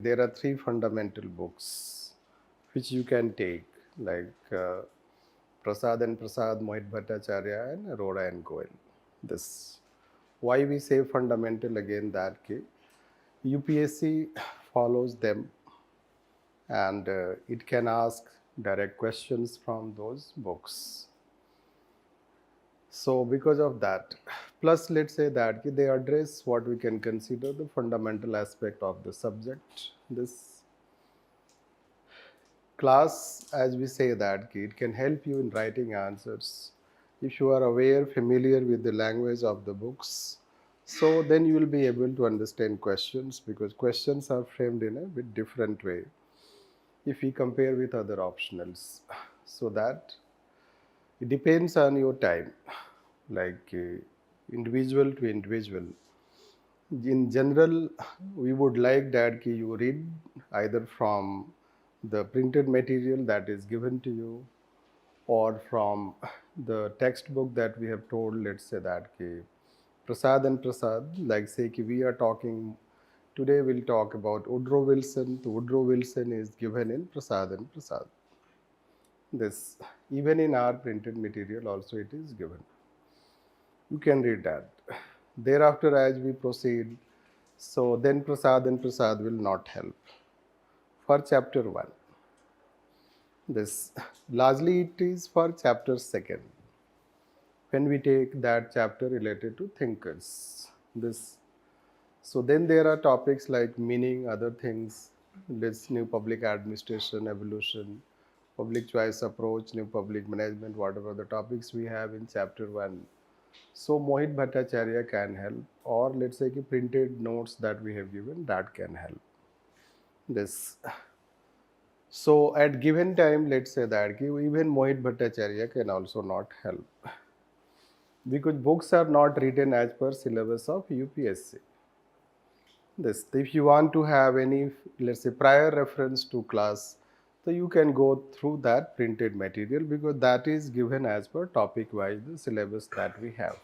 There are three fundamental books which you can take, like Prasad and Prasad, Mohit Bhattacharya, and Arora and Goel. This. Why we say fundamental again that UPSC follows them and it can ask direct questions from those books. So because of that, plus let's say that they address what we can consider the fundamental aspect of the subject. This class, as we say that it can help you in writing answers if you are aware, familiar with the language of the books. So then you will be able to understand questions, because questions are framed in a bit different way if we compare with other optionals. So that it depends on your time, like individual to individual. In general, we would like that you read either from the printed material that is given to you, or from the textbook that we have told. Let's say that Prasad and Prasad, like say we are talking today, we'll talk about Woodrow Wilson. The Woodrow Wilson is given in Prasad and Prasad. This, even in our printed material also it is given. You can read that. Thereafter, as we proceed, so then Prasad and Prasad will not help. For chapter 1, this largely it is for chapter 2, when we take that chapter related to thinkers. This, so then there are topics like meaning, other things, this new public administration, evolution, public choice approach, new public management, whatever the topics we have in chapter 1. So Mohit Bhattacharya can help, or let's say printed notes that we have given, that can help. This. So at given time, let's say that even Mohit Bhattacharya can also not help, because books are not written as per syllabus of UPSC. This, if you want to have any, let's say, prior reference to class, so you can go through that printed material, because that is given as per topic wise the syllabus that we have.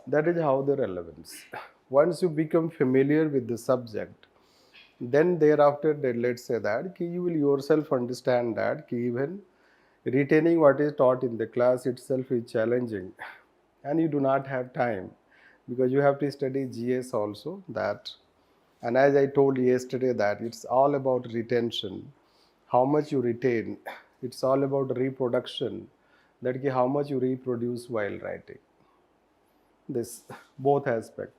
That is how the relevance. Once you become familiar with the subject, then thereafter, let's say that you will yourself understand that even retaining what is taught in the class itself is challenging, and you do not have time, because you have to study GS also. That, and as I told yesterday, that it's all about retention, how much you retain. It's all about reproduction, that how much you reproduce while writing. This, both aspects.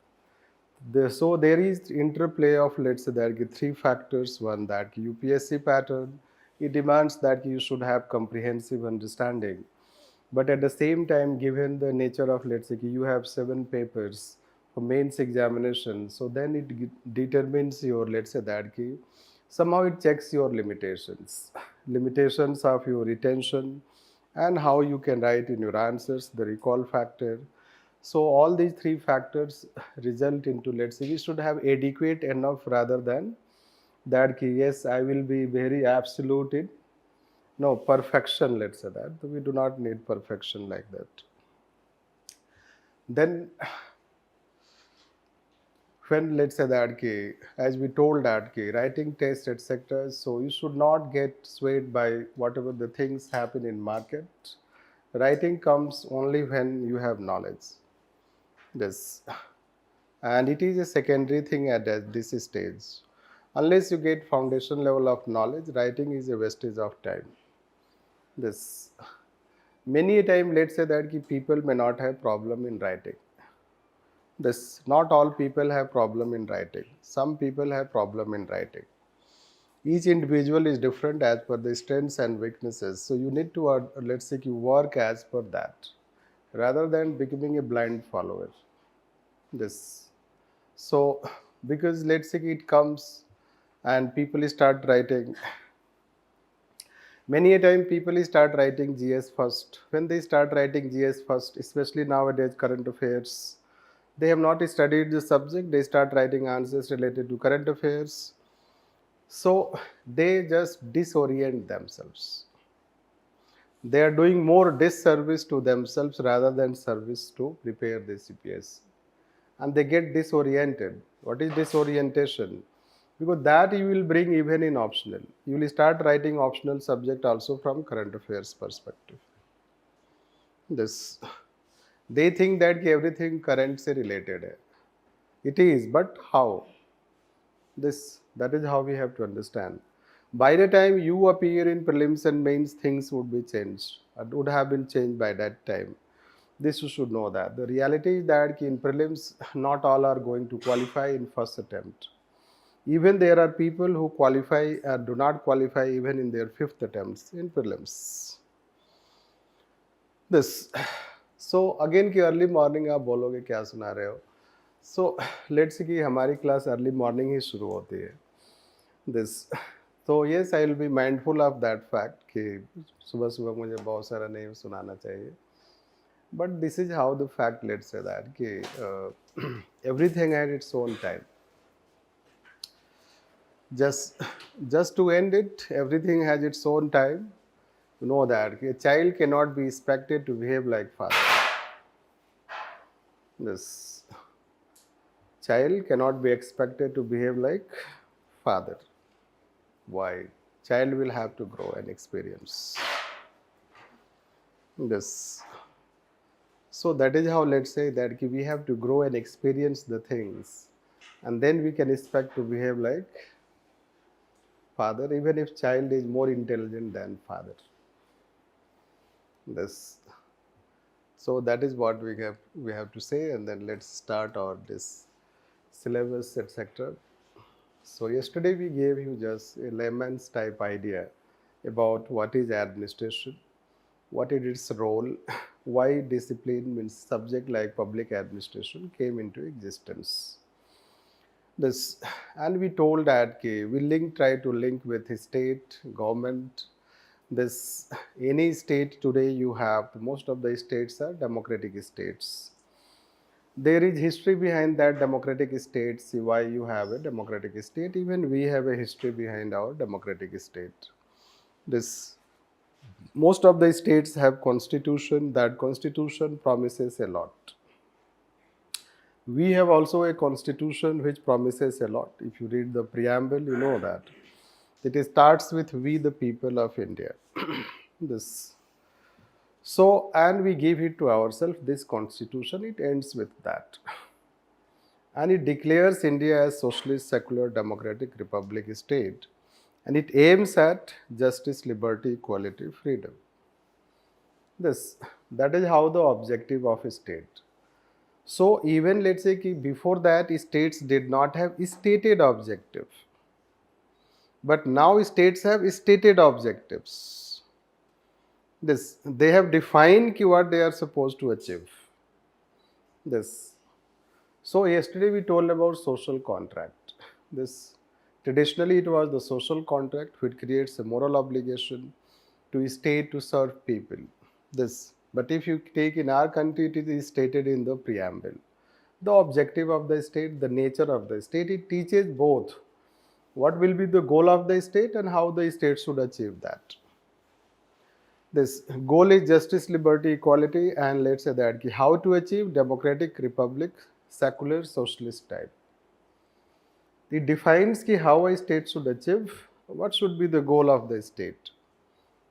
So there is interplay of, let's say, there are three factors. One, that UPSC pattern, it demands that you should have comprehensive understanding. But at the same time, given the nature of, let's say, you have 7 papers for mains examination, so then it determines your, let's say, that somehow it checks your limitations of your retention, and how you can write in your answers, the recall factor. So all these three factors result into, let's say, we should have adequate enough, rather than that yes, I will be very absolute in, no, perfection, let's say that. We do not need perfection like that. Then when, let's say that as we told that writing test, etc., so you should not get swayed by whatever the things happen in market. Writing comes only when you have knowledge. This, and it is a secondary thing at this stage. Unless you get foundation level of knowledge, writing is a wastage of time. This, many a time, let's say that people may not have problem in writing. This, not all people have problem in writing. Some people have problem in writing. Each individual is different as per the strengths and weaknesses. So you need to, let's say, you work as per that, rather than becoming a blind follower. This. So, because let's say it comes and people start writing, many a time people start writing GS first. When they start writing GS first, especially nowadays current affairs, they have not studied the subject, they start writing answers related to current affairs. So they just disorient themselves. They are doing more disservice to themselves rather than service to prepare the CPS. And they get disoriented. What is disorientation? because that you will bring even in optional. You will start writing optional subject also from current affairs perspective. This they think that कि everything current से related है. It is, but how? This that is how we have to understand. By the time you appear in prelims and mains, things would be changed. It would have been changed by that time. This you should know that. The reality is that in prelims, not all are going to qualify in first attempt. Even there are people who qualify do not qualify even in their fifth attempts in prelims. This. So again कि early morning आप बोलोगे क्या सुना रहे हो. So let's see कि हमारी class early morning ही शुरू होती है. दिस तो yes I will be mindful of that fact कि सुबह सुबह मुझे बहुत सारा नहीं सुनाना चाहिए. But this is how the fact let's say that कि everything had its own time. Just to end it, everything has its own time. You know that a child cannot be expected to behave like father. This child cannot be expected to behave like father. Why? Child will have to grow and experience this. So that is how, let's say that we have to grow and experience the things, and then we can expect to behave like father, even if child is more intelligent than father. This. So that is what we have to say, and then let's start our this syllabus, etc. So yesterday we gave you just a layman's type idea about what is administration, what is its role, why discipline means subject like public administration came into existence. This, and we told that we try to link with state, government. This, any state today you have, most of the states are democratic states. There is history behind that democratic states, why you have a democratic state. Even we have a history behind our democratic state. This, most of the states have constitution. That constitution promises a lot. We have also a constitution which promises a lot. If you read the preamble, you know that it starts with "We the people of India." This. So, and we give it to ourselves, this constitution, it ends with that. And it declares India as socialist, secular, democratic republic state. And it aims at justice, liberty, equality, freedom. This, that is how the objective of a state. So even let's say before that states did not have stated objective. But now states have stated objectives. This, they have defined what they are supposed to achieve. This. So yesterday we told about social contract. This, traditionally it was the social contract which creates a moral obligation to state to serve people. This, but if you take in our country, it is stated in the preamble. The objective of the state, the nature of the state, it teaches both what will be the goal of the state and how the state should achieve that. This goal is justice, liberty, equality, and let's say that how to achieve democratic republic, secular, socialist type. It defines how a state should achieve, what should be the goal of the state.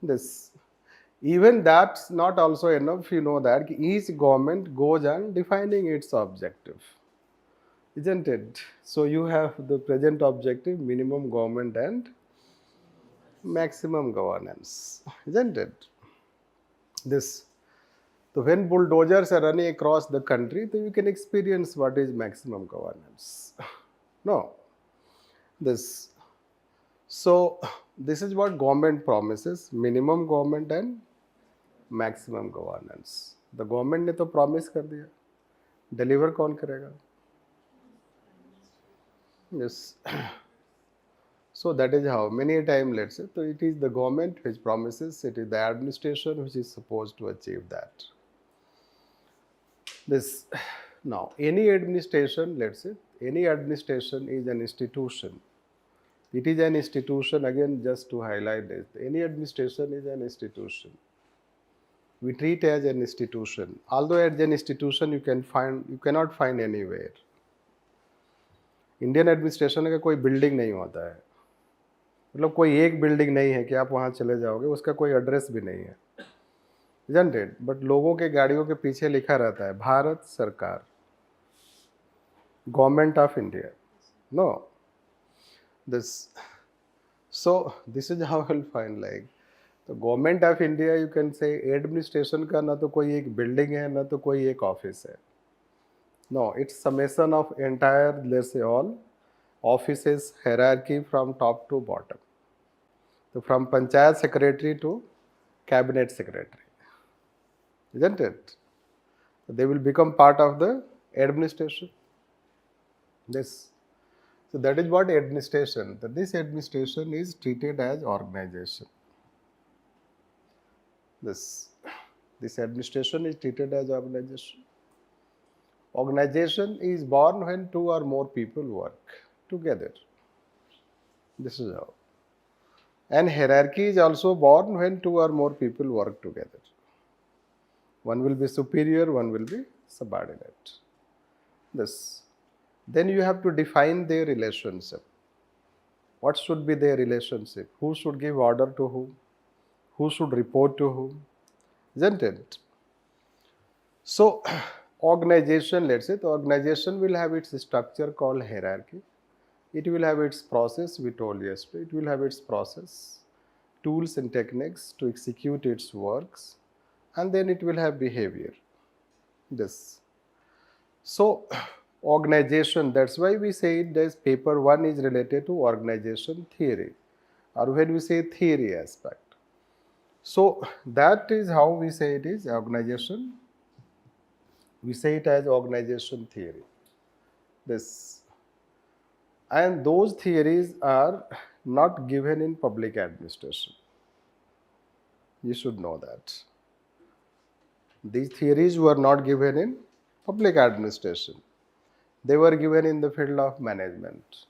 This, even that's not also enough. You know that each government goes on defining its objective, isn't it? So you have the present objective, minimum government and maximum governance, isn't it? This, so when bulldozers are running across the country, then you can experience what is maximum governance. No. This. So this is what government promises, minimum government and maximum governance. The government ने तो promise कर दिया, deliver कौन करेगा? Yes. So that is how many a time, let's say, so it is the government which promises, it is the administration which is supposed to achieve that. This, now any administration, let's say, any administration is an institution. It is an institution, again just to highlight this, any administration is an institution. We treat as an institution, although as an institution you cannot find anywhere. Indian administration का कोई building नहीं होता है, मतलब कोई एक building नहीं है कि आप वहाँ चले जाओगे, उसका कोई एड्रेस भी नहीं है, isn't it? बट लोगों के गाड़ियों के पीछे लिखा रहता है भारत सरकार, government of India. No, this, so this is how you'll find like तो government of India you can say administration का ना तो कोई एक बिल्डिंग है ना तो कोई एक ऑफिस है. No, it's summation of entire let's say all offices hierarchy from top to bottom. तो from panchayat secretary to cabinet secretary, isn't it? They will become part of the administration. This, so that is what administration. That this administration is treated as organization. This administration is treated as organization. Organization is born when two or more people work together. This is how. And hierarchy is also born when two or more people work together. One will be superior, one will be subordinate. This. Then you have to define their relationship. What should be their relationship? Who should give order to whom? Who should report to whom? Isn't it? So, organization, let's say, the organization will have its structure called hierarchy. It will have its process, we told yesterday. It will have its process, tools and techniques to execute its works, and then it will have behavior. This. So, organization, that's why we say it as paper 1 is related to organization theory, or when we say theory aspect. So, that is how we say it is organization. We say it as organization theory. This. And those theories are not given in public administration. You should know that. These theories were not given in public administration. They were given in the field of management,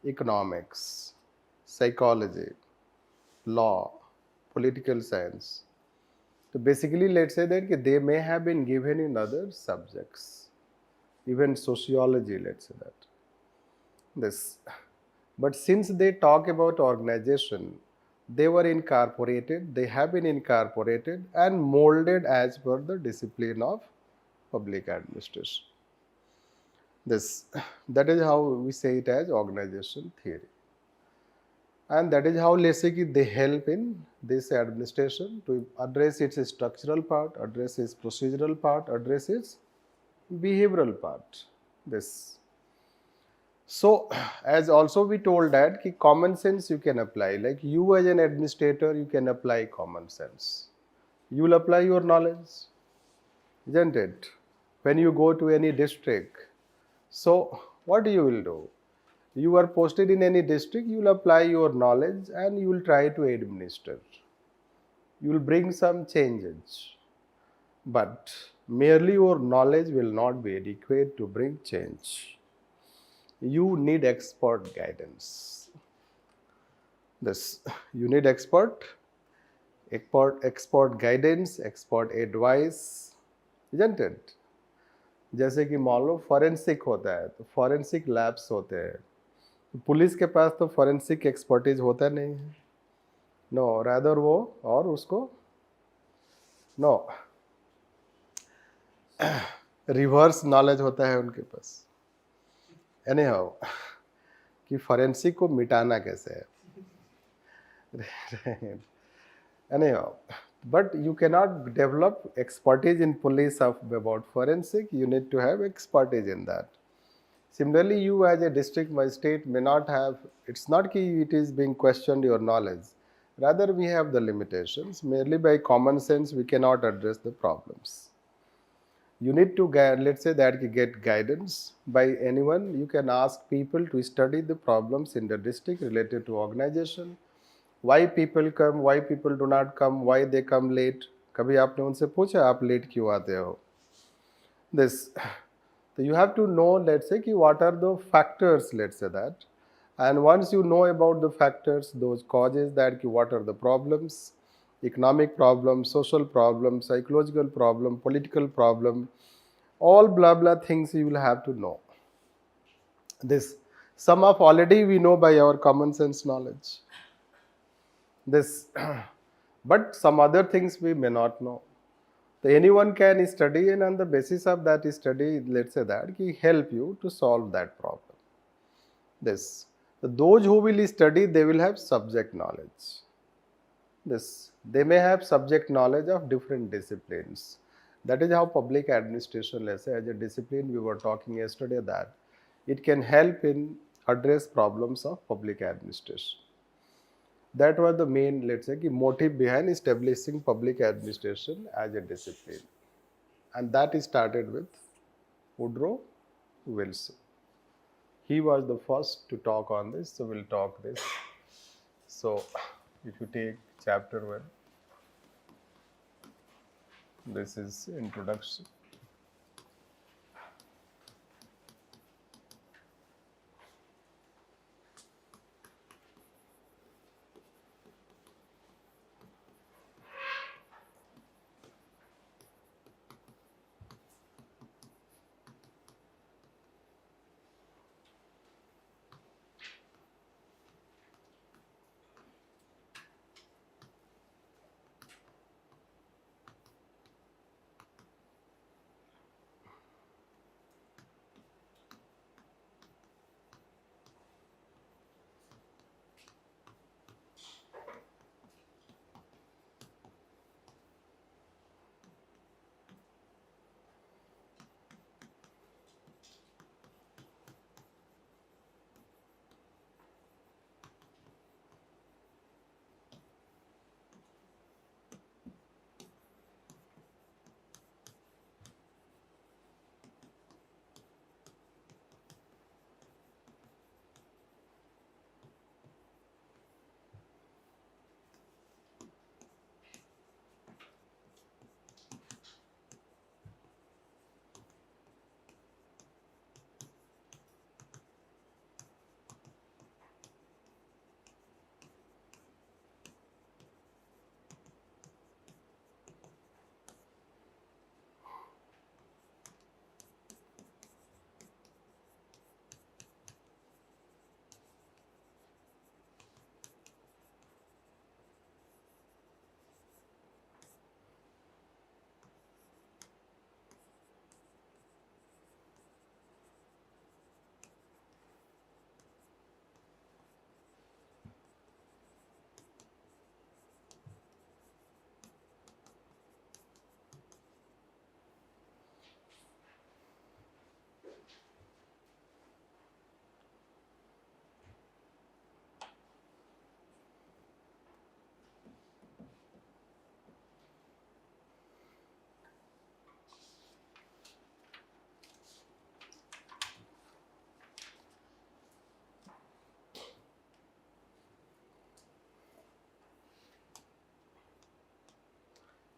economics, psychology, law, political science. So basically, let's say that they may have been given in other subjects, even sociology, let's say that. This. But since they talk about organization, they were incorporated, they have been incorporated and molded as per the discipline of public administration. This, that is how we say it as organization theory. And that is how, let's say, they help in this administration to address its structural part, address its procedural part, address its behavioral part. This. So, as also we told that common sense you can apply, like you as an administrator, you can apply common sense. You will apply your knowledge, isn't it? When you go to any district, so what you will do? You are posted in any district, you will apply your knowledge and you will try to administer. You will bring some changes. But merely your knowledge will not be adequate to bring change. You need expert guidance. This, you need expert guidance, expert advice, isn't it? जैसे कि मान लो forensic होता है तो forensic labs होते हैं, police के पास तो फॉरेंसिक एक्सपर्टीज होता नहीं है. नो, रादर वो और उसको नो रिवर्स नॉलेज होता है उनके पास. एनी हाउ कि फॉरेंसिक को मिटाना कैसे है. Any how, but you cannot develop expertise in police about forensic. You need to have expertise in that. Similarly, you as a district magistrate may not have, it's not that it is being questioned your knowledge. Rather, we have the limitations. Merely by common sense, we cannot address the problems. You need to get, let's say that you get guidance by anyone. You can ask people to study the problems in the district related to organization. Why people come, why people do not come, why they come late. कभी आपने उनसे पूछा आप late क्यों आते हो. This, so you have to know, let's say, what are the factors, let's say that. And once you know about the factors, those causes, that what are the problems, economic problem, social problem, psychological problem, political problem, all blah blah things you will have to know. This, Some of already we know by our common sense knowledge. This, but some other things we may not know. So anyone can study, and on the basis of that study, let's say that he help you to solve that problem. This, so those who will study, they will have subject knowledge. This, they may have subject knowledge of different disciplines. That is how public administration, let's say, as a discipline, we were talking yesterday that it can help in address problems of public administration. That was the main, let's say, motive behind establishing public administration as a discipline. And that started with Woodrow Wilson. He was the first to talk on this, so we'll talk this. So if you take chapter 1, this is introduction.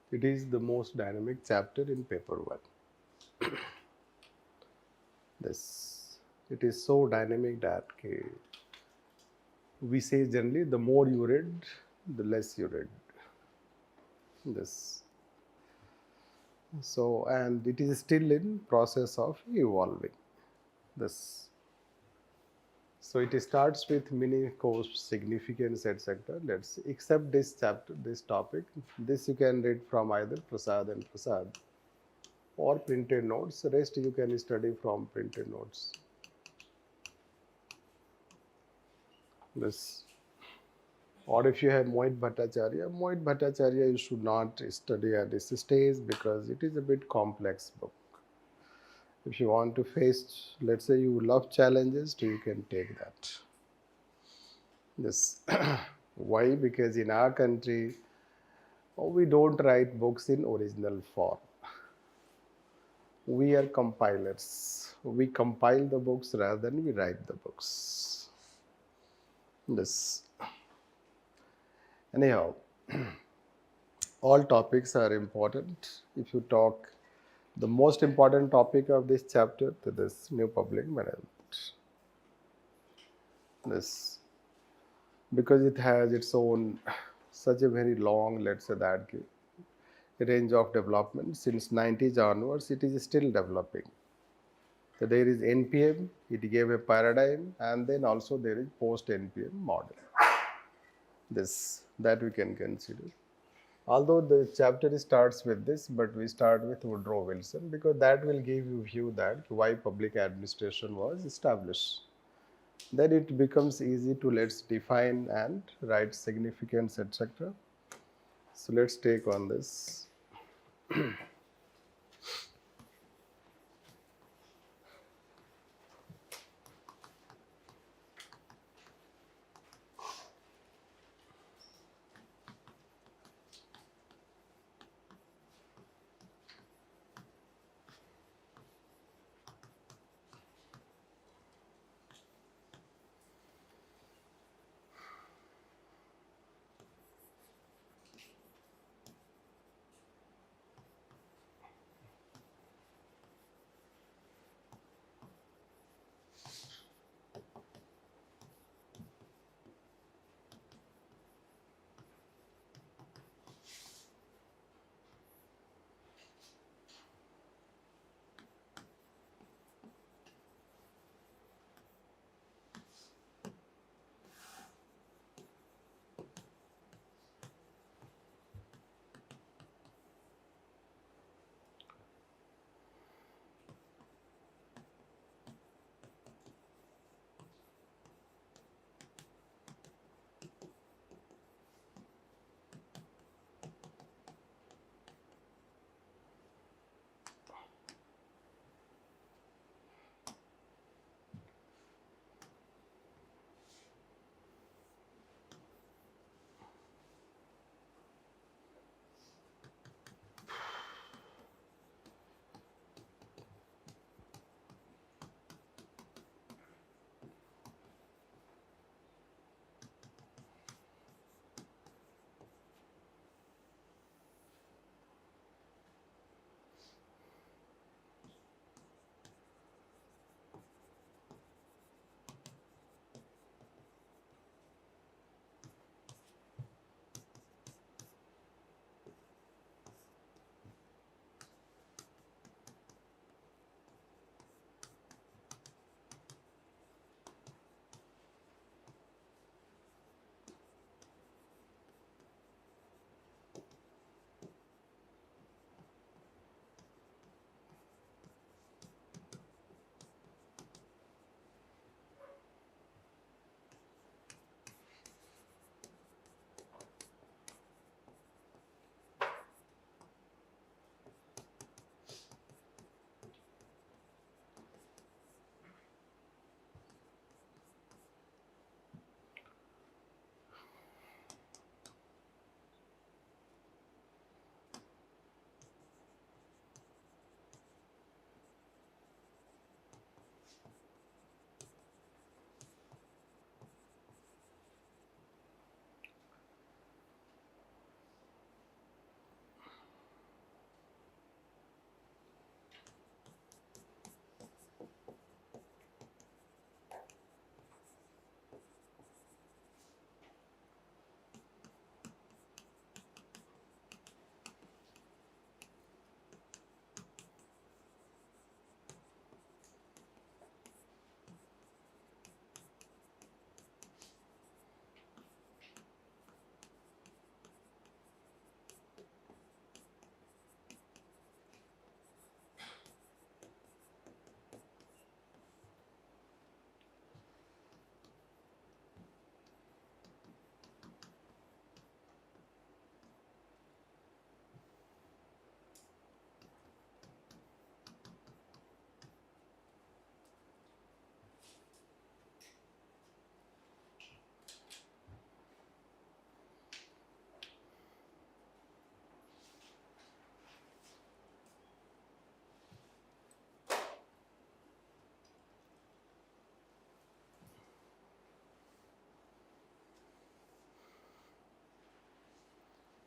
It is the most dynamic chapter in paper 1. This, it is so dynamic that we say generally the more you read, the less you read. This, so, and it is still in process of evolving. This, so it starts with mini course significance, etc. Let's accept this chapter, this topic. This you can read from either Prasad and Prasad or printed notes. Rest you can study from printed notes. This, or if you have Mohit Bhattacharya you should not study at this stage because it is a bit complex book. If you want to face, let's say you love challenges, you can take that. This, why? Because in our country, we don't write books in original form. We are compilers. We compile the books rather than we write the books. This, anyhow, all topics are important. If you talk, the most important topic of this chapter to this new public management. This, because it has its own such a very long, let's say that range of development since 90s onwards, it is still developing. So there is NPM, it gave a paradigm, and then also there is post NPM model. This that we can consider. Although the chapter starts with this, but we start with Woodrow Wilson because that will give you view that why public administration was established. Then it becomes easy to let's define and write significance, etc. So let's take on this.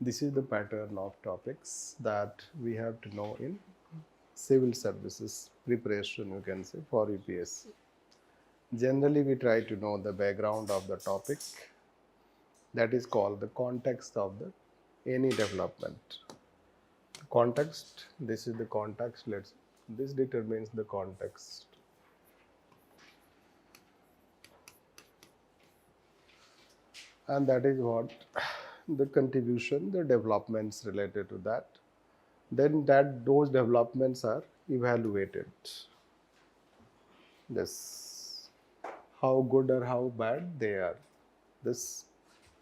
This is the pattern of topics that we have to know in civil services preparation, you can say, for UPSC. Generally, we try to know the background of the topic, that is called the context of the any development. Context, this is the context, this determines the context. and that is what the contribution, the developments related to that. Then that those developments are evaluated. This how good or how bad they are. This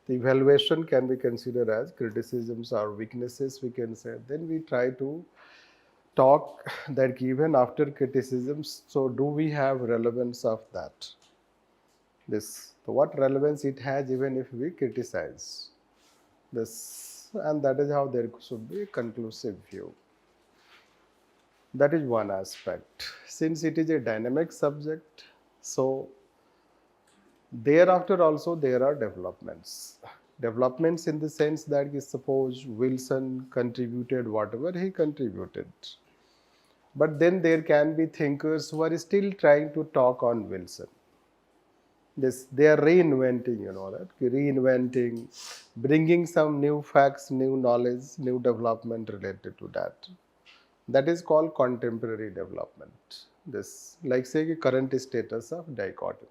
the evaluation can be considered as criticisms or weaknesses, we can say. Then we try to talk that even after criticisms, so do we have relevance of that? This so what relevance it has even if we criticize this, and that is how there should be a conclusive view. That is one aspect. Since it is a dynamic subject, so thereafter also there are developments. Developments in the sense that suppose Wilson contributed whatever he contributed. But then there can be thinkers who are still trying to talk on Wilson. This they are reinventing, that reinventing, bringing some new facts, new knowledge, new development related to that. That is called contemporary development. This, like say, current status of dichotomy.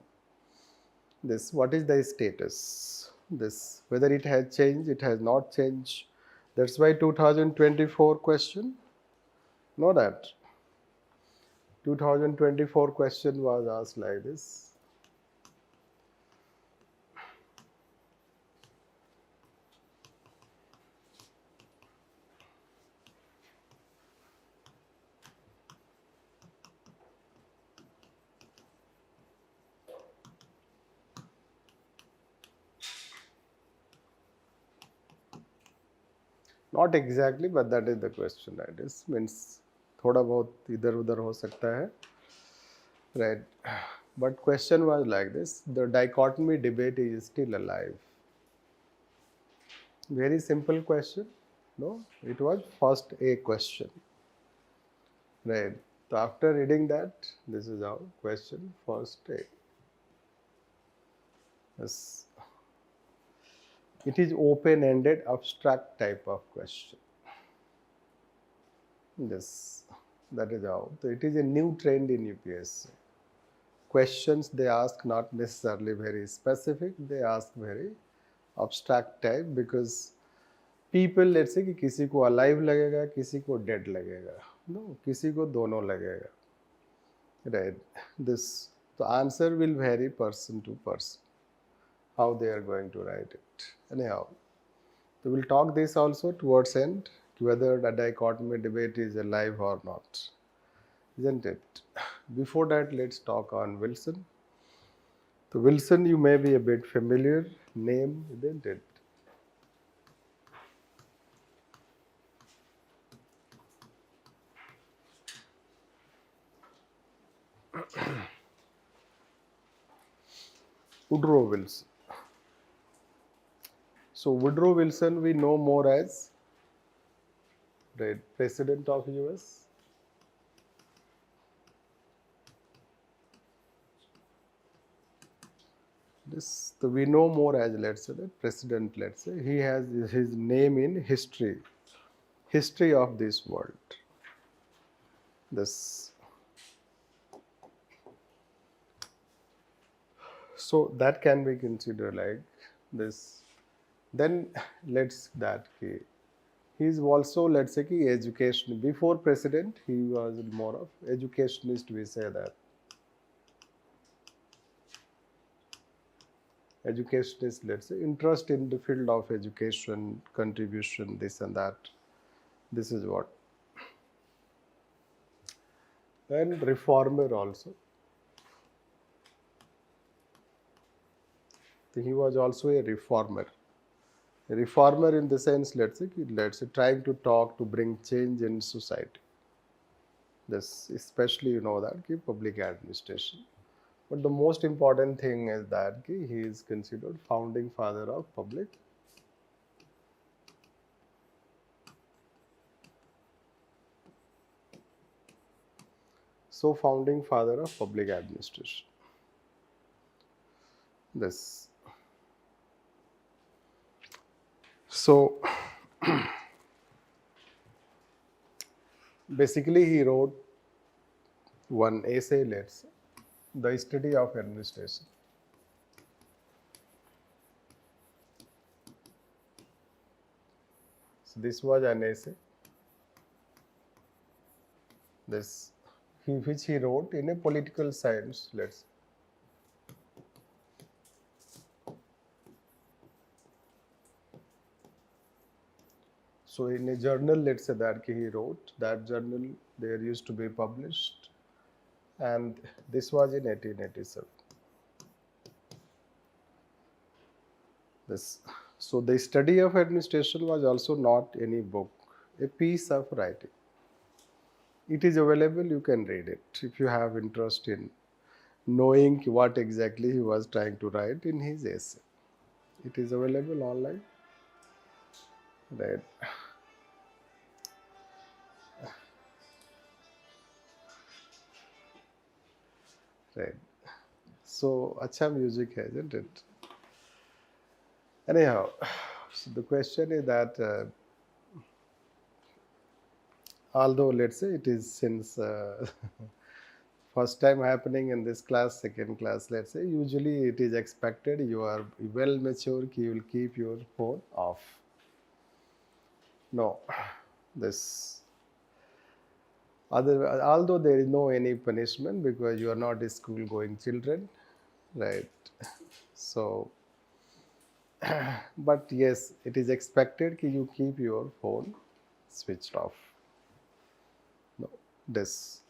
This, what is the status? This, whether it has changed, it has not changed. That's why 2024 question, know that 2024 question was asked like this. Not exactly, but that is the question. That is means थोड़ा बहुत इधर उधर हो सकता है, right? But question was like this: the dichotomy debate is still alive. Very simple question. No, it was first a question, right? So after reading that, this is our question first a. Yes. It is open-ended, abstract type of question. Yes, that is how. So it is a new trend in UPSC. Questions they ask not necessarily very specific, they ask very abstract type, because people, let's say कि किसी को alive लगेगा, किसी को dead लगेगा, no, किसी को दोनों लगेगा, right? This, the answer will vary person to person, how they are going to write it. Anyhow, so we'll talk this also towards end, whether the dichotomy debate is alive or not, isn't it? Before that, let's talk on Wilson. So Wilson, you may be a bit familiar name, isn't it? Woodrow Wilson. So Woodrow Wilson, we know more as, right, President of US. This, so we know more as, let's say, the president. Let's say he has his name in history of this world. This, so that can be considered like this. Then let's that key. He is also, let's say, key education. Before president, he was more of educationist. We say that educationist, let's say, interest in the field of education, contribution, this and that. This is what. And reformer also. He was also a reformer. A reformer in the sense, let's say, trying to talk to bring change in society. This, especially, that public administration. But the most important thing is that he is considered founding father of public. So founding father of public administration. This. So basically he wrote one essay, let's say, the study of administration. So this was an essay. This which he wrote in a political science. Let's. So in a journal, let's say that he wrote that journal. There used to be published, and this was in 1887. This. So the study of administration was also not any book, a piece of writing. It is available. You can read it if you have interest in knowing what exactly he was trying to write in his essay. It is available online. Right. Right. So, acha music hai, isn't it? Anyhow, so the question is that although let's say it is since first time happening in this class, second class, let's say, usually it is expected you are well mature, you will keep your phone off. No, this although there is no any punishment because you are not school going children, right? So, but yes, it is expected that you keep your phone switched off. No, this.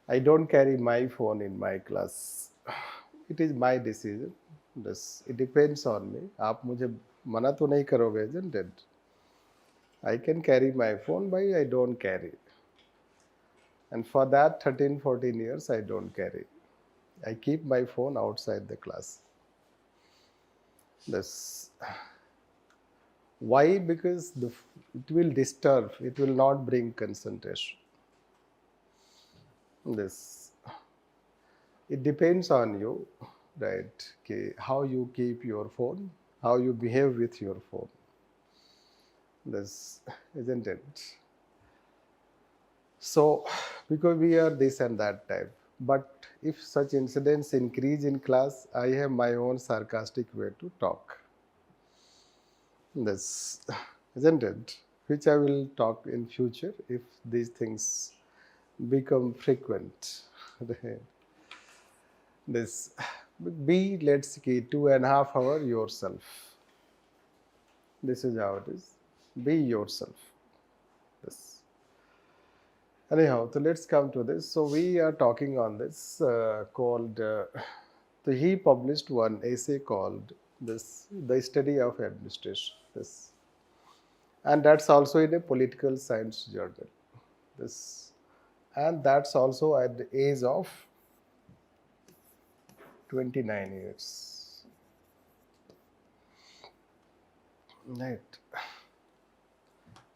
I don't carry my phone in my class. It is my decision. This. It depends on me. आप मुझे मना तो नहीं करोगे, isn't it? I can carry my phone, but I don't carry. And for that 13, 14 years, I don't carry. I keep my phone outside the class. This. Why? Because it will disturb. It will not bring concentration. This. It depends on you, right? How you keep your phone, how you behave with your phone. This, isn't it? So, because we are this and that type. But if such incidents increase in class, I have my own sarcastic way to talk. This, isn't it? Which I will talk in future if these things become frequent. This, be, let's say, 2.5 hours yourself. This is how it is. Be yourself. This. Anyhow, so let's come to this. So we are talking on this called. So he published one essay called this, the study of administration. This, and that's also in a political science journal. This, and that's also at the age of 29 years. Right.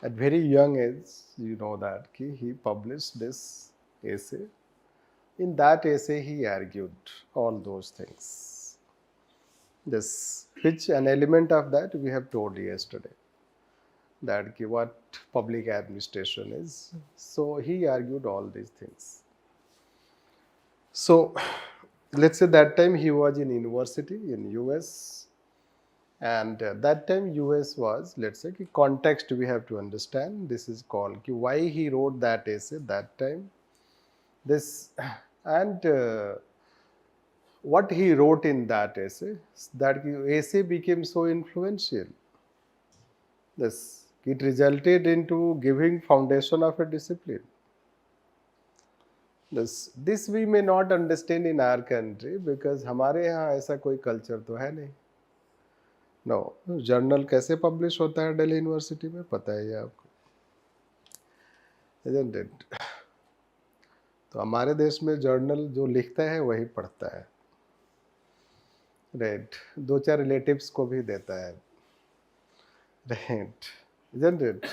At very young age, you know that he published this essay. In that essay, he argued all those things. This, which an element of that we have told yesterday, that what public administration is. So he argued all these things. So let's say that time he was in university in US, and that time US was, let's say, context we have to understand. This is called why he wrote that essay that time. This, and what he wrote in that essay, that essay became so influential. This, it resulted into giving foundation of a discipline. This we may not understand in our country because हमारे यहाँ ऐसा कोई culture तो है नहीं. No, journal कैसे publish होता है दिल्ली यूनिवर्सिटी में पता है ये आपको, isn't it? तो हमारे देश में जर्नल जो लिखता है वही पढ़ता है, राइट? 2-4 रिलेटिव्स को भी देता है, right? Isn't it?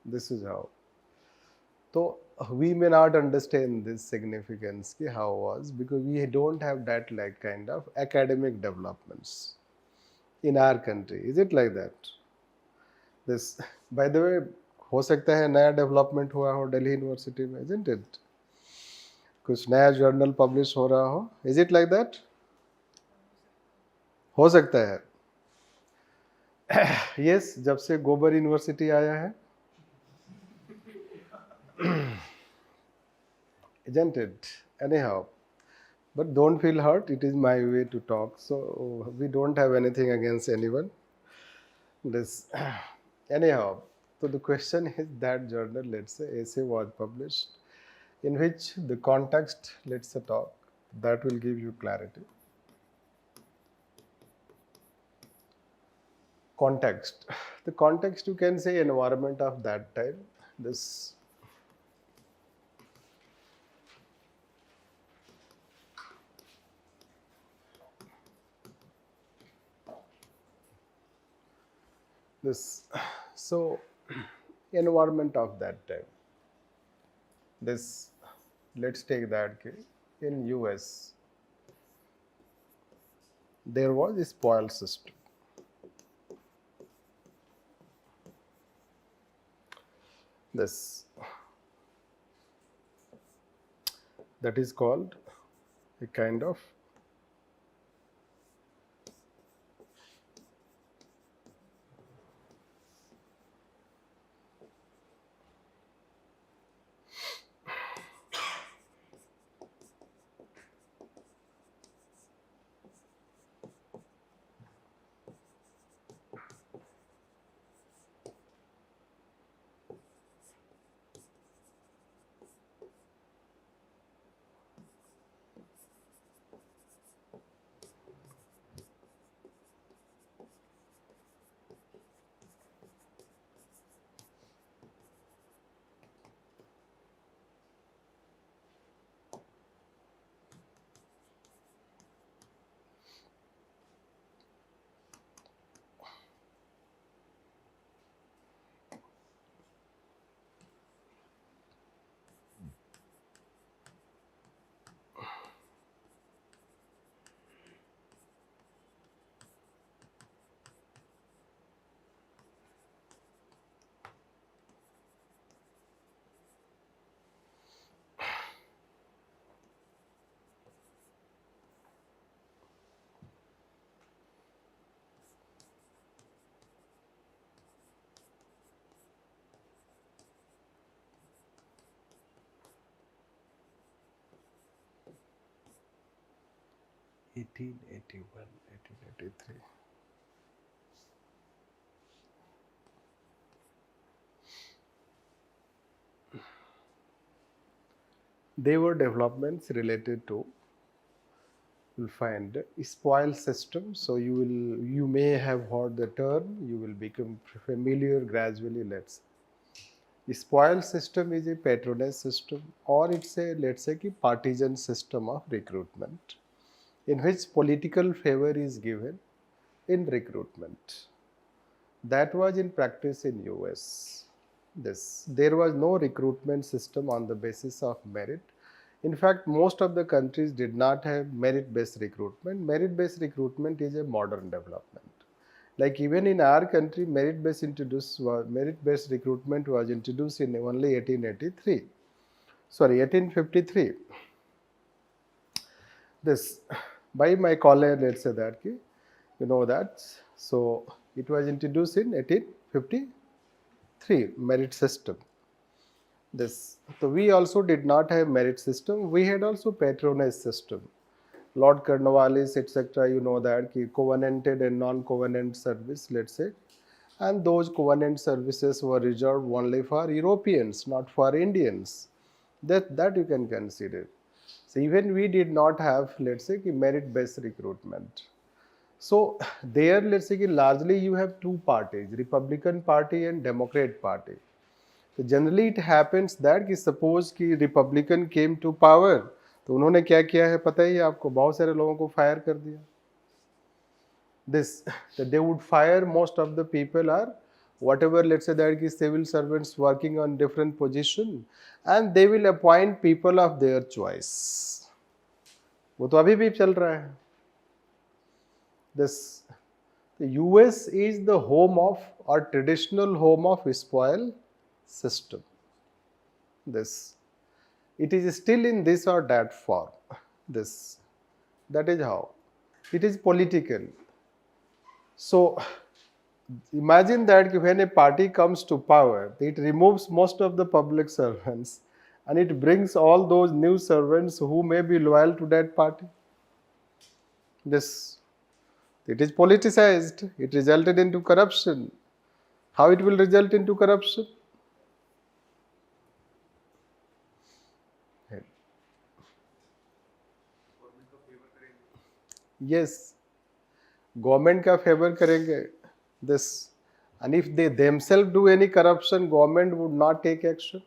This is how. So we may not understand this significance how was because we don't have that like kind of academic developments in our country. Is it like that? This, by the way, हो सकता है नया development हुआ हो Delhi university में, isn't it? कुछ नया journal publish हो रहा हो, is it like that? हो सकता है. yes, जब से गोबर यूनिवर्सिटी आया है, isn't it? Anyhow, but don't feel hurt. It is my way to talk, so we don't have anything against anyone. This, anyhow. So the question is that journal, let's say, essay was published, in which the context, let's say, talk, that will give you clarity. Context. The context, you can say, environment of that time. This this so environment of that time. This, let's take that case. In US, there was a spoil system. This, that is called a kind of (1881, 1883). They were developments related to, you'll find, spoil system. So you may have heard the term, you will become familiar gradually. Let's say spoil system is a patronage system, or it's a, let's say, partisan system of recruitment, in which political favor is given in recruitment. That was in practice in US. There was no recruitment system on the basis of merit. In fact, most of the countries did not have merit-based recruitment. Merit-based recruitment is a modern development. Like even in our country, merit-based recruitment was introduced in only 1883. Sorry, 1853. This by my college, let's say that, you know that. So it was introduced in 1853, merit system. So we also did not have merit system. We had also patronage system. Lord Cornwallis, etc. You know that, covenanted and non-covenant service, let's say, and those covenant services were reserved only for Europeans, not for Indians. That you can consider. So even we did not have, let's say, merit-based recruitment. So there, let's say, largely you have two parties, Republican Party and Democrat Party. So generally it happens that कि suppose कि Republican came to power, तो उन्होंने क्या किया है पता ही है आपको, बहुत सारे लोगों को फायर कर दिया. That they would fire most of the people are whatever, let's say that is civil servants working on different position, and they will appoint people of their choice. वो तो अभी भी चल रहा है. The US is the home of, or traditional home of, spoil system. It is still in this or that form. That is how it is political. So Imagine that when a party comes to power, it removes most of the public servants and it brings all those new servants who may be loyal to that party. This it is politicized. It resulted into corruption. How it will result into corruption? Yes, government का favor करेंगे. This, and if they themselves do any corruption, government would not take action.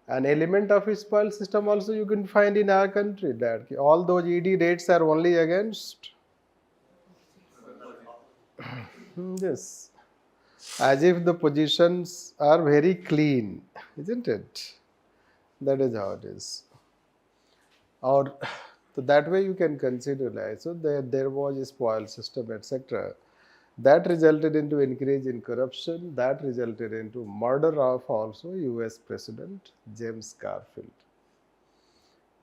An element of a spoil system also you can find in our country, that all those ED raids are only against. Yes, as if the positions are very clean, isn't it? That is how it is. Or so that way you can consider, like, so there was a spoil system, etc. That resulted into increase in corruption. That resulted into murder of also U.S. President James Garfield.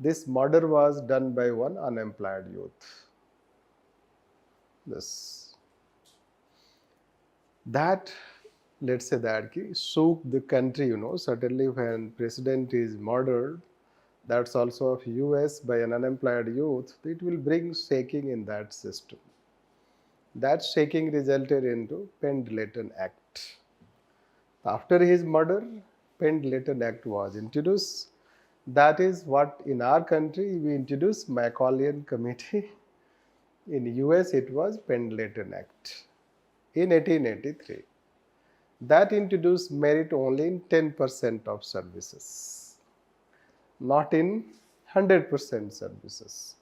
This murder was done by one unemployed youth. This that let's say that shook the country. Certainly when president is murdered, that's also of US by an unemployed youth, it will bring shaking in that system. That shaking resulted into Pendleton Act. After his murder, Pendleton Act was introduced. That is what in our country we introduced Macaulay Committee. In US it was Pendleton Act in 1883. That introduced merit only in 10% of services, not in 100% services.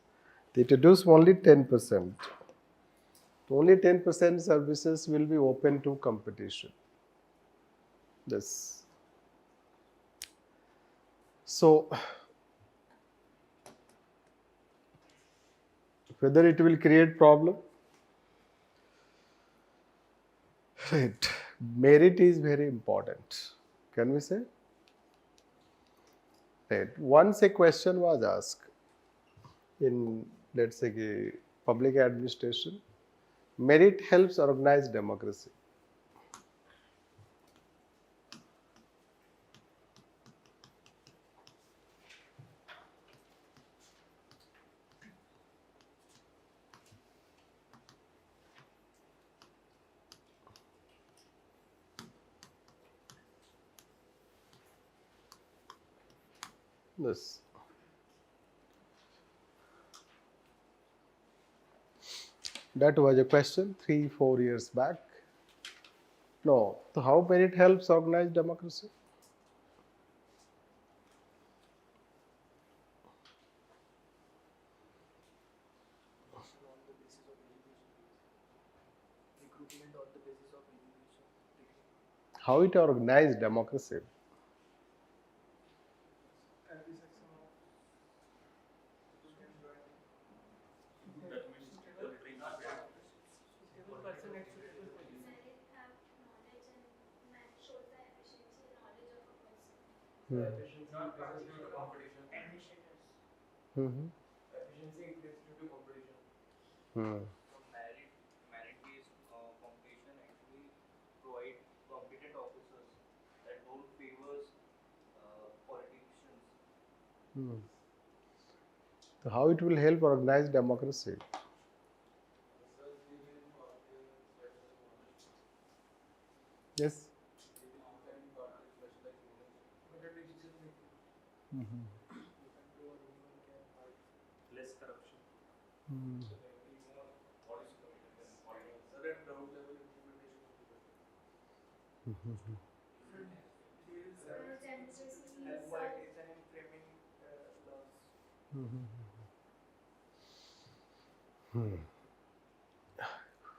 They introduce only 10%. Only 10% services will be open to competition. This. So, whether it will create problem? Right. Merit is very important. Can we say? Right. Once a question was asked in, let's say, public administration, merit helps organize democracy. Yes. That was a question 3-4 years back. No. So how merit helps organize democracy? How it organize democracy? Hmm. Mhm. Hmm. Merit-based competition actually provide competent officers that don't favors politicians. Hmm. So how it will help organize democracy? Yes. Less corruption. Hmm. Qualities and in framing laws.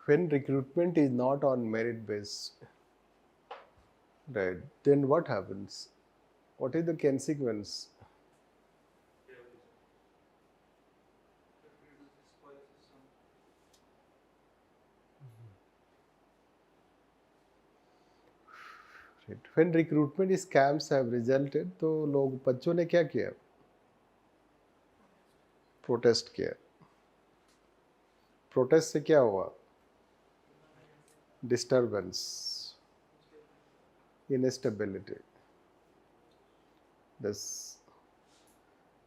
When recruitment is not on merit base, right? Then what happens? What is the consequence? It reduces spoil system. Right? When recruitment scams have resulted, तो लोग बच्चों ने क्या किया? Protest किया. Protest से क्या हुआ? disturbance, instability. This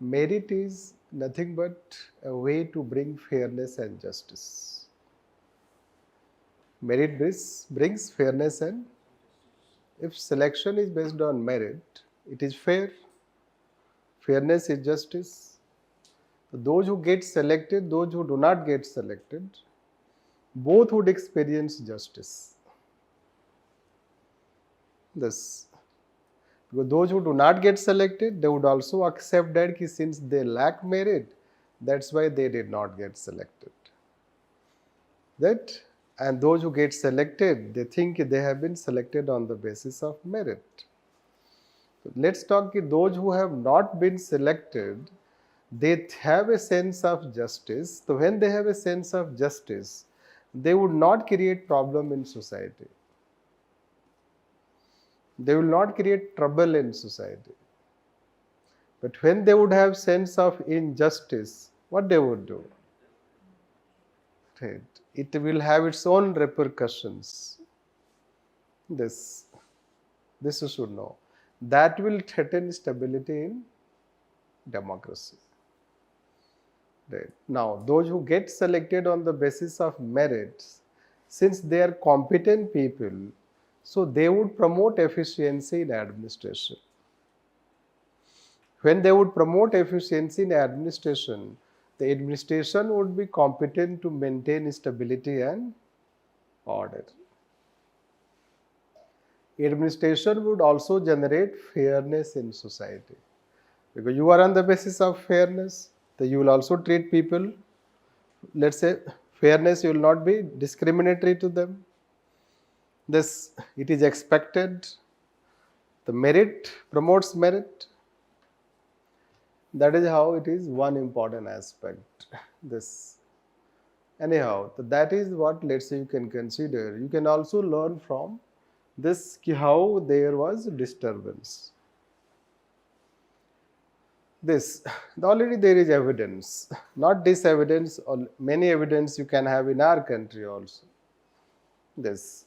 merit is nothing but a way to bring fairness and justice. Merit brings fairness, and if selection is based on merit, it is fair. Fairness is justice. Those who get selected, those who do not get selected, both would experience justice. This, because those who do not get selected, they would also accept that since they lack merit, that's why they did not get selected. That, and those who get selected, they think they have been selected on the basis of merit. So let's talk those who have not been selected, they have a sense of justice. So when they have a sense of justice, they would not create problem in society. They will not create trouble in society. But when they would have sense of injustice, what they would do? Right. It will have its own repercussions. This you should know. That will threaten stability in democracy. Right. Now, those who get selected on the basis of merits, since they are competent people, so they would promote efficiency in administration. When they would promote efficiency in administration, the administration would be competent to maintain stability and order. Administration would also generate fairness in society. Because you are on the basis of fairness, then you will also treat people, let's say, fairness, you will not be discriminatory to them. This, it is expected. The merit promotes merit. That is how it is one important aspect. This, anyhow, that is what, let's say, you can consider. You can also learn from this how there was disturbance. This, already there is evidence, not this evidence, or many evidence you can have in our country also. This.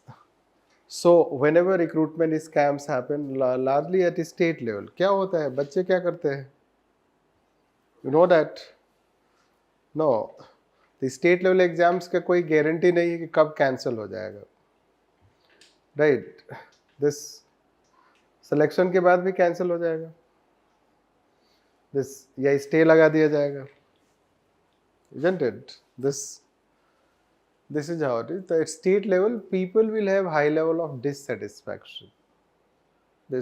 So whenever recruitment scams happen, largely at a state level, क्या होता है? बच्चे क्या करते हैं? You know that? No. The state level exams का कोई guarantee नहीं है कि कब cancel हो जाएगा. Right? This selection के बाद भी cancel हो जाएगा. This, या stay लगा दिया जाएगा. Isn't it? This is how it is. At state level, people will have high level of dissatisfaction. The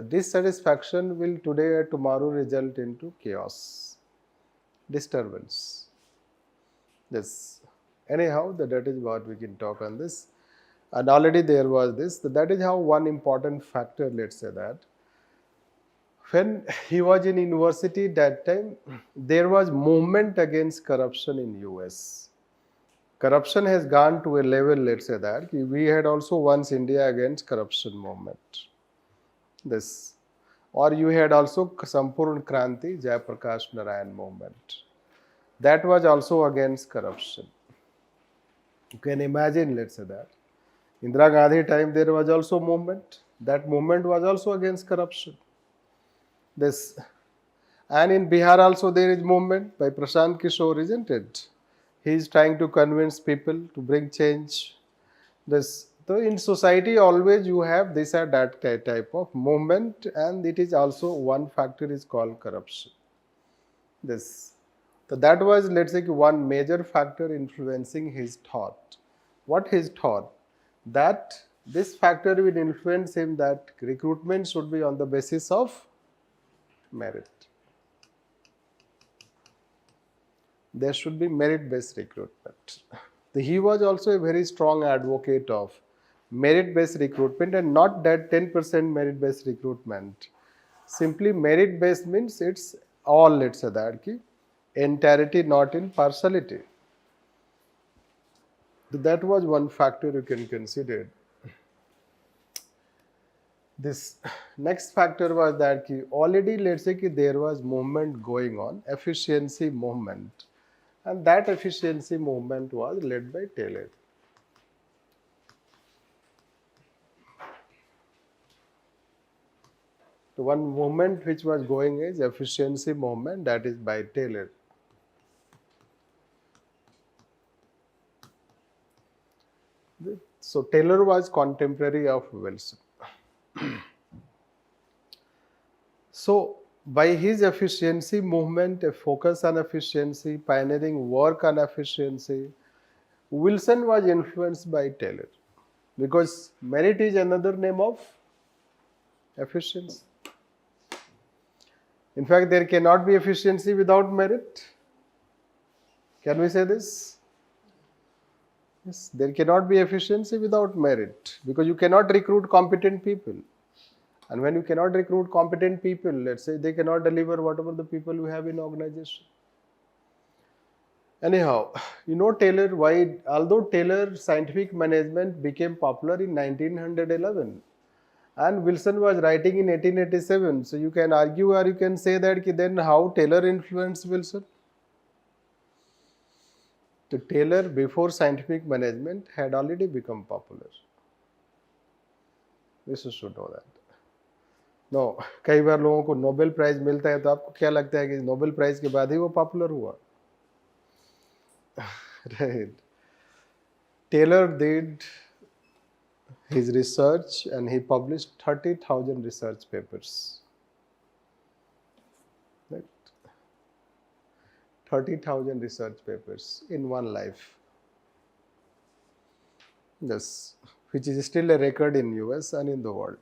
dissatisfaction will today or tomorrow result into chaos, disturbance. This, anyhow, that is what we can talk on this. And already there was this. That is how one important factor, let's say that. When he was in university that time, there was movement against corruption in US. Corruption has gone to a level, let's say that, we had also once India against corruption movement. This. Or you had also Sampurna Kranti, Jayaprakash Narayan movement. That was also against corruption. You can imagine, let's say that. Indira Gandhi time there was also movement. That movement was also against corruption. This. And in Bihar also there is movement by Prashant Kishore, isn't it? He is trying to convince people to bring change. This, so in society always you have this or that type of movement, and it is also one factor is called corruption. This, so that was, let's say, one major factor influencing his thought. What his thought? That this factor will influence him that recruitment should be on the basis of merit. There should be merit-based recruitment. He was also a very strong advocate of merit-based recruitment, and not that 10% merit-based recruitment. Simply merit-based means it's all, let's say that, entirety, not in partiality. That was one factor you can consider. This next factor was that already, let's say, there was movement going on, efficiency movement. And that efficiency movement was led by Taylor. The one movement which was going is efficiency movement, that is by Taylor. So Taylor was contemporary of Wilson. So by his efficiency movement, a focus on efficiency, pioneering work on efficiency, Wilson was influenced by Taylor because merit is another name of efficiency. In fact, there cannot be efficiency without merit. Can we say this? Yes, there cannot be efficiency without merit because you cannot recruit competent people. And when you cannot recruit competent people, let's say they cannot deliver whatever the people you have in organization. Anyhow, you know Taylor, why, although Taylor scientific management became popular in 1911 and Wilson was writing in 1887, so you can argue or you can say that then how Taylor influenced Wilson? The Taylor before scientific management had already become popular. We should know that. No कई बार लोगों को Nobel prize मिलता है तो आपको क्या लगता है कि नोबेल प्राइज के बाद ही वो पॉपुलर हुआ? Right. Taylor did his research and he published 30,000 research papers. Right? 30,000 research papers in one life. Yes, which is still a record in US and in the world.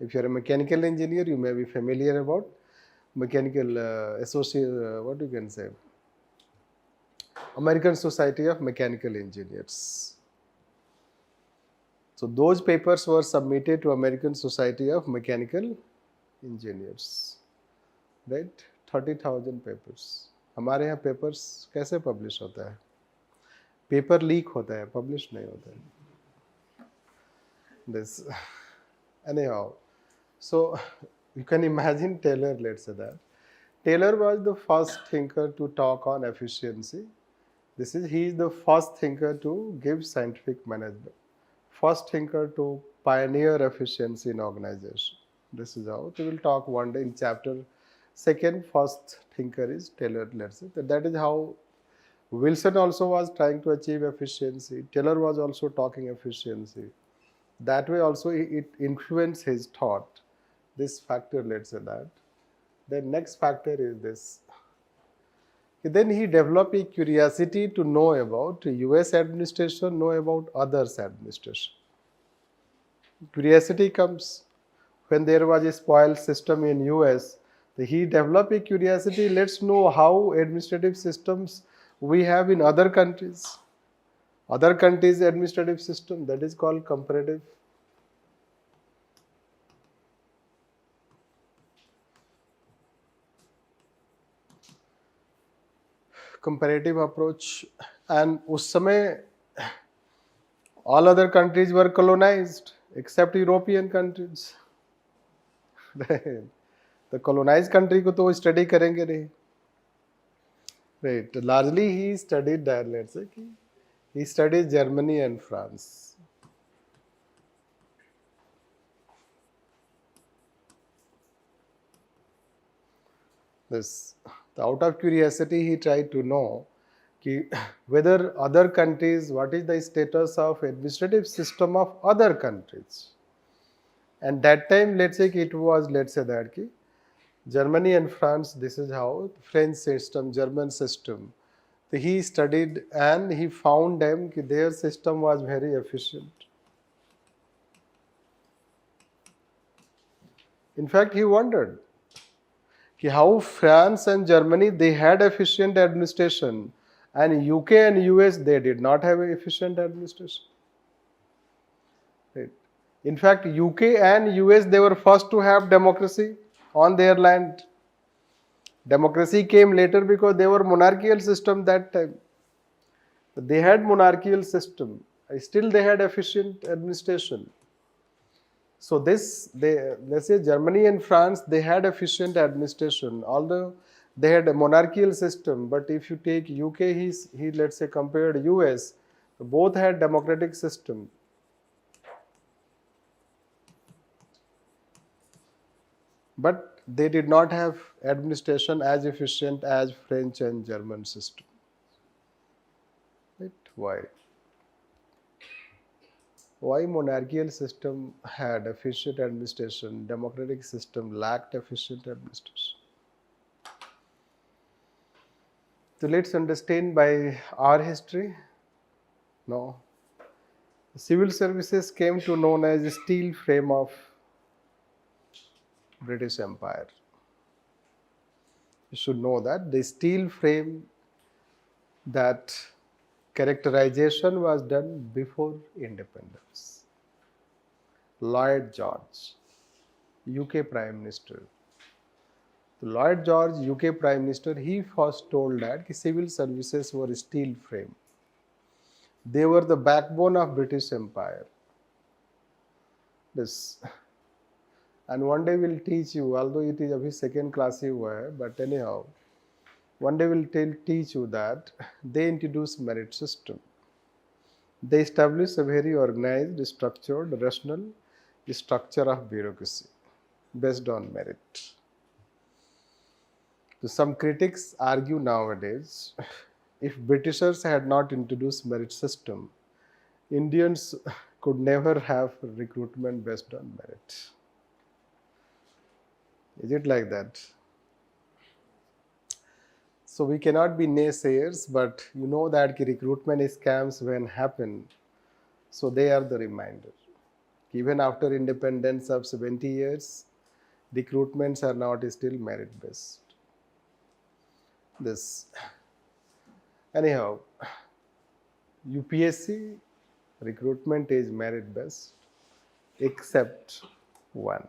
If you are a mechanical engineer, you may be familiar about mechanical what you can say, American Society of Mechanical Engineers. So those papers were submitted to American Society of Mechanical Engineers, right? 30,000 papers. हमारे यहाँ papers कैसे publish होता है? Paper leak होता है, publish नहीं होता है. This, anyhow, so you can imagine Taylor, let's say that. Taylor was the first thinker to talk on efficiency. He is the first thinker to give scientific management. First thinker to pioneer efficiency in organization. This is how we will talk one day in chapter. Second, first thinker is Taylor, let's say. That is how Wilson also was trying to achieve efficiency. Taylor was also talking efficiency. That way also it influenced his thought. This factor, let's say that. The next factor is this. Then he developed a curiosity to know about US administration, know about others' administration. Curiosity comes when there was a spoil system in US. He developed a curiosity, let's know how administrative systems we have in other countries. Other countries' administrative system, that is called comparative. Comparative approach. And उस समय all other countries were colonized except European countries. The colonized country को तो वो study करेंगे नहीं. Right. Largely he studied that, let's say, he studied Germany and France. This, out of curiosity, he tried to know whether other countries, what is the status of administrative system of other countries. And that time, let's say it was, let's say that Germany and France, this is how French system, German system. He studied and he found them their system was very efficient. In fact, he wondered how France and Germany, they had efficient administration, and UK and US, they did not have efficient administration. Right. In fact, UK and US, they were first to have democracy on their land. Democracy came later because they were monarchical system that time. They had monarchical system. Still they had efficient administration. So let's say Germany and France, they had efficient administration, although they had a monarchical system. But if you take UK, he let's say compared US, both had democratic system. but they did not have administration as efficient as French and German system. Right? Why? Why monarchical system had efficient administration, democratic system lacked efficient administration? So let's understand by our history. No. Civil services came to known as the steel frame of British Empire. You should know that the steel frame, that characterization was done before independence. Lloyd George, UK Prime Minister. Lloyd George, UK Prime Minister, he first told that civil services were steel frame. They were the backbone of British Empire. This, and one day we'll teach you, although it is a second class you were, but anyhow, one day we'll teach you that they introduced merit system. They established a very organized, structured, rational structure of bureaucracy based on merit. So some critics argue nowadays, if Britishers had not introduced merit system, Indians could never have recruitment based on merit. Is it like that? So we cannot be naysayers, but you know that recruitment scams when happen, so they are the reminder. Even after independence of 70 years, recruitments are not still merit based. This, anyhow, UPSC recruitment is merit based except one.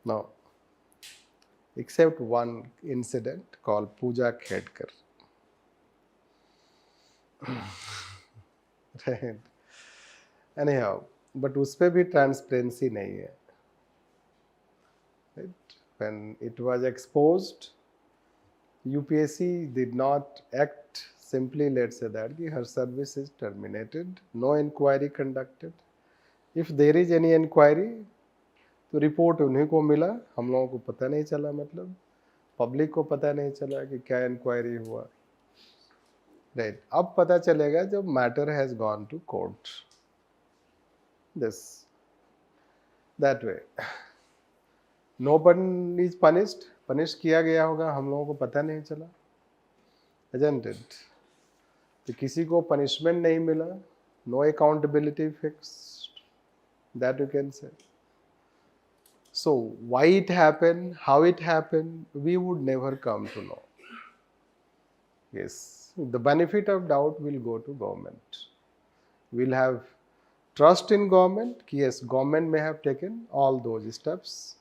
No, except one incident called Pooja Khedkar. Right. Anyhow, but उसपे भी transparency नहीं है. Right? When it was exposed, UPSC did not act simply, let's say that her service is terminated, no inquiry conducted. If there is any inquiry, तो report उन्हीं को मिला, हम लोगों को पता नहीं चला, मतलब पब्लिक को पता नहीं चला कि क्या इंक्वायरी हुआ. राइट, अब पता चलेगा जब matter has gone to court. This that way no one is punished, punish किया गया होगा, हम लोगों को पता नहीं चला. Isn't it? तो किसी को पनिशमेंट नहीं मिला, no accountability fixed, that you can say. So why it happened, how it happened, we would never come to know. Yes, the benefit of doubt will go to government. We'll have trust in government. Yes, government may have taken all those steps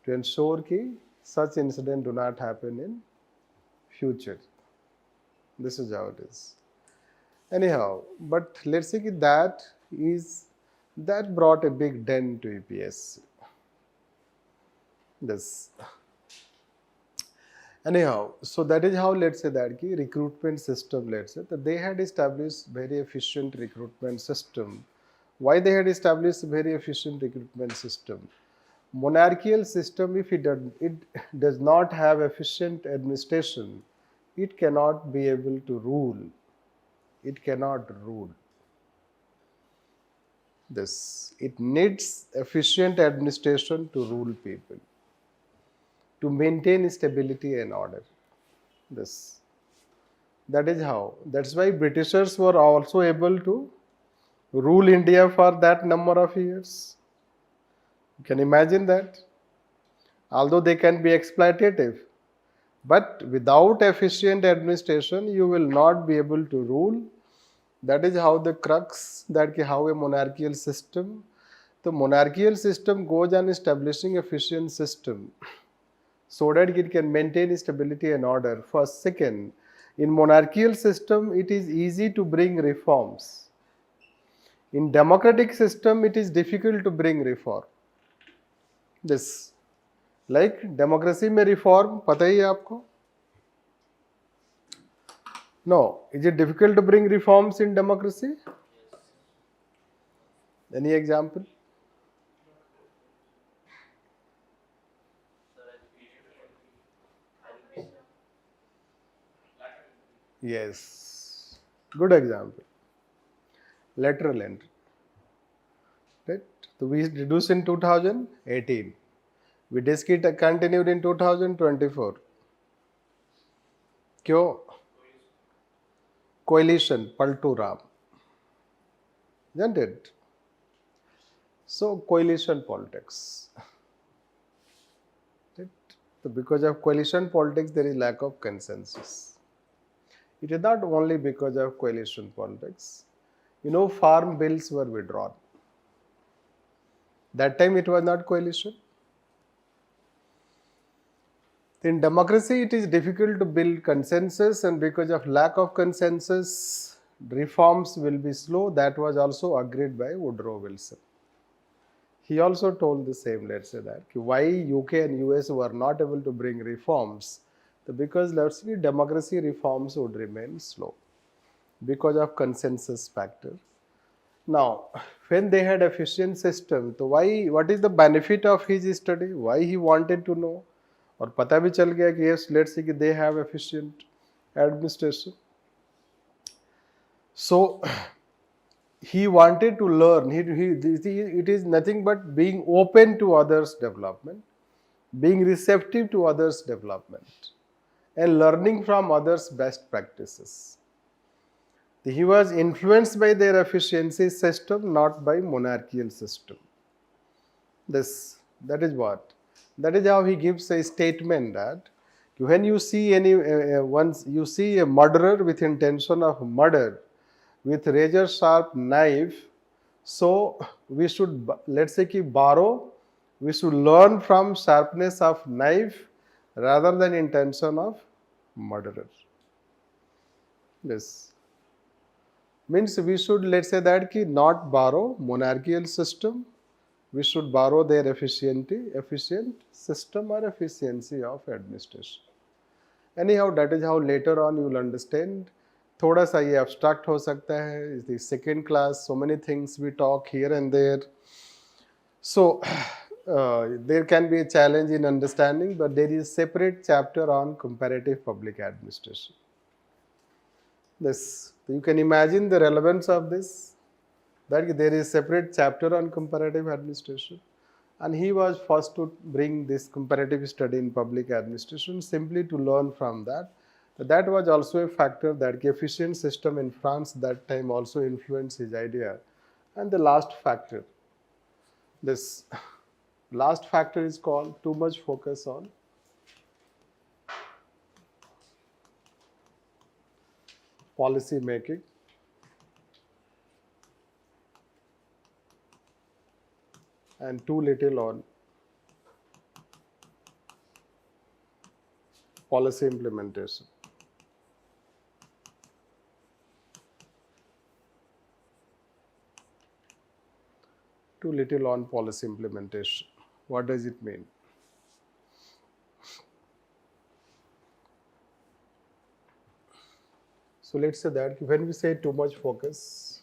to ensure that such incident do not happen in future. This is how it is. Anyhow, but let's say that brought a big dent to UPSC. This. Anyhow, so that is how, let's say that recruitment system, let's say that they had established very efficient recruitment system. Why they had established very efficient recruitment system? Monarchical system, if it does not have efficient administration, it cannot be able to rule. It cannot rule. This, it needs efficient administration to rule people, to maintain stability and order. This, that is how. That's why Britishers were also able to rule India for that number of years. You can imagine that. Although they can be exploitative, but without efficient administration, you will not be able to rule. That is how the crux, that how a monarchical system. The monarchical system goes on establishing efficient system, so that it can maintain stability and order. First, second, in monarchical system, it is easy to bring reforms. In democratic system, it is difficult to bring reform. This, like democracy में reform, पता ही है आपको? No, is it difficult to bring reforms in democracy? Any example? Yes. Good example. Lateral entry. Right? So we reduced in 2018. We continued in 2024. क्यों? Coalition, Paltu Ram. Isn't it? So coalition politics. Right? So because of coalition politics, there is lack of consensus. It is not only because of coalition politics. Farm bills were withdrawn. That time it was not coalition. In democracy, it is difficult to build consensus, and because of lack of consensus, reforms will be slow. That was also agreed by Woodrow Wilson. He also told the same, let's say that, why UK and US were not able to bring reforms, because let's say democracy reforms would remain slow because of consensus factor. Now, when they had efficient system, so what is the benefit of his study? Why he wanted to know? और पता भी चल गया कि yes, let's say कि they have efficient administration. So he wanted to learn. It is nothing but being open to others' development, being receptive to others' development, and learning from others' best practices. He was influenced by their efficiency system, not by monarchical system. That is what. That is how he gives a statement that when you see once you see a murderer with intention of murder, with razor sharp knife, so we should, let's say, borrow. We should learn from sharpness of knife rather than intention of murderer. Yes. Means we should, let's say that not borrow monarchical system. We should borrow their efficient system or efficiency of administration. Anyhow, that is how later on you will understand. थोड़ा सा ये abstract हो सकता है. The second class, so many things we talk here and there. So there can be a challenge in understanding, but there is a separate chapter on comparative public administration. This, you can imagine the relevance of this, that there is a separate chapter on comparative administration, and he was first to bring this comparative study in public administration simply to learn from that. That was also a factor that the efficient system in France that time also influenced his idea. And the last factor, this last factor is called too much focus on policy making and too little on policy implementation. Too little on policy implementation. What does it mean? So let's say that when we say too much focus,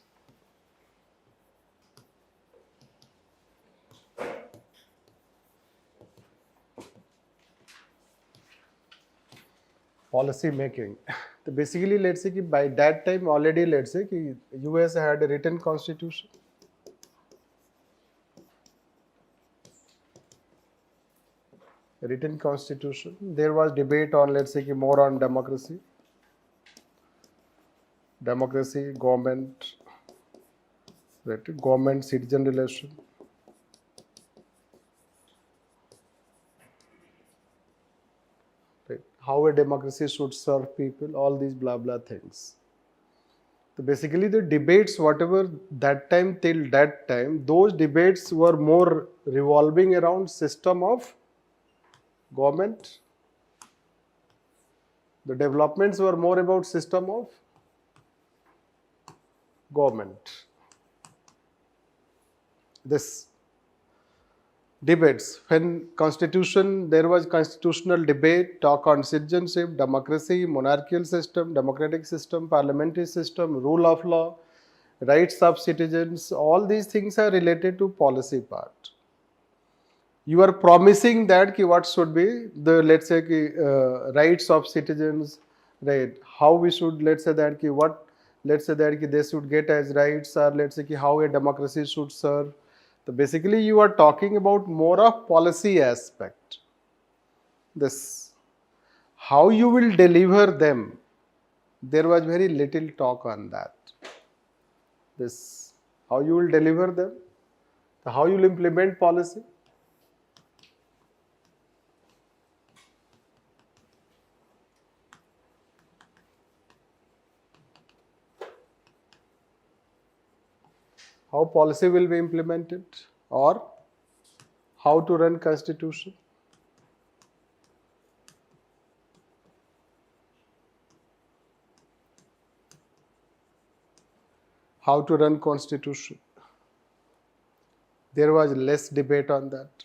policy making. So basically, let's say by that time already, let's say US had a written constitution. Written constitution. There was debate on, let's say, more on democracy, government, right? Government-citizen relation. Right? How a democracy should serve people, all these blah blah things. So basically the debates, whatever that time till that time, those debates were more revolving around system of government. The developments were more about system of government. This debates, when constitution, there was constitutional debate, talk on citizenship, democracy, monarchical system, democratic system, parliamentary system, rule of law, rights of citizens, all these things are related to policy part. You are promising that what should be the, let's say, rights of citizens, right? How we should, let's say that ki what, let's say that ki they should get as rights, or let's say ki how a democracy should serve. So basically you are talking about more of policy aspect. This how you will deliver them. There was very little talk on that. This how you will deliver them, how you will implement policy. How policy will be implemented, or how to run constitution. How to run constitution. There was less debate on that.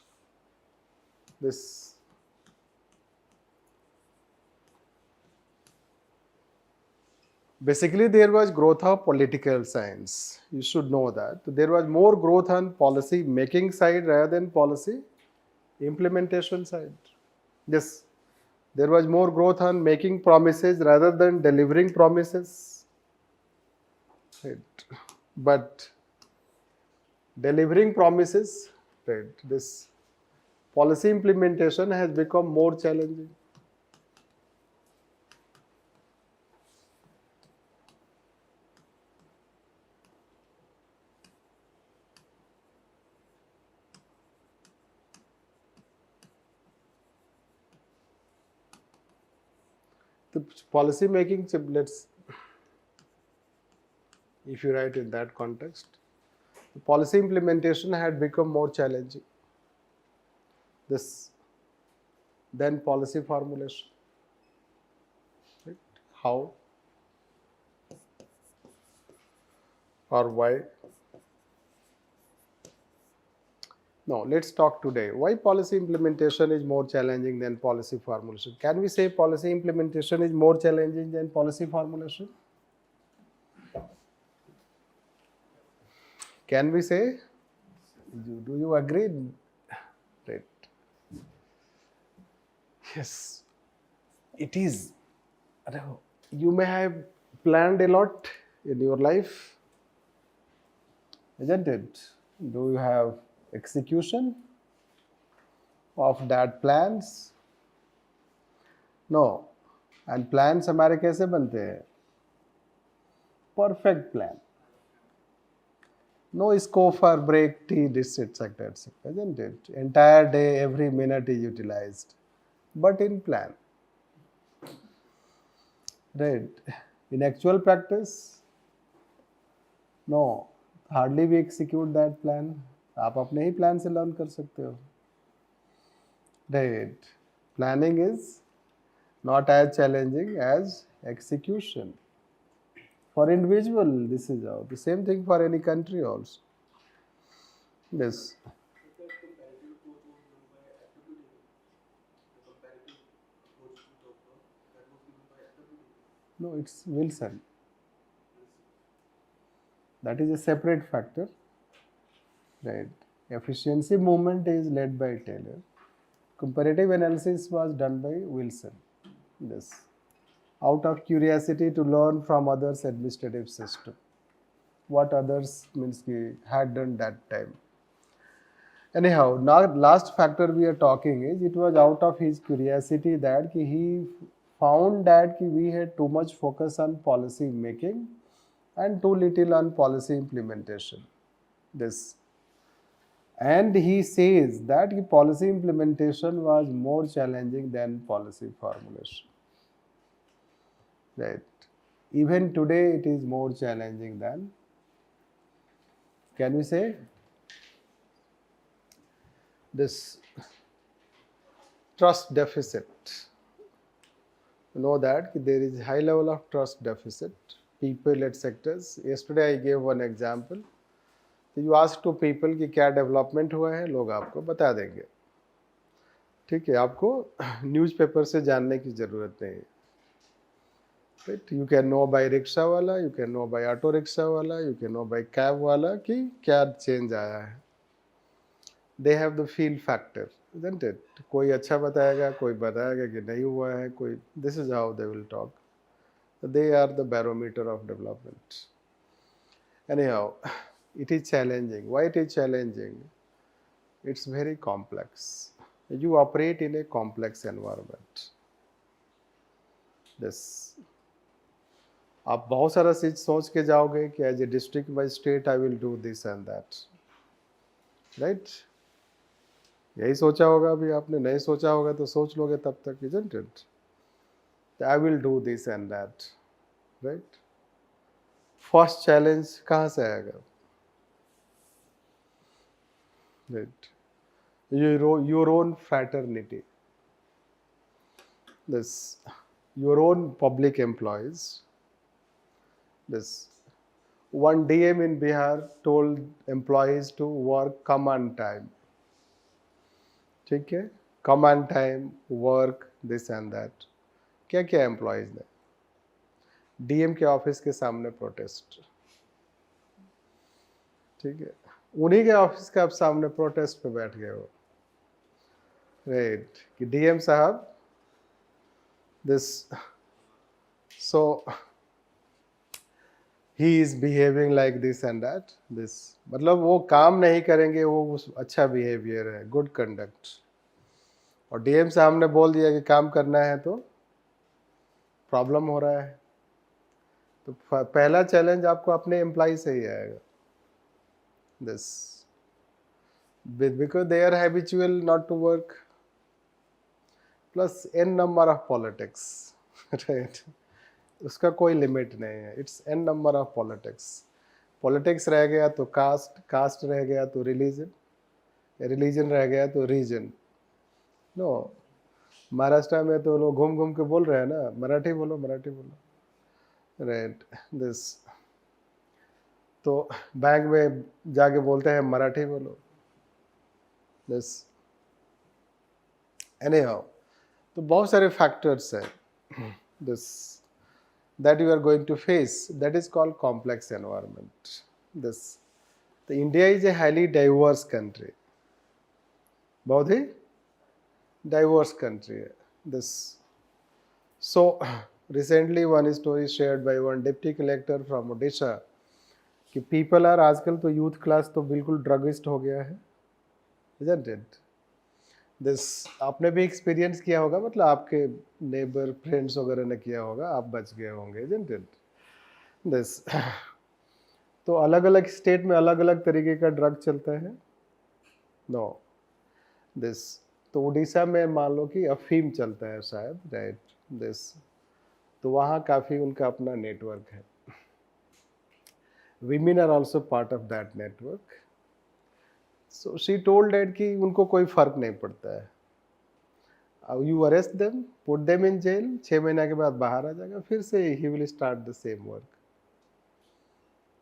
This basically there was growth of political science. You should know that. There was more growth on policy making side rather than policy implementation side. Yes, there was more growth on making promises rather than delivering promises. Right. But delivering promises, right, this policy implementation has become more challenging. The policy making, let's, if you write in that context, the policy implementation had become more challenging. This than policy formulation. Right? How or why? No, let's talk today. Why policy implementation is more challenging than policy formulation? Can we say policy implementation is more challenging than policy formulation? Can we say? Do you agree? Right. Yes, it is. You may have planned a lot in your life, isn't it? Do you have execution of that plans? No. And plans हमारे कैसे बनते हैं? Perfect plan. No scope for break, tea, this, etc., etc., isn't it? Entire day, every minute is utilized. But in plan. Right. In actual practice, no. Hardly we execute that plan. आप अपने ही plan से learn कर सकते हो. Right. Planning is not as challenging as execution. For individual, this is how. The same thing for any country also. Yes. Because comparative approach was given by FWD. The comparative approach we talked about, that was given by FWD. No, it's Wilson. That is a separate factor. Right. Efficiency movement is led by Taylor. Comparative analysis was done by Wilson. Yes. Out of curiosity to learn from others' administrative system. What others means had done that time. Anyhow, now last factor we are talking is it was out of his curiosity that he found that we had too much focus on policy making and too little on policy implementation. This. And he says that policy implementation was more challenging than policy formulation. Right. Even today it is more challenging than, can we say, this trust deficit. You know that there is high level of trust deficit. People at sectors. Yesterday I gave one example. You ask to people कि क्या development हुआ है, लोग आपको बता देंगे. ठीक है, आपको न्यूज़पेपर से जानने की ज़रूरत नहीं है. Right? You can know by rickshaw वाला, you can know by auto rickshaw वाला, you can know by cab वाला कि क्या चेंज आया है. They have the feel factor, isn't it? कोई अच्छा बताएगा, कोई बताएगा कि नहीं हुआ है, कोई. This is how they will talk. They are the barometer of development. Anyhow, it is challenging. Why it is challenging? It's very complex. You operate in a complex environment. This आप बहुत सारा चीज सोच के जाओगे कि as a district by state I will do this and that, right? यही सोचा होगा, अभी आपने नहीं सोचा होगा तो सोच लोगे तब तक, isn't it? I will do this and that, right? First challenge कहाँ से आएगा? Right, your own fraternity, this your own public employees. This one DM in Bihar told employees to work come on time. ठीक है, come on time, work this and that. क्या क्या employees ने DM के office के सामने protest, ठीक है, उन्हीं के ऑफिस के आप सामने प्रोटेस्ट पे बैठ गए हो, राइट? कि डीएम साहब this, so he is behaving like this and that, this मतलब वो काम नहीं करेंगे, वो अच्छा बिहेवियर है, गुड कंडक्ट। और डीएम साहब ने बोल दिया कि काम करना है तो प्रॉब्लम हो रहा है। तो पहला चैलेंज आपको अपने एम्प्लॉय से ही आएगा, this because they are habitual not to work, plus an number of politics, right? उसका कोई लिमिट नहीं है, it's an number of politics. Politics रह गया तो कास्ट, कास्ट रह गया तो रिलीजन, रिलीजन रह गया तो रीजन। नो, महाराष्ट्र में तो लोग घूम घूम के बोल रहे हैं ना, मराठी बोलो, मराठी बोलो, राइट? दिस तो बैंक में जाके बोलते हैं मराठी बोलो, दिस एनी हाउ। तो बहुत सारे फैक्टर्स हैं this that you are going to face, that is called complex environment. This the India is a highly diverse country, बहुत ही diverse country है this। So recently one story shared by one deputy collector from Odisha कि people are, आजकल तो youth class तो बिल्कुल druggist हो गया है, isn't it? दिस आपने भी एक्सपीरियंस किया होगा, मतलब आपके नेबर फ्रेंड्स वगैरह ने किया होगा, आप बच गए होंगे, isn't it? दिस तो अलग अलग स्टेट में अलग अलग तरीके का ड्रग चलता है। नो, दिस तो उड़ीसा में मान लो कि अफीम चलता है शायद, राइट? दिस तो वहाँ काफ़ी उनका अपना नेटवर्क है। Women are also part of that network. So she told that कि उनको कोई फर्क नहीं पड़ता है, you arrest them, put them in jail, 6 महीने के बाद बाहर आ जाएगा, फिर से he will start the same work.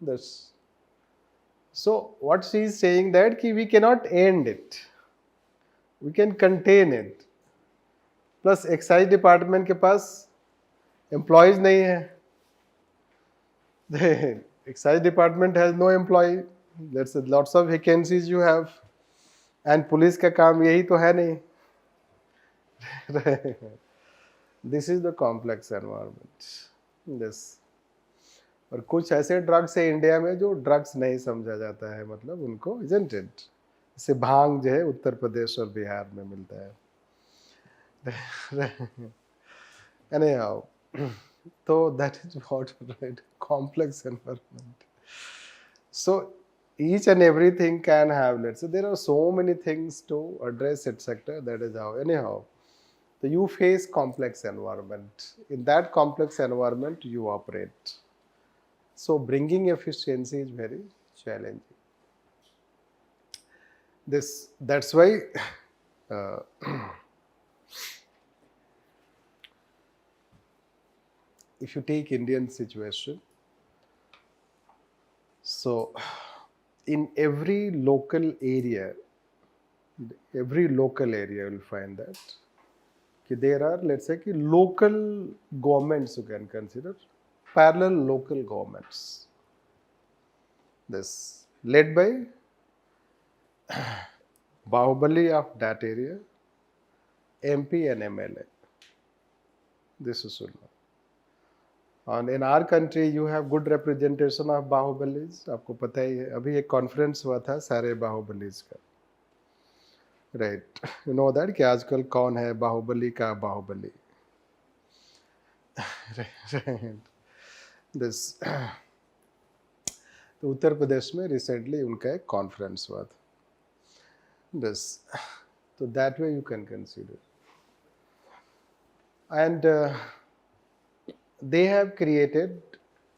This so what she is saying that ki we cannot end it, we can contain it, plus excise department के पास एम्प्लॉयज नहीं है, excise department has no employ, that's lots of vacancies you have, and police का काम यही तो है नहीं। This is the complex environment this. और कुछ ऐसे ड्रग्स है इंडिया में जो ड्रग्स नहीं समझा जाता है, मतलब उनको, इजंट इट? जैसे भांग जो है उत्तर प्रदेश और बिहार में मिलता है। Anyhow, so that is what, right? Complex environment. So each and everything can have, let's say there are so many things to address, etc. That is how, anyhow. So you face complex environment. In that complex environment, you operate. So bringing efficiency is very challenging. That's why uh, if you take Indian situation, so in every local area you will find that there are, let's say, local governments you can consider, parallel local governments, this led by Bahubali of that area, MP and MLA. This is And in our country you have good representation of बाहुबलीज. आपको पता ही है अभी एक conference हुआ था सारे बाहुबलीज का. Right, you know that कि आजकल कौन है बाहुबली का बाहुबली. दिस तो उत्तर प्रदेश में रिसेंटली उनका एक कॉन्फ्रेंस हुआ था. दिस तो that way you can consider. And they have created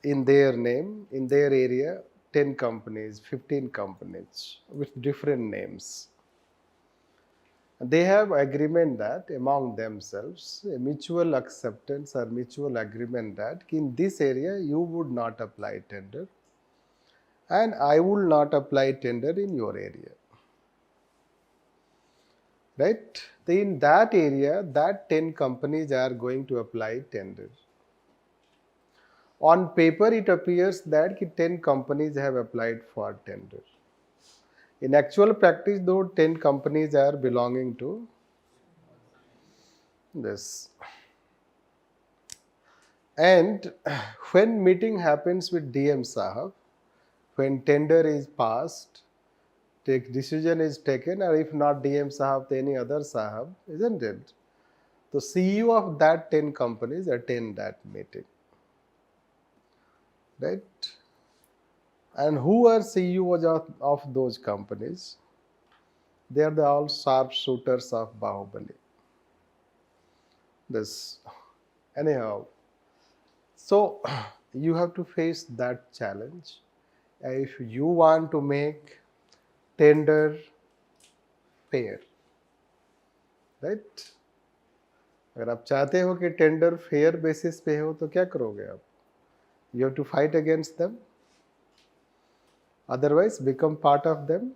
in their name, in their area, 10 companies, 15 companies with different names. They have agreement that among themselves, a mutual acceptance or mutual agreement that in this area you would not apply tender and I will not apply tender in your area. Right? In that area, that 10 companies are going to apply tender. On paper, it appears that 10 companies have applied for tender. In actual practice, though, 10 companies are belonging to this. And when meeting happens with DM Sahab, when tender is passed, decision is taken, or if not DM Sahab, then any other Sahab, isn't it? The CEO of that 10 companies attend that meeting. Right? And who are CEOs of those companies? They are all sharpshooters of Bahubali. This, anyhow. So you have to face that challenge. If you want to make tender fair, right? अगर आप चाहते हो कि tender fair basis पे हो तो क्या करोगे आप? You have to fight against them. Otherwise, become part of them.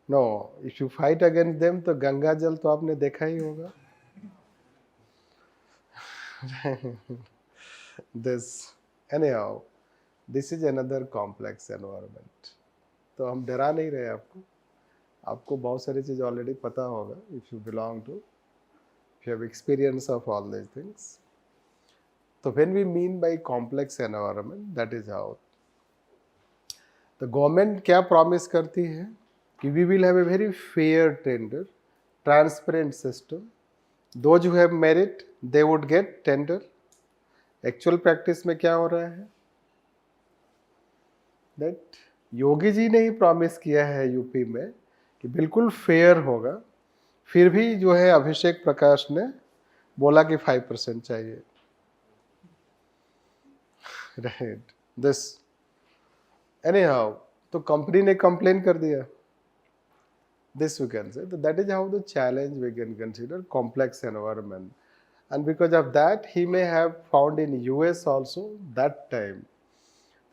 No, if you fight against them, तो गंगा जल तो आपने देखा ही होगा. This, anyhow, this is another complex environment. तो हम डरा नहीं रहे आपको. आपको बहुत सारी चीज़ ऑलरेडी पता होगा. If you belong to, if you have experience of all these things. So when we mean by complex environment, that is how. The government क्या promise करती है कि we will have a very fair tender, transparent system. Those who have merit, they would get tender. Actual practice में क्या हो रहा है? That Yogi ji ने ही प्रॉमिस किया है यूपी में कि बिल्कुल फेयर होगा, फिर भी जो है अभिषेक प्रकाश ने बोला कि 5% चाहिए. राइट, दिस, anyhow, तो कंपनी ने कंप्लेन कर दिया. This we can say that is how the challenge we can consider complex environment. And because of that, he may have found in US also that time.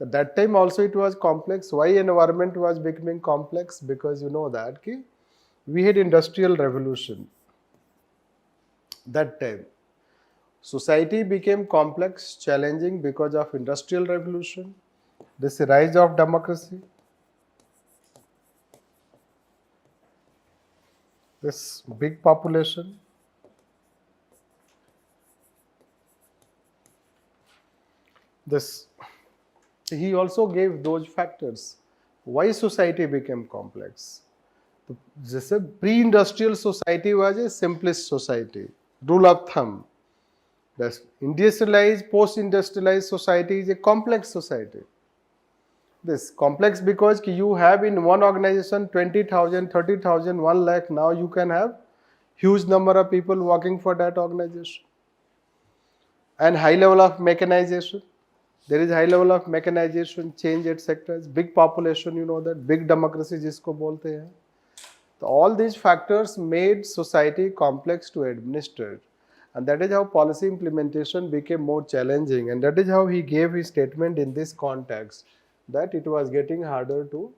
At that time also it was complex. Why environment was becoming complex? Because you know that we had industrial revolution. That time, society became complex, challenging because of industrial revolution. This rise of democracy. This big population. This, he also gave those factors why society became complex. जैसे pre-industrial society was a simplest society. Rule of thumb. The industrialized, post-industrialized society is a complex society. This complex because you have in one organization 20,000, 30,000, 1 lakh. Now you can have huge number of people working for that organization. And high level of mechanization. There is high level of mechanization, change at sectors, big population, you know that, big democracy जिसको बोलते हैं. So all these factors made society complex to administer. And that is how policy implementation became more challenging. And that is how he gave his statement in this context, that it was getting harder to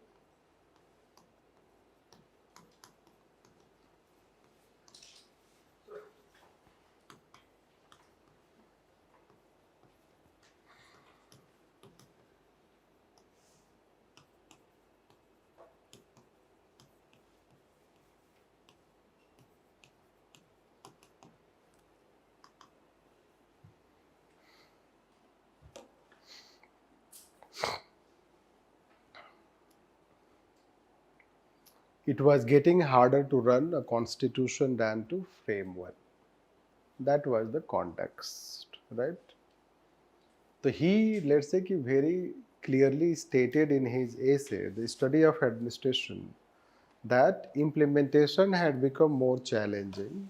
It was getting harder to run a constitution than to frame one. That was the context, right? So he, let's say, very clearly stated in his essay, The Study of Administration, that implementation had become more challenging,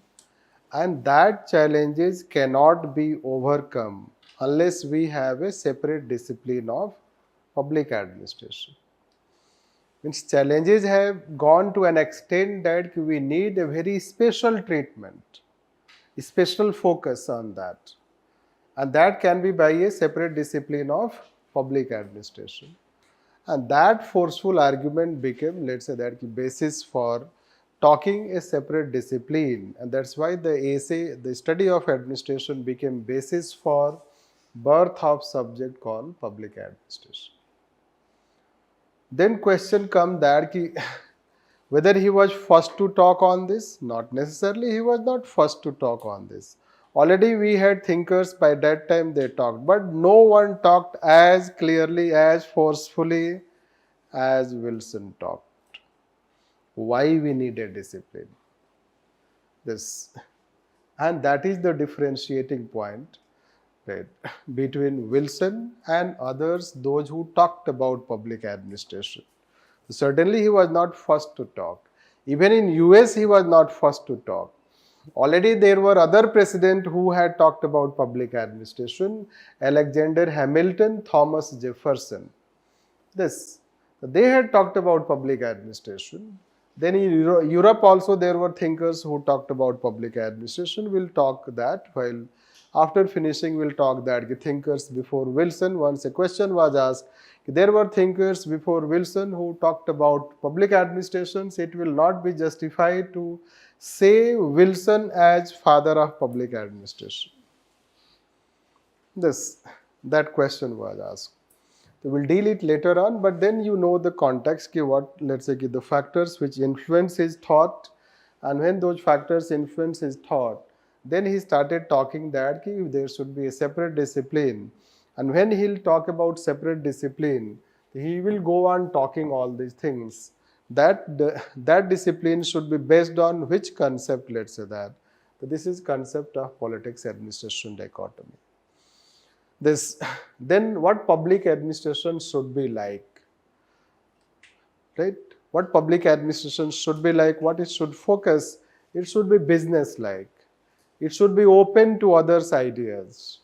and that challenges cannot be overcome unless we have a separate discipline of public administration. Means challenges have gone to an extent that we need a very special treatment, special focus on that, and that can be by a separate discipline of public administration. And that forceful argument became, let's say, that basis for talking a separate discipline, and that's why the essay, The Study of Administration, became basis for birth of subject called public administration. Then question come that ki, whether he was first to talk on this, not necessarily he was not first to talk on this. Already we had thinkers by that time, they talked, but no one talked as clearly, as forcefully as Wilson talked. Why we need a discipline? This, and that is the differentiating point, right, between Wilson and others, those who talked about public administration. Certainly he was not first to talk. Even in US he was not first to talk. Already there were other presidents who had talked about public administration: Alexander Hamilton, Thomas Jefferson. This, they had talked about public administration. Then in Europe also there were thinkers who talked about public administration. We'll talk that while after finishing we'll talk that the thinkers before Wilson, once a question was asked, there were thinkers before Wilson who talked about public administrations. It will not be justified to say Wilson as father of public administration. That question was asked. So we'll deal it later on, but then you know the context, what, let's say, the factors which influence his thought, and when those factors influence his thought, then he started talking that there should be a separate discipline, and when he'll talk about separate discipline, he will go on talking all these things. That discipline should be based on which concept, let's say that. So this is concept of politics administration dichotomy. This, then what public administration should be like, right? What public administration should be like, what it should focus, it should be business like, it should be open to others' ideas.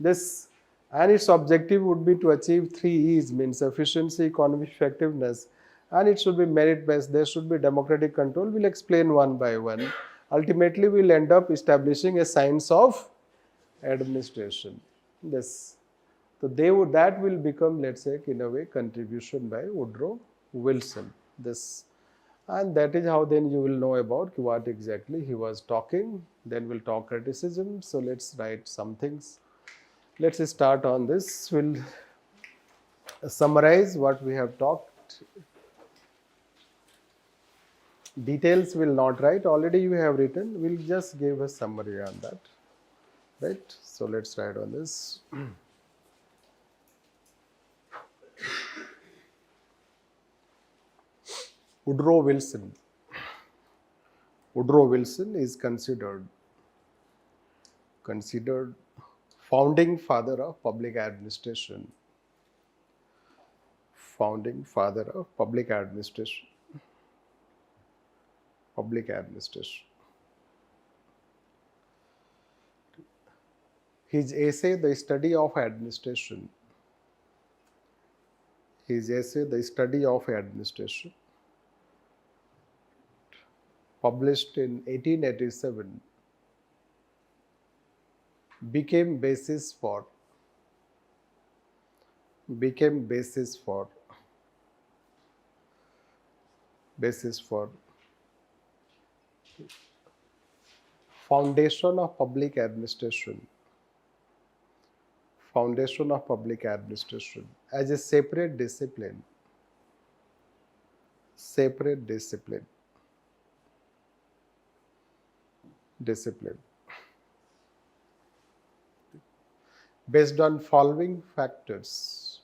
This, and its objective would be to achieve 3 E's, means efficiency, economic effectiveness, and it should be merit based. There should be democratic control. We'll explain one by one. Ultimately we'll end up establishing a science of administration. This, so that will become, let's say, in a way, contribution by Woodrow Wilson. This, and that is how then you will know about what exactly he was talking. Then we'll talk criticism. So let's write some things. Let's start on this. We'll summarize what we have talked. Details will not write. Already you have written. We'll just give a summary on that. Right? So let's write on this. Woodrow Wilson. Woodrow Wilson is considered founding father of public administration. Founding father of public administration. Public administration. His essay, The Study of Administration. His essay, The Study of Administration, published in 1887, became basis for foundation of public administration. Foundation of public administration as a separate discipline. Separate discipline. Based on following factors.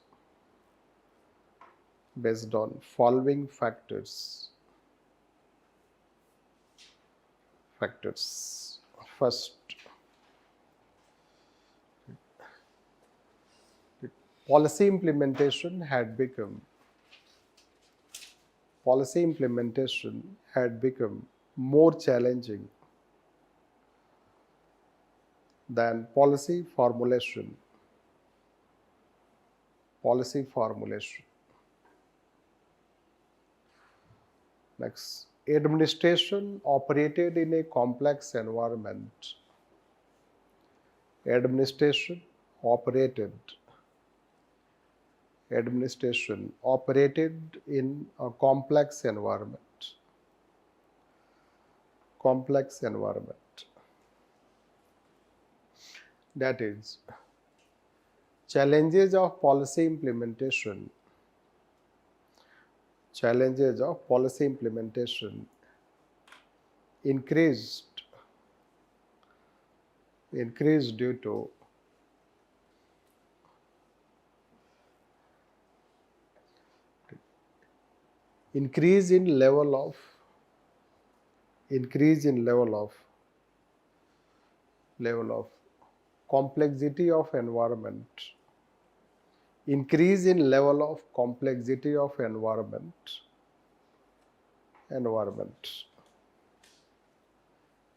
Based on following factors. factors. First, policy implementation had become policy implementation had become more challenging than policy formulation. Next, administration operated in a complex environment. Administration operated Administration operated in a complex environment. That is, challenges of policy implementation increased due to increase in level of increase in level of complexity of environment.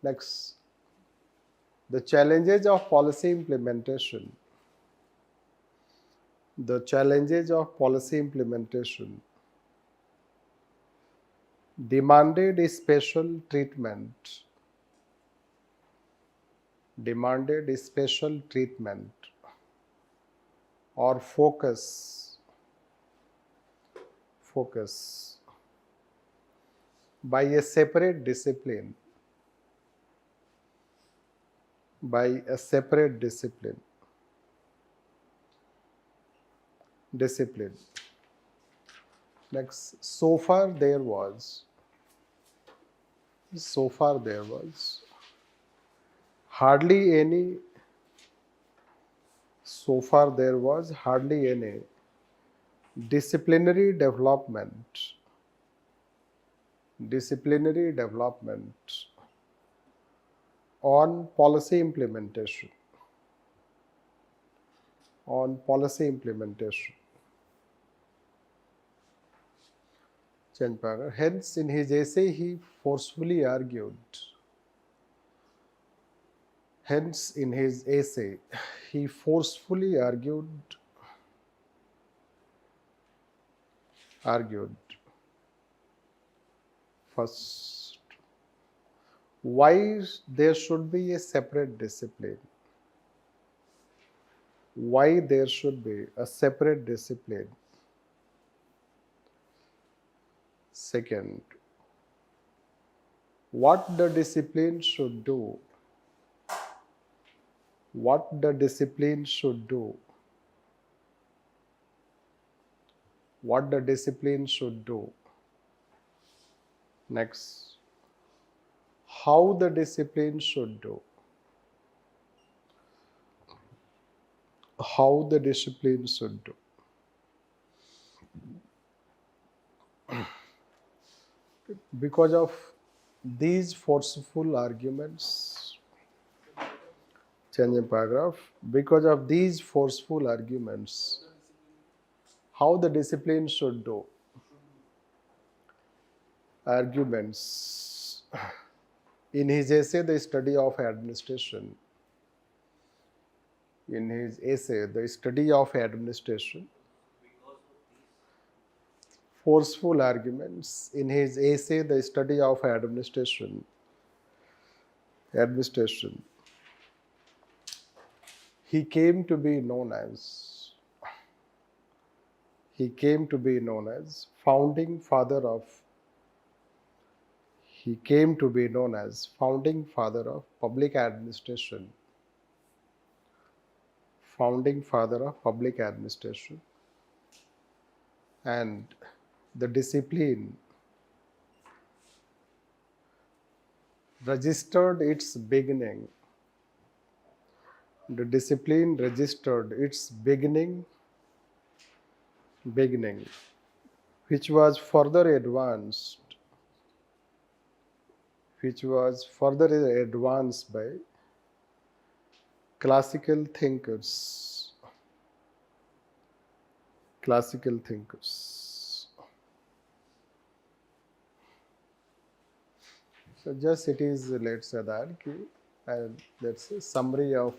Next, the challenges of policy implementation demanded a special treatment or focus by a separate discipline by a separate discipline. Next, so far there was hardly any disciplinary development on policy implementation. Change paragraph. Hence, in his essay, he forcefully argued. First, why there should be a separate discipline. Second, what the discipline should do. Next, how the discipline should do. Because of these forceful arguments, changing paragraph, because of these forceful arguments, how the discipline should do. Arguments. In his essay, The Study of Administration, forceful arguments. In his essay, The Study of Administration, he came to be known as founding father of public administration. And the discipline registered its beginning. Which was further advanced which was further advanced by classical thinkers. Classical thinkers. So just it is, let's say that let's say summary of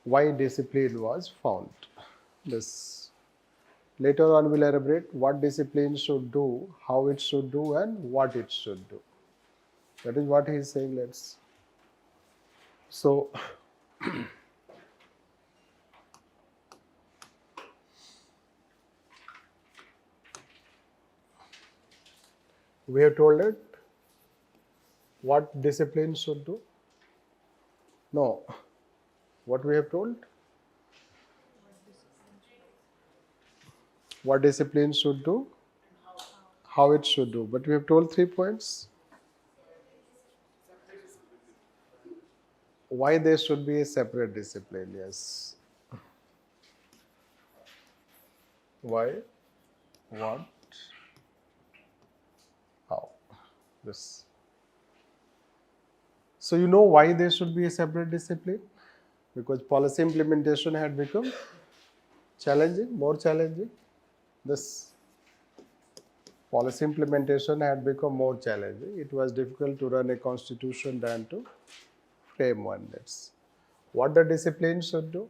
why discipline was found. This later on we'll elaborate what discipline should do, how it should do, and what it should do. That is what he is saying. Let's. So we have told it what discipline should do. No, what we have told, what discipline should do, how it should do. But we have told 3 points. Why there should be a separate discipline? Yes. Why? What? How? This. So you know why there should be a separate discipline? Because policy implementation had become challenging, more challenging. This policy implementation had become more challenging. It was difficult to run a constitution than to frame one. That's what the discipline should do.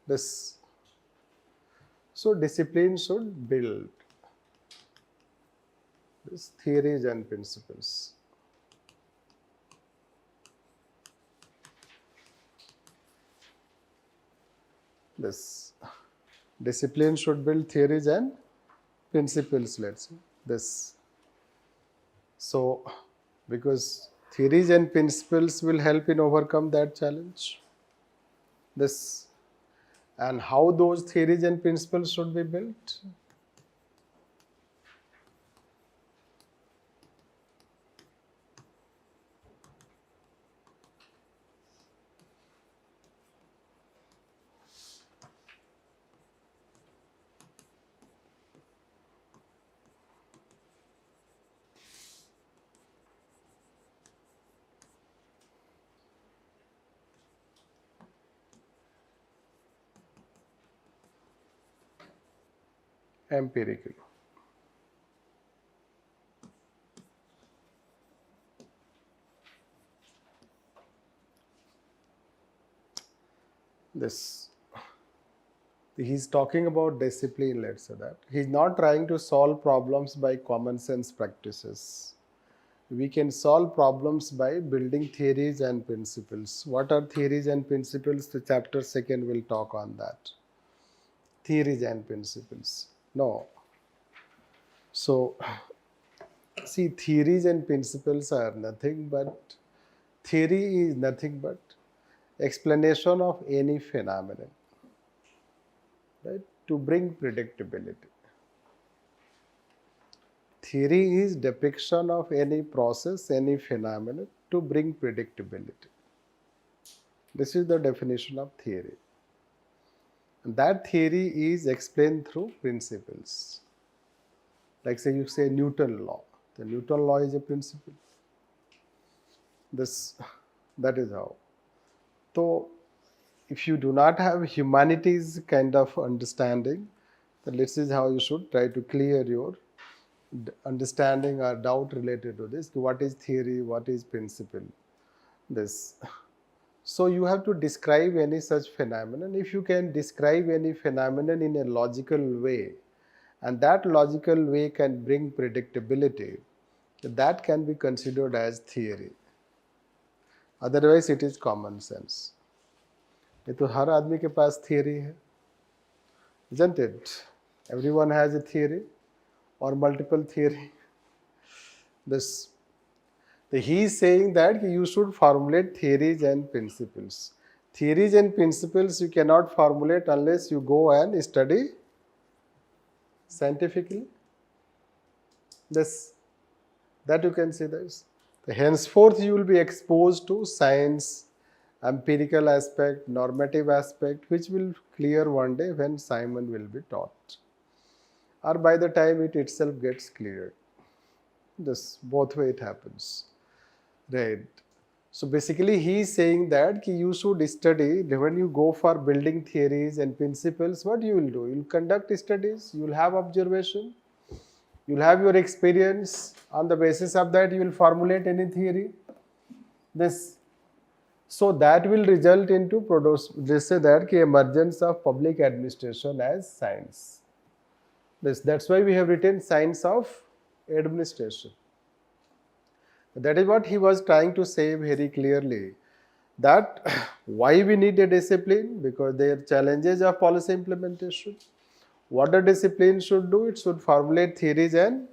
This. So discipline should build these theories and principles. This discipline should build theories and principles, let's say. This. So, because theories and principles will help in overcome that challenge. This. And how those theories and principles should be built? Empirical. This. He's talking about discipline, let's say that. He's not trying to solve problems by common sense practices. We can solve problems by building theories and principles. What are theories and principles? The chapter 2 will talk on that. Theories and principles. No. So, see, theories and principles are nothing but, theory is nothing but explanation of any phenomenon, right, to bring predictability. Theory is depiction of any process, any phenomenon to bring predictability. This is the definition of theory. And that theory is explained through principles. Like say you say Newton law. The Newton law is a principle. That is how. So if you do not have humanities kind of understanding, then this is how you should try to clear your understanding or doubt related to this. What is theory? What is principle? This. So you have to describe any such phenomenon. If you can describe any phenomenon in a logical way, and that logical way can bring predictability, that can be considered as theory. Otherwise it is common sense. ये तो हर आदमी के पास theory है, isn't it? Everyone has a theory or multiple theory. He is saying that you should formulate theories and principles. Theories and principles you cannot formulate unless you go and study scientifically. That you can see this. Henceforth you will be exposed to science, empirical aspect, normative aspect, which will clear one day when Simon will be taught, or by the time it itself gets cleared. This both way it happens, right? So basically, he is saying that you should study when you go for building theories and principles. What you will do? You will conduct studies. You will have observation. You will have your experience. On the basis of that, you will formulate any theory. This so that will result into produce. They say that emergence of public administration as science. That's why we have written science of administration. That is what he was trying to say very clearly. That why we need a discipline, because there are challenges of policy implementation. What the discipline should do, it should formulate theories and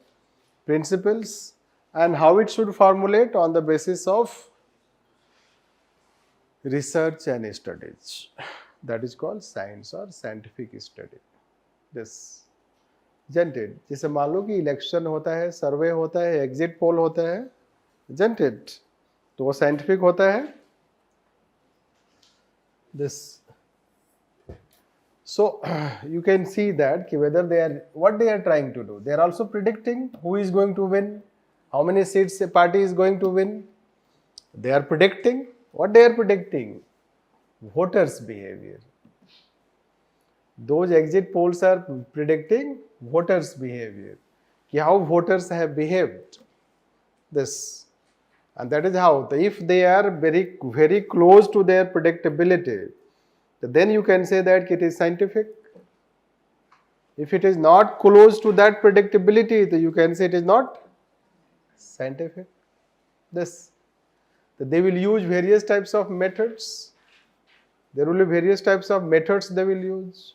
principles, and how it should formulate on the basis of research and studies. That is called science or scientific study. This isn't it? जैसे मान लो कि election होता है, सर्वे होता है, exit poll होता है, isn't it? तो वो साइंटिफिक होता है. This so you can see that whether they are what they are trying to do. They are also predicting who is going to win, how many seats a party is going to win. They are predicting what they are predicting, voters' behavior. Those exit polls are predicting voters' behavior, how voters have behaved. This and that is how if they are very close to their predictability, then you can say that it is scientific. If it is not close to that predictability, then you can say it is not scientific. This they will use various types of methods. There will be various types of methods they will use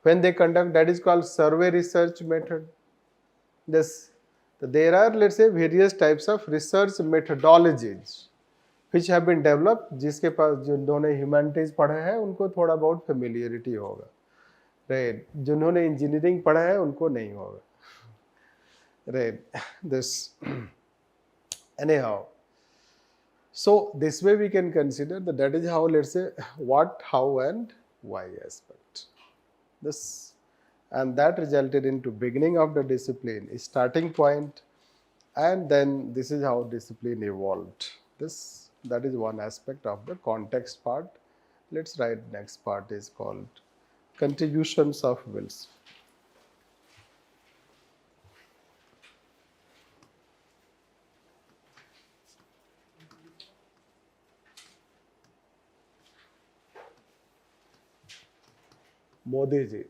when they conduct. That is called survey research method. This there are, let's say, various types of research methodologies which have been developed. जिसके पास जिन्होंने humanities पढ़ा है उनको थोड़ा बहुत familiarity होगा, right? जिन्होंने engineering पढ़ा है उनको नहीं होगा, right? This anyhow, so this way we can consider that is how, let's say, what, how and why aspect. This and that resulted into beginning of the discipline, starting point, and then this is how discipline evolved. That is one aspect of the context part. Let's write next part is called contributions of Wilson. Modi ji.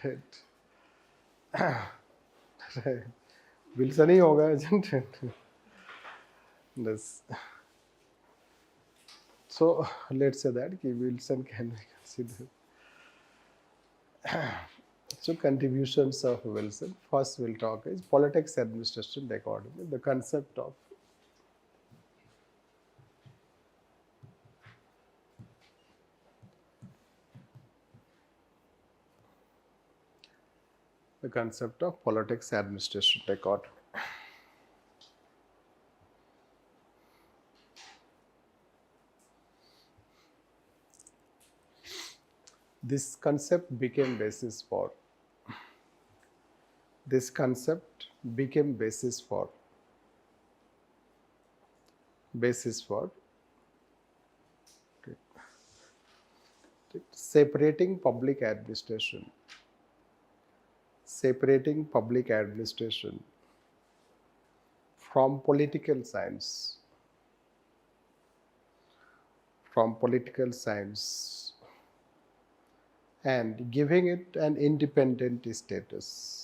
Right. Right. Wilson ही होगा, isn't it? This. So let's say that Wilson can be considered. So contributions of Wilson. First we'll talk is politics administration dichotomy, the concept of politics administration dichotomy. This concept became basis for separating public administration from political science and giving it an independent status.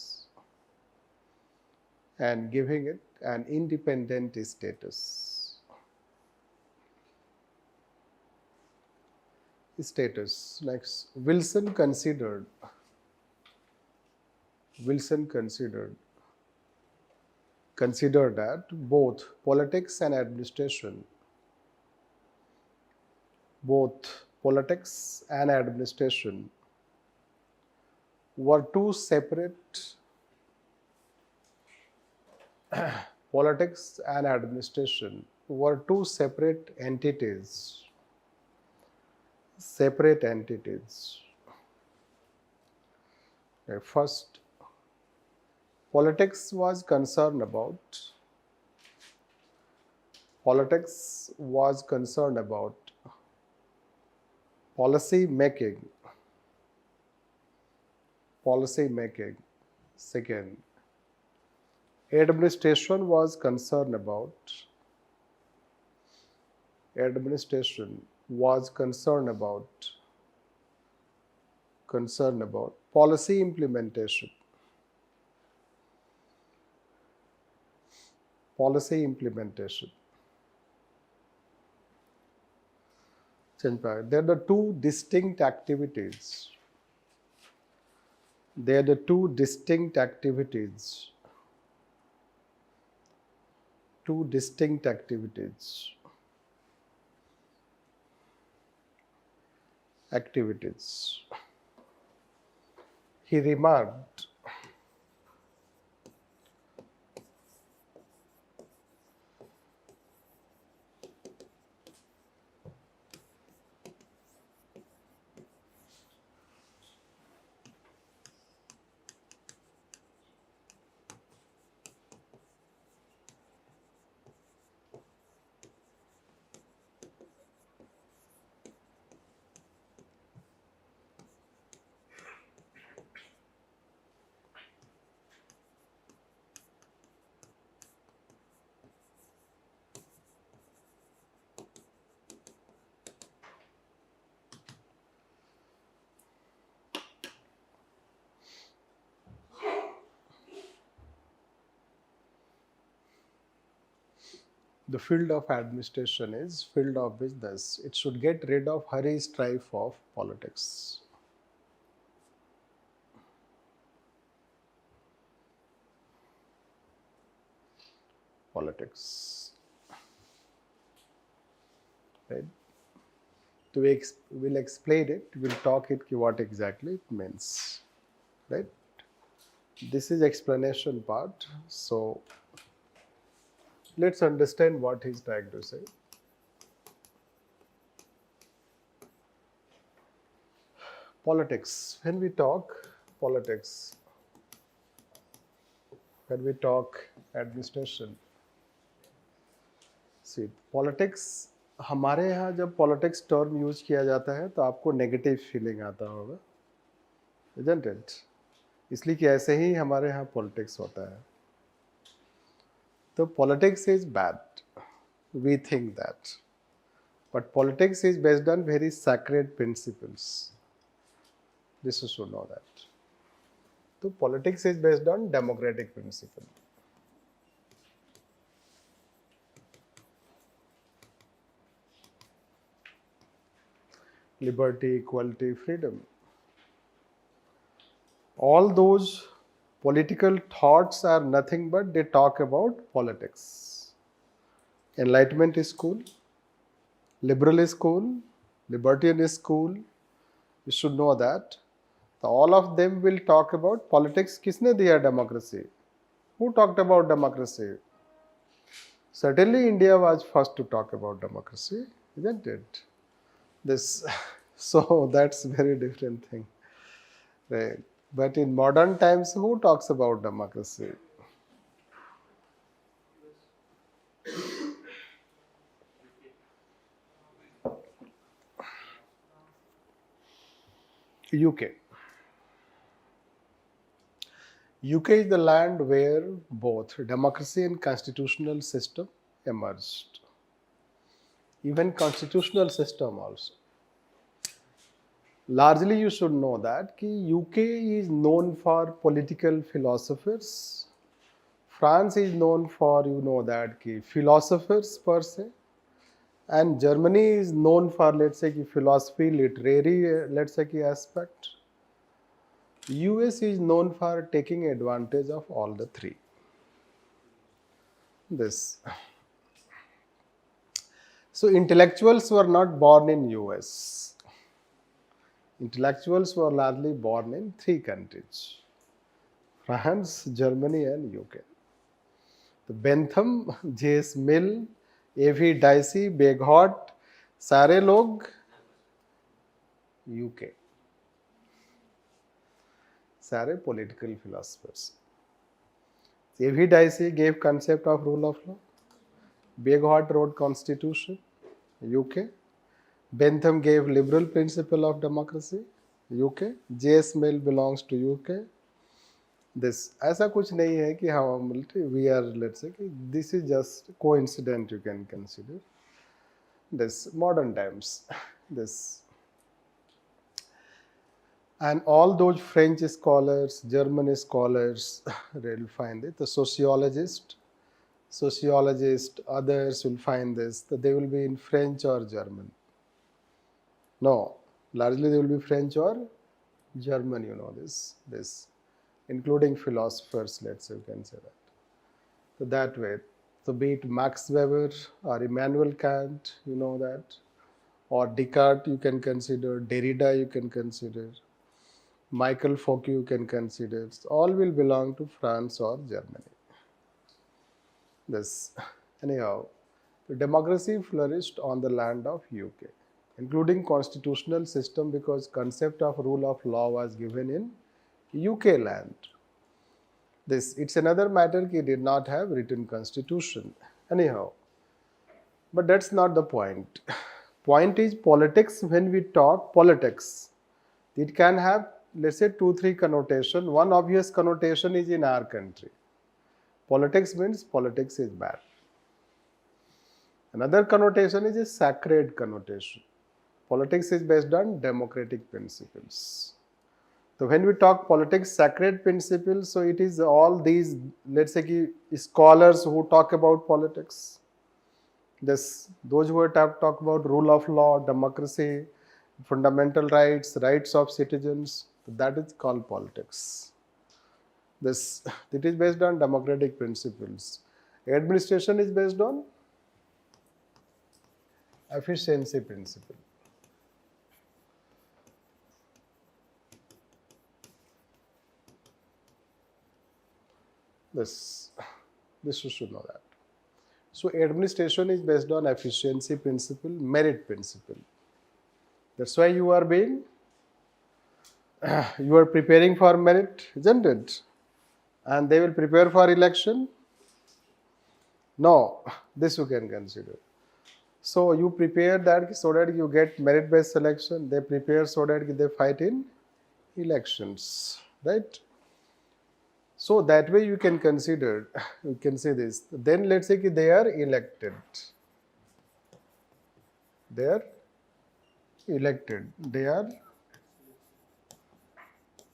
Next, Wilson considered that both politics and administration were two separate entities. First, Politics was concerned about politics was concerned about policy making. Policy making. Second, administration was concerned about policy implementation. Policy implementation. There are the two distinct activities. They are the two distinct activities. Two distinct activities. Activities. He remarked. The field of administration is field of business. It should get rid of hurry strife of politics. Politics. Right? We'll explain it. We'll talk it what exactly it means. Right? This is explanation part. So let's understand what he's trying to say. Politics. When we talk politics, when we talk administration, see, politics, हमारे यहाँ जब politics term use किया जाता है तो आपको negative feeling आता होगा, isn't it? इसलिए कि ऐसे ही हमारे यहाँ पॉलिटिक्स होता है. तो politics is bad, we think that, but politics is based on very sacred principles. This you should know that. तो politics is based on democratic principle. Liberty, equality, freedom. All those political thoughts are nothing but they talk about politics. Enlightenment is cool, liberal is cool, libertarian is cool. You should know that. So all of them will talk about politics. किसने दिया democracy? Who talked about democracy? Certainly India was first to talk about democracy, isn't it? This, so that's very different thing, right? But in modern times, who talks about democracy? UK. UK is the land where both democracy and constitutional system emerged. Even constitutional system also. Largely you should know that कि UK is known for political philosophers. France is known for, you know that, कि philosophers per se. And Germany is known for, let's say, कि philosophy, literary, let's say, कि aspect. US is known for taking advantage of all the three. This. So intellectuals were not born in US. Intellectuals were largely born in three countries: France, Germany, and UK. तो Bentham, J.S. Mill, A.V. Dicey, Bagehot, सारे लोग UK. सारे political philosophers. A.V. Dicey gave concept of rule of law. Bagehot wrote Constitution, UK. Bentham gave liberal principle of democracy, UK. J.S. Mill belongs to UK. This ऐसा कुछ नहीं है कि हम we are, let's say, this is just coincident, you can consider. This modern times, this, and all those French scholars, German scholars, they'll find it. The sociologist, others will find this, that they will be in French or German. No, largely they will be French or German, this, including philosophers, let's say, you can say that. So that way, so be it Max Weber or Immanuel Kant, that, or Descartes you can consider, Derrida you can consider, Michael Foucault you can consider, all will belong to France or Germany. This, anyhow, the democracy flourished on the land of UK, including constitutional system, because concept of rule of law was given in UK land. This, it's another matter, he did not have written constitution. Anyhow, but that's not the point. Point is politics. When we talk politics, it can have, let's say, 2-3 connotation. One obvious connotation is in our country. Politics means politics is bad. Another connotation is a sacred connotation. Politics is based on democratic principles. So when we talk politics, sacred principles, so it is all these, let's say, scholars who talk about politics. Those who talk about rule of law, democracy, fundamental rights, rights of citizens, that is called politics. This, it is based on democratic principles. Administration is based on efficiency principle. This you should know that. So administration is based on efficiency principle, merit principle. That's why you are preparing for merit, isn't it? And they will prepare for election? No, this you can consider. So you prepare that so that you get merit-based selection. They prepare so that they fight in elections, right? So that way you can consider, you can say this. Then let's say they are elected. They are elected. They are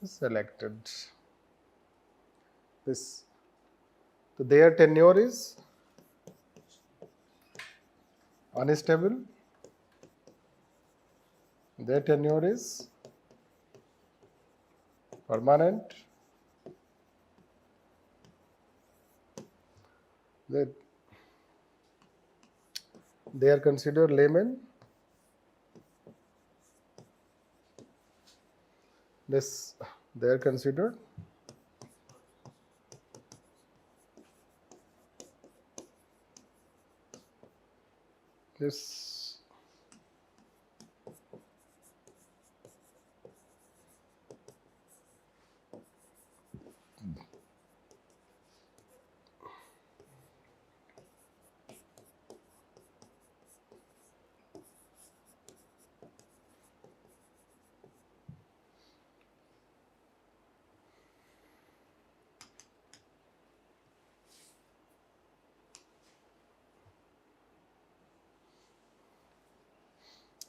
selected. This, so their tenure is unstable. Their tenure is permanent. They are considered laymen. This, they are considered this.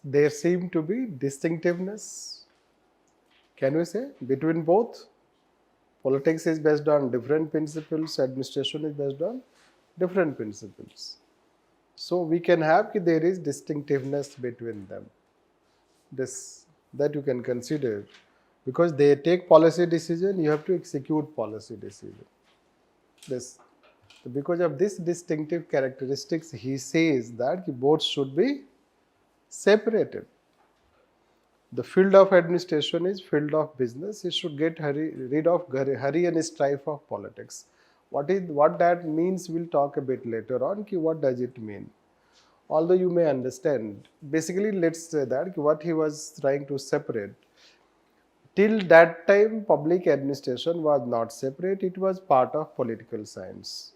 There seem to be distinctiveness, can we say, between both? Politics is based on different principles, administration is based on different principles. So we can have there is distinctiveness between them. This, that you can consider, because they take policy decision, you have to execute policy decision. This, because of this distinctive characteristics, he says that both should be separated. The field of administration is field of business. It should get rid of hurry and strife of politics. What that means, we'll talk a bit later on. What does it mean? Although you may understand, basically let's say that what he was trying to separate, Till that time, public administration was not separate, it was part of political science.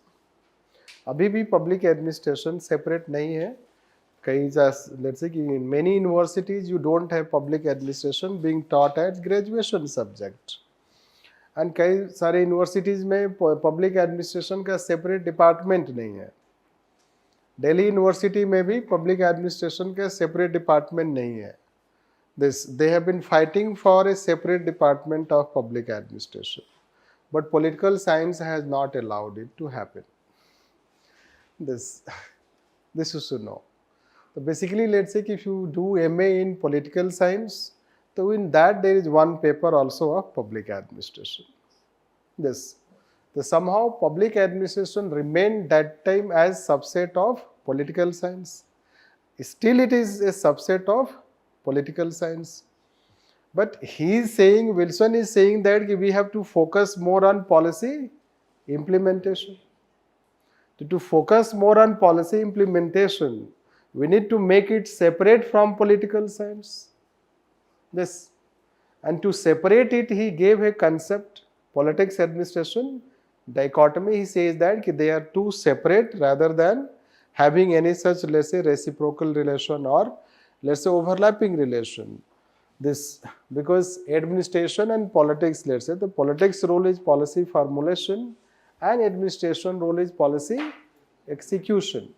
अभी भी public administration separate नहीं है. कई let's say कि in many universities you don't have public administration being taught as graduation subject. And कई सारे universities में public administration का separate department नहीं है. दिल्ली यूनिवर्सिटी में भी पब्लिक एडमिनिस्ट्रेशन का सेपरेट डिपार्टमेंट नहीं है. They have been fighting for a separate department of public administration, but political science has not allowed it to happen. This this you should know. So basically, let's say if you do MA in political science, so in that there is one paper also of public administration. This. So somehow public administration remained that time as subset of political science. Still it is a subset of political science. But he is saying, Wilson is saying that we have to focus more on policy implementation. To focus more on policy implementation, we need to make it separate from political science. This. And to separate it, he gave a concept, politics administration dichotomy. He says that they are two separate rather than having any such, let's say, reciprocal relation or, let's say, overlapping relation. This, because administration and politics, let's say, the politics role is policy formulation and administration role is policy execution.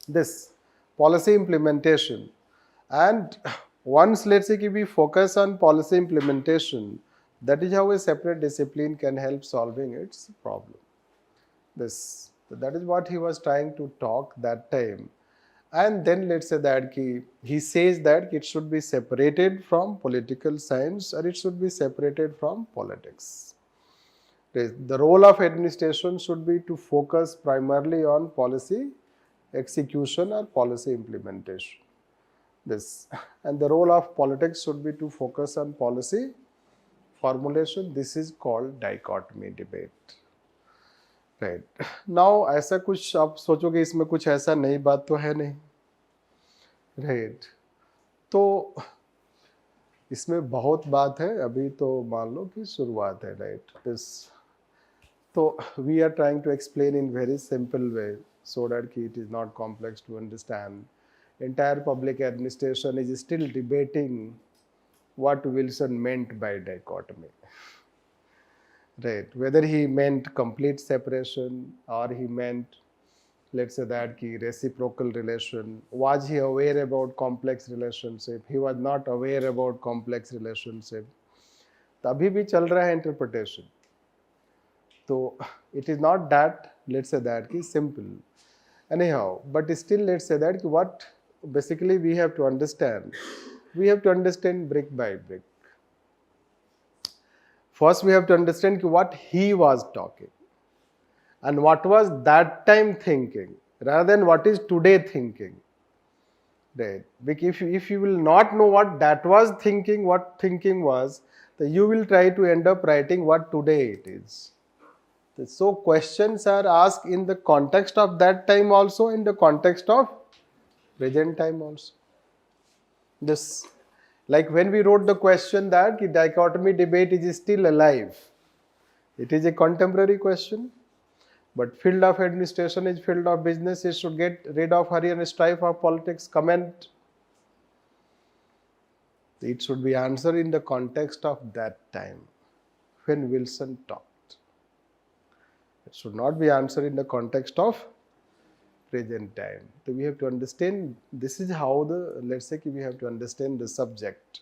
This, policy implementation. And once, let's say, we focus on policy implementation, that is how a separate discipline can help solving its problem. This, that is what he was trying to talk that time. And then let's say that he says that it should be separated from political science or it should be separated from politics. The role of administration should be to focus primarily on policy execution or policy implementation. This, and the role of politics should be to focus on policy formulation. This is called dichotomy debate. Right. Now ऐसा कुछ आप सोचोगे इसमें कुछ ऐसा नई बात तो है नहीं. राइट. तो इसमें बहुत बात है. अभी तो मान लो कि शुरुआत है. राइट. दिस, तो we are trying to explain in very simple way so that it is not complex to understand. Entire public administration is still debating what Wilson meant by dichotomy. Right, whether he meant complete separation or he meant, let's say, that reciprocal relation. Was he aware about complex relationship? He was not aware about complex relationship. तभी भी चल रहा है interpretation. So it is not that, let's say, that simple. Anyhow, but still, let's say that what basically we have to understand brick by brick. First, we have to understand what he was talking and what was that time thinking rather than what is today thinking. Right? Because if you will not know what that was thinking, what thinking was, then you will try to end up writing what today it is. So questions are asked in the context of that time also, in the context of present time also. This, like when we wrote the question that dichotomy debate is still alive. It is a contemporary question, but field of administration is field of business. It should get rid of hurry and strife of politics. Comment. It should be answered in the context of that time when Wilson talked. It should not be answered in the context of present time. So we have to understand, this is how the, let's say we have to understand the subject.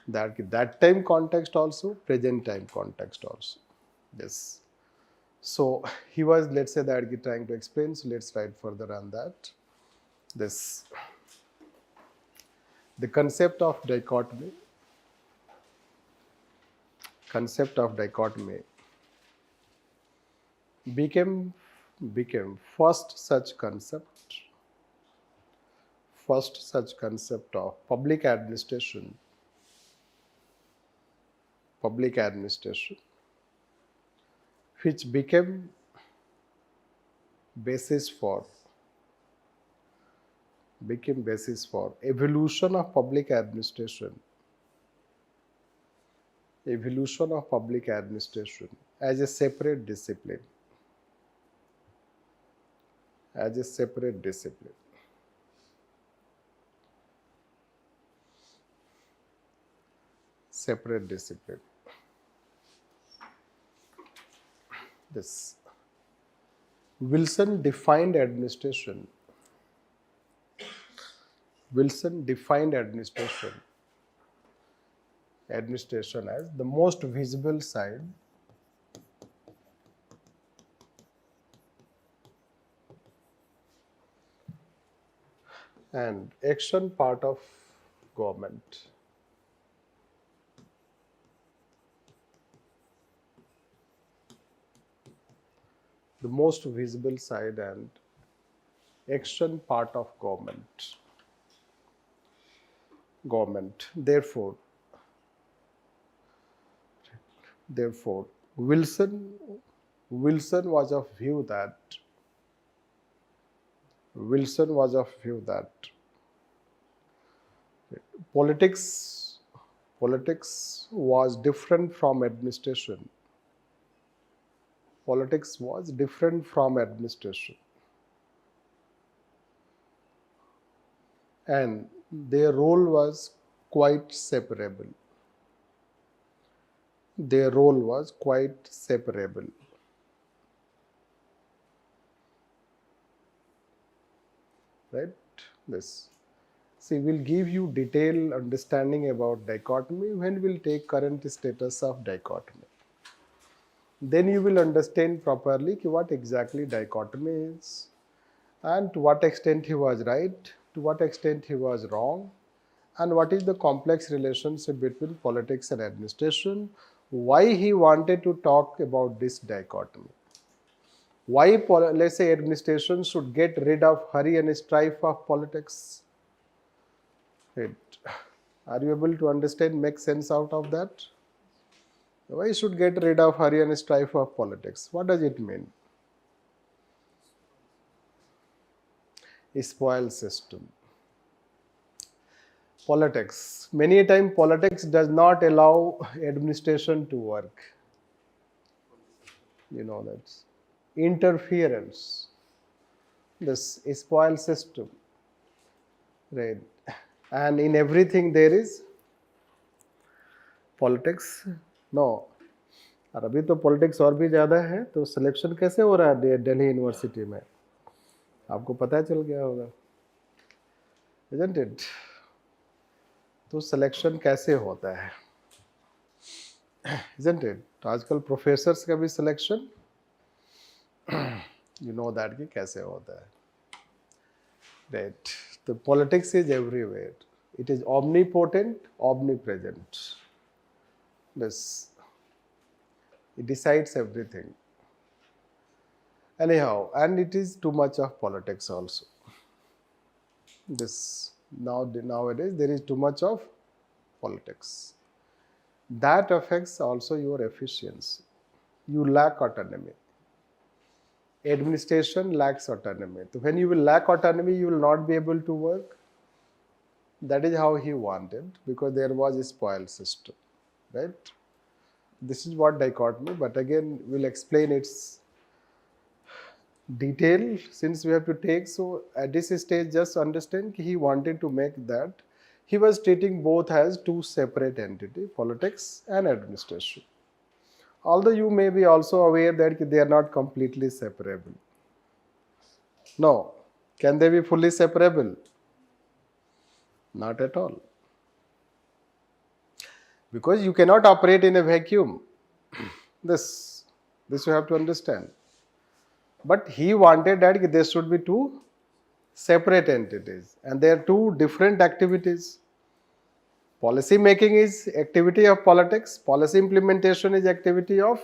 That time context also, present time context also. Yes. So he was, let's say, that trying to explain. So let's write further on that. This, the concept of dichotomy. Concept of dichotomy became first such concept of public administration, which became basis for evolution of public administration evolution of public administration as a separate discipline. As a separate discipline. Separate discipline. This Wilson defined administration. Wilson defined administration as the most visible side and action part of government. The most visible side and action part of government. Therefore, Wilson was of view that politics was different from administration. Politics was different from administration. And their role was quite separable. Right? This. See, we'll give you detailed understanding about dichotomy when we'll take current status of dichotomy. Then you will understand properly what exactly dichotomy is and to what extent he was right, to what extent he was wrong, and what is the complex relationship between politics and administration, why he wanted to talk about this dichotomy. Why, let's say, administration should get rid of hurry and strife of politics. Right. Are you able to understand, make sense out of that? Why should get rid of hurry and strife of politics? What does it mean? A spoil system. Politics. Many a time politics does not allow administration to work. You know that. Interference. This spoil system. Right. And in everything there is politics. No. और अभी तो politics और भी ज़्यादा है, तो selection कैसे हो रहा है दिल्ली यूनिवर्सिटी में? आपको पता चल गया होगा, isn't it? तो सिलेक्शन कैसे होता है, isn't it? तो आजकल प्रोफेसर्स का भी सिलेक्शन you know that कि कैसे होता है, right? तो politics is everywhere. It is omnipotent, omnipresent. This. It decides everything. Anyhow, and it is too much of politics also. This nowadays there is too much of politics. That affects also your efficiency. You lack autonomy. Administration lacks autonomy. So when you will lack autonomy, you will not be able to work. That is how he wanted, because there was a spoil system, right? This is what dichotomy, but again we'll explain its detail since we have to take. So at this stage, just understand he wanted to make that he was treating both as two separate entities, politics and administration. Although you may be also aware that they are not completely separable. No. Can they be fully separable? Not at all. Because you cannot operate in a vacuum. This you have to understand. But he wanted that there should be two separate entities, and they are two different activities. Policy making is activity of politics, policy implementation is activity of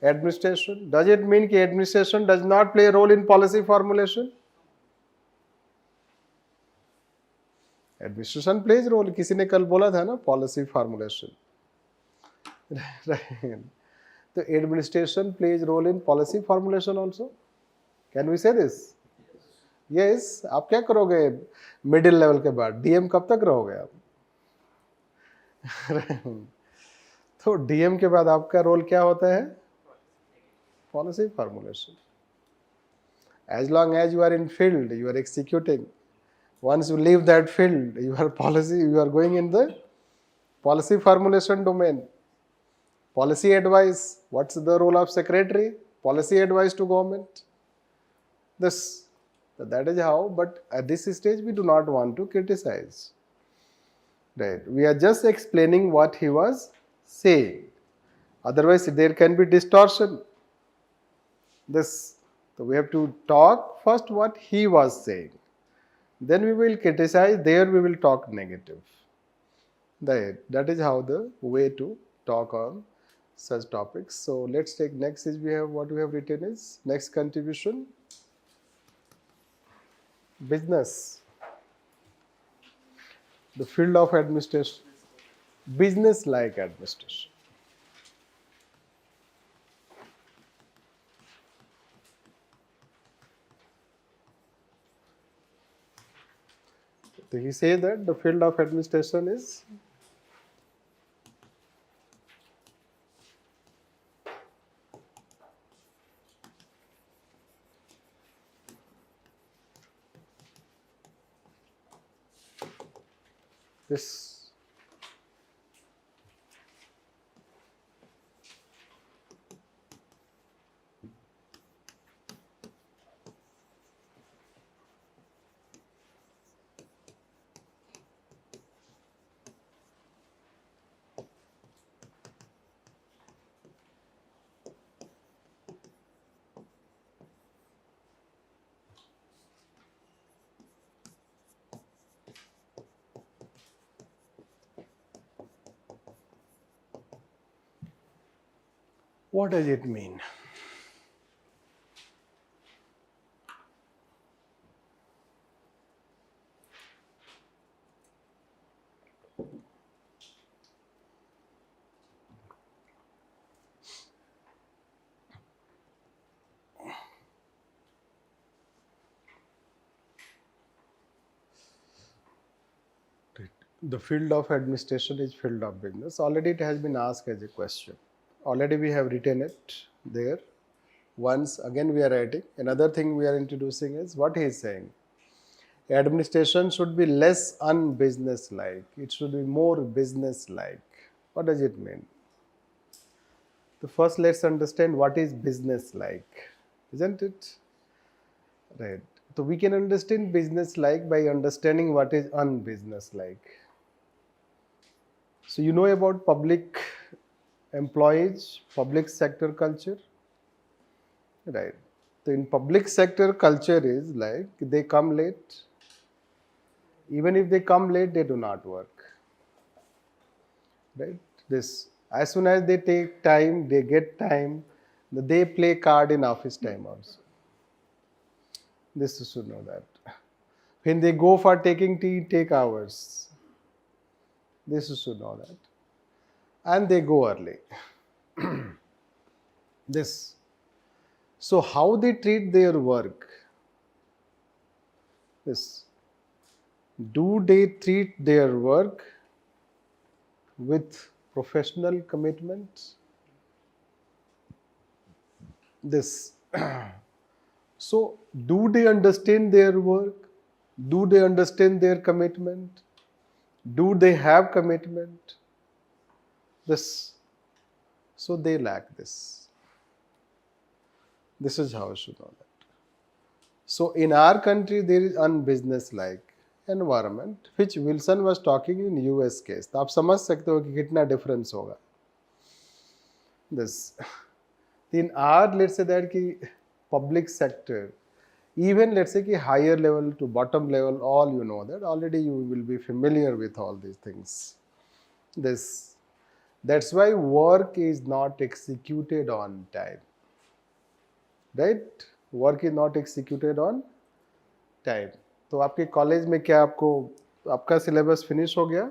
administration. Does it mean that administration does not play a role in policy formulation? Administration plays a role. किसी ने कल बोला था ना, policy formulation. Right. So administration plays role in policy formulation also. Can we say this? Yes. आप क्या करोगे middle level के बाद? DM कब तक रहोगे आप? तो डीएम के बाद आपका रोल क्या होता है? Policy formulation. As long as you are in field, you are executing. Once you leave that field, you are going in the policy formulation domain. Policy advice. What's the role of secretary? Policy advice to government. This, that is how. But at this stage, we do not want to criticize. Right? We are just explaining what he was saying. Otherwise, there can be distortion. This, so we have to talk first what he was saying. Then we will criticize. There we will talk negative. That is how the way to talk on such topics. So let's take next is we have what we have written is next contribution, business, the field of administration, business like administration. So he says that the field of administration is this. What does it mean? The field of administration is field of business. Already it has been asked as a question. Already we have written it there. Once again we are writing. Another thing we are introducing is what he is saying. Administration should be less unbusiness-like. It should be more business-like. What does it mean? So first let's understand what is business-like, isn't it? Right. So we can understand business-like by understanding what is unbusiness-like. So you know about public employees, public sector culture, right? So in public sector culture is like they come late. Even if they come late, they do not work, right? This as soon as they take time, they get time. They play card in office time also. This you should know that. When they go for taking tea, take hours. This you should know that. And they go early. This. So how they treat their work? This. Do they treat their work with professional commitment? This. So, do they understand their work? Do they understand their commitment? Do they have commitment? This. So, they lack this. This is how you should know that. So, in our country, there is unbusiness-like environment, which Wilson was talking in US case. तो आप समझ सकते हो कि कितना difference होगा. This. In our, let's say that कि public sector, even let's say कि higher level to bottom level, all you know that already you will be familiar with all these things. This. That's why work is not executed on time. Right? Work is not executed on time. तो आपके college में क्या आपको आपका syllabus finish हो गया?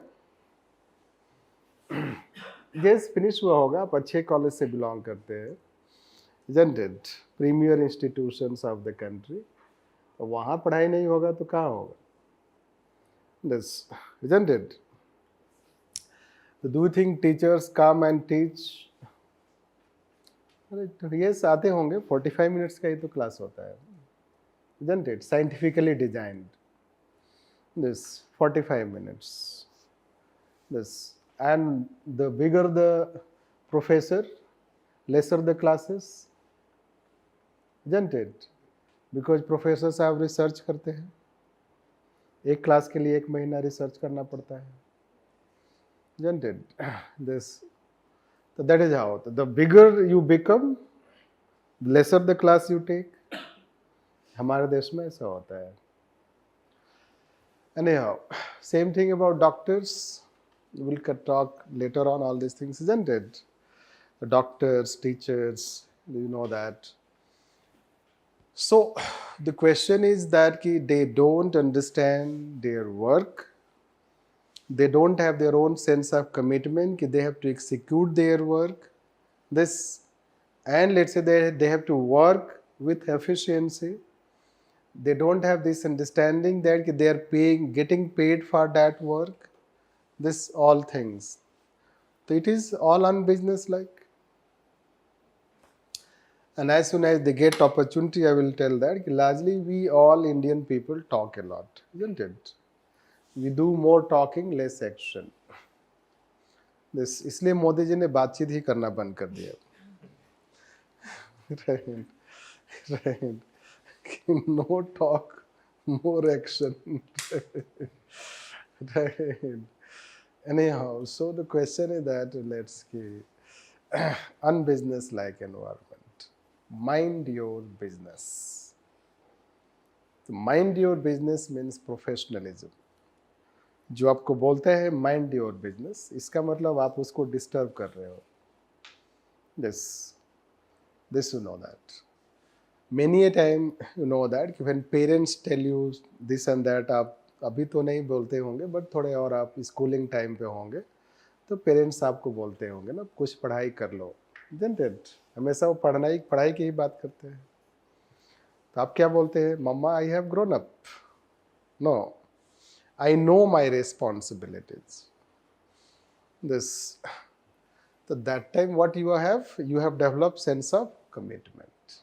Yes, finish हुआ होगा. आप अच्छे कॉलेज से बिलोंग करते हैं, isn't it? Premier institutions of the country. तो वहाँ पढ़ाई नहीं होगा तो कहाँ होगा? This, isn't it? So do you think teachers come and teach? Yes, आते होंगे. 45 minutes का ही तो क्लास होता है, isn't it? Scientifically designed. This 45 minutes. This, and the bigger the professor, lesser the classes, isn't it? Because professors have research करते हैं. एक class के लिए 1 महीना रिसर्च करना पड़ता है, isn't it? This, so that is how. The bigger you become, lesser the class you take. हमारे देश में ऐसा होता है. Anyhow, same thing about doctors. We'll talk later on all these things, isn't it? The doctors, teachers, you know that. So the question is that they don't understand their work. They don't have their own sense of commitment. They have to execute their work. This, and let's say they have to work with efficiency. They don't have this understanding that they are getting paid for that work. This all things. So it is all unbusinesslike. And as soon as they get opportunity, I will tell that largely we all Indian people talk a lot, isn't it? We do more talking, less action. This, इसलिए मोदी जी ने बातचीत ही करना बंद कर दिया. Right, right. No talk, more action. Right. Anyhow, so the question is that let's see, unbusiness-like environment. Mind your business. So mind your business means professionalism. जो आपको बोलते हैं माइंड योर बिजनेस, इसका मतलब आप उसको डिस्टर्ब कर रहे हो. This you know that. Many a time you know that when parents tell you this and that, आप अभी तो नहीं बोलते होंगे बट थोड़े और आप स्कूलिंग टाइम पे होंगे तो पेरेंट्स आपको बोलते होंगे ना, कुछ पढ़ाई कर लो, isn't it? हमेशा वो पढ़ाई की ही बात करते हैं. तो आप क्या बोलते हैं? मम्मा, I have grown up. No, I know my responsibilities. This, so that time what you have developed sense of commitment.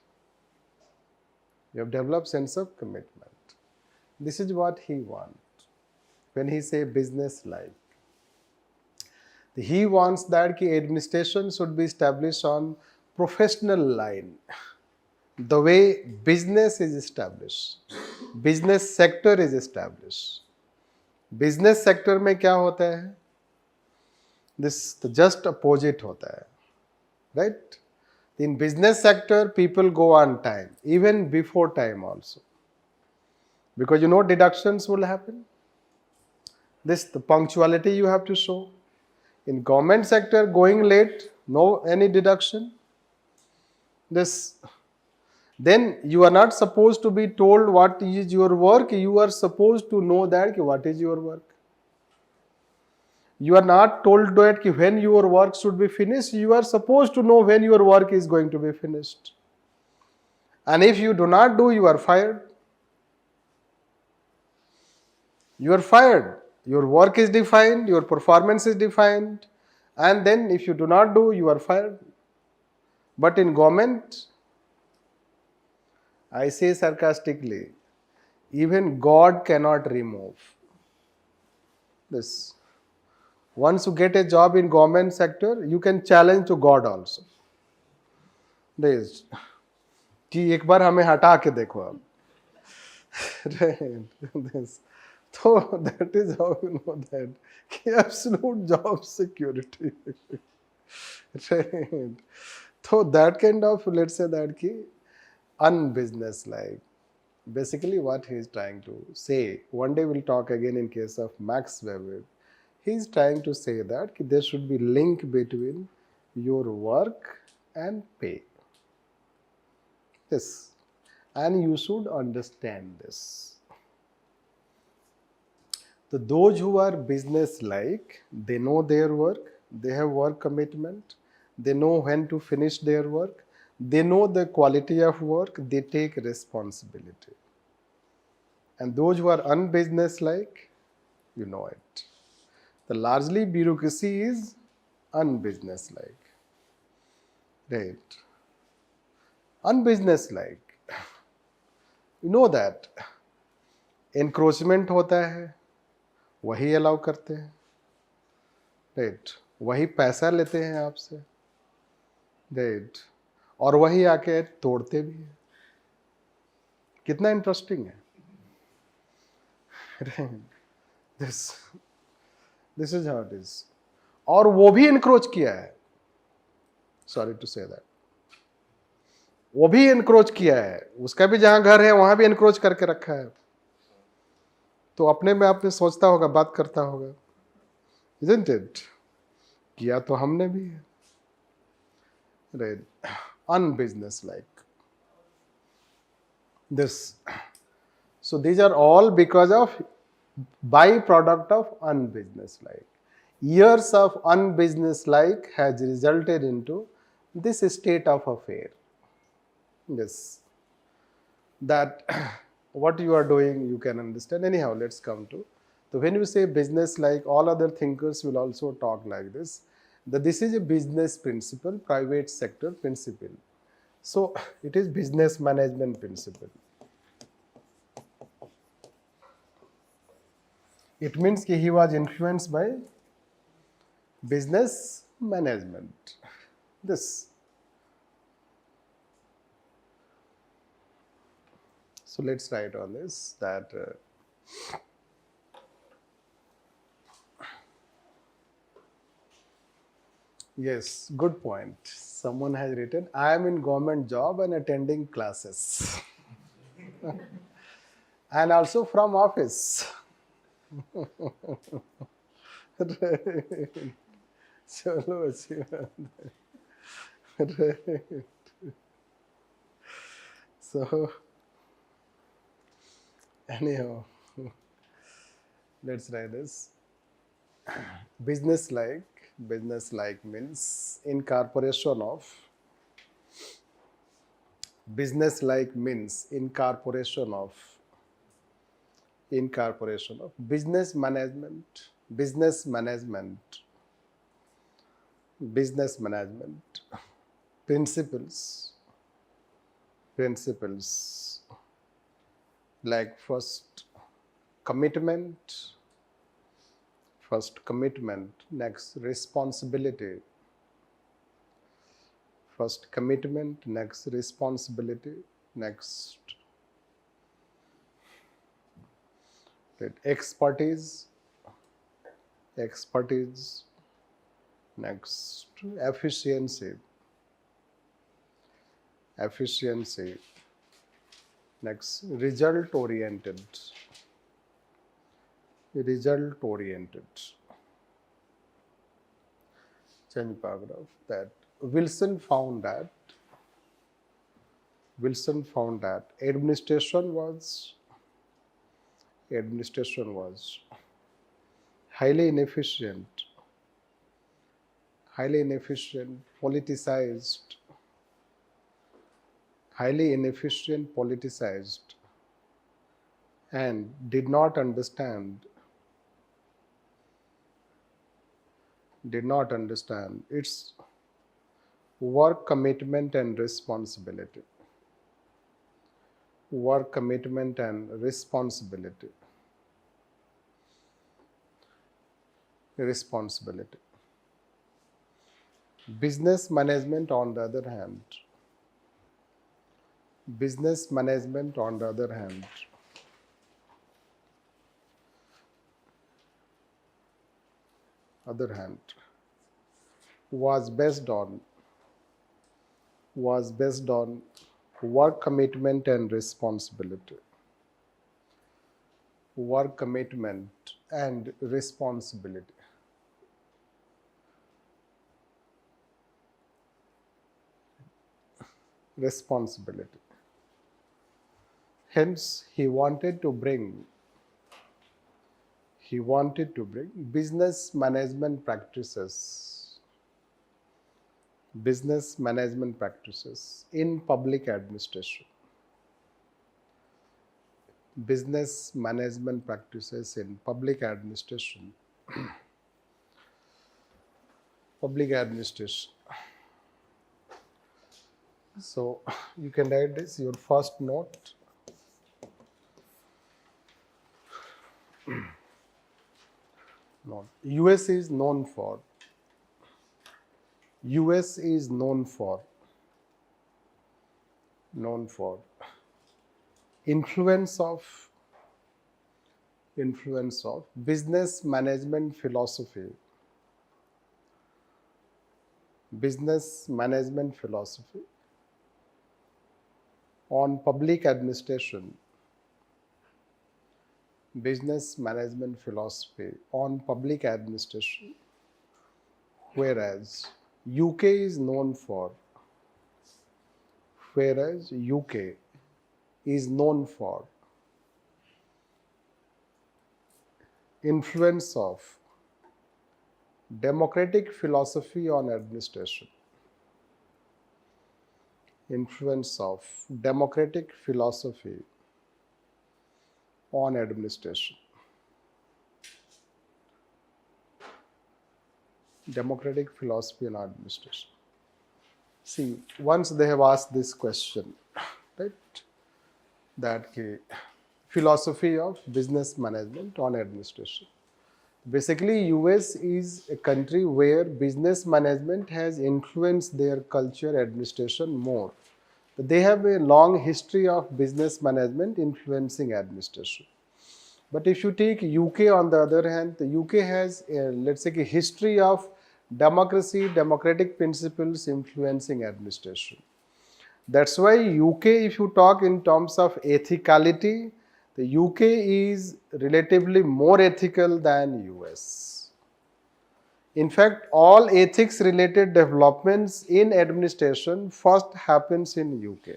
You have developed sense of commitment. This is what he wants when he say business like. He wants that administration should be established on professional line, the way business is established, business sector is established. Business sector में क्या होता है? This just opposite होता है, right? In business sector people go on time, even before time also, because you know deductions will happen. This the punctuality you have to show. In government sector going late, no any deduction. This, then you are not supposed to be told what is your work. You are supposed to know that what is your work. You are not told that when your work should be finished. You are supposed to know when your work is going to be finished. And if you do not do, you are fired. You are fired. Your work is defined, your performance is defined, and then if you do not do, you are fired. But in government, I say sarcastically, even God cannot remove this. Once you get a job in government sector, you can challenge to God also. This, कि एक बार हमें हटा के देखो आप. This. So that is how you know that absolute job security. Right. So that kind of, let's say that unbusiness-like. Basically what he is trying to say, one day we'll talk again in case of Max Weber. He is trying to say that there should be link between your work and pay. This, and you should understand this. So those who are business-like, they know their work, they have work commitment, they know when to finish their work, they know the quality of work, they take responsibility. And those who are unbusiness-like, you know it. The largely bureaucracy is unbusinesslike. Right. Unbusinesslike. You know that. Encroachment होता है, वही allow करते हैं. Right. वही पैसा लेते हैं आपसे. राइट. और वही आके तोड़ते भी हैं. कितना इंटरेस्टिंग है. This this is how it is. और वो भी इनक्रोच किया है. Sorry to say that. वो भी इनक्रोच किया है. उसका भी जहां घर है वहां भी इनक्रोच करके रखा है. तो अपने में आपने सोचता होगा, बात करता होगा. Isn't it? किया तो हमने भी है. Right. Unbusinesslike. This. So these are all because of byproduct of unbusinesslike. Years of unbusinesslike has resulted into this state of affair. Yes. That what you are doing, you can understand. Anyhow, let's come to. So when you say business like, all other thinkers will also talk like this, that this is a business principle, private sector principle. So it is business management principle. It means that he was influenced by business management. This. So let's write on this that yes, good point. Someone has written, I am in government job and attending classes. And also from office. चलो अच्छी बात है. So anyhow, let's write this. Business like means incorporation of. Business like means incorporation of business management principles like first commitment, next responsibility. First commitment, next responsibility, next expertise, next efficiency, next result oriented. Change paragraph. That Wilson found that administration was highly inefficient, politicized, and did not understand its work commitment and responsibility. Business management, on the other hand, was based on work commitment and responsibility. Hence, he wanted to bring business management practices in public administration. Public administration. So you can write this, your first note. Note. US is known for. US is known for influence of business management philosophy. Business management philosophy on public administration. Business management philosophy on public administration, whereas UK is known for influence of democratic philosophy on administration. Influence of democratic philosophy on administration. Democratic philosophy on administration. See, once they have asked this question, right, that philosophy of business management on administration. Basically, US is a country where business management has influenced their culture, administration more. They have a long history of business management influencing administration. But if you take UK on the other hand, the UK has, let's say, a history of democracy, democratic principles influencing administration. That's why UK, if you talk in terms of ethicality, the UK is relatively more ethical than US. In fact, all ethics related developments in administration first happens in UK.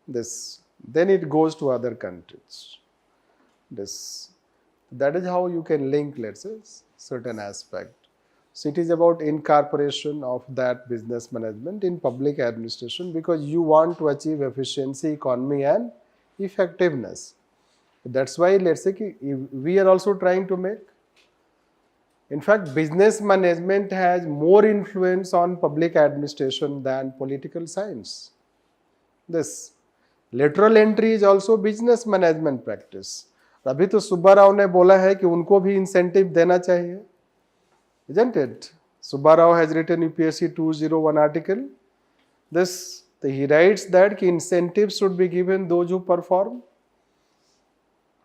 Then it goes to other countries. That is how you can link, let's say, certain aspect. So it is about incorporation of that business management in public administration because you want to achieve efficiency, economy and effectiveness. That's why, let's say, we are also trying to make. In fact, business management has more influence on public administration than political science. This lateral entry is also business management practice. अभी तो सुब्बा राव ने बोला है कि उनको भी incentive देना चाहिए, isn't it? Subba Rao has written UPSC 201 article. He writes that incentives should be given those who perform.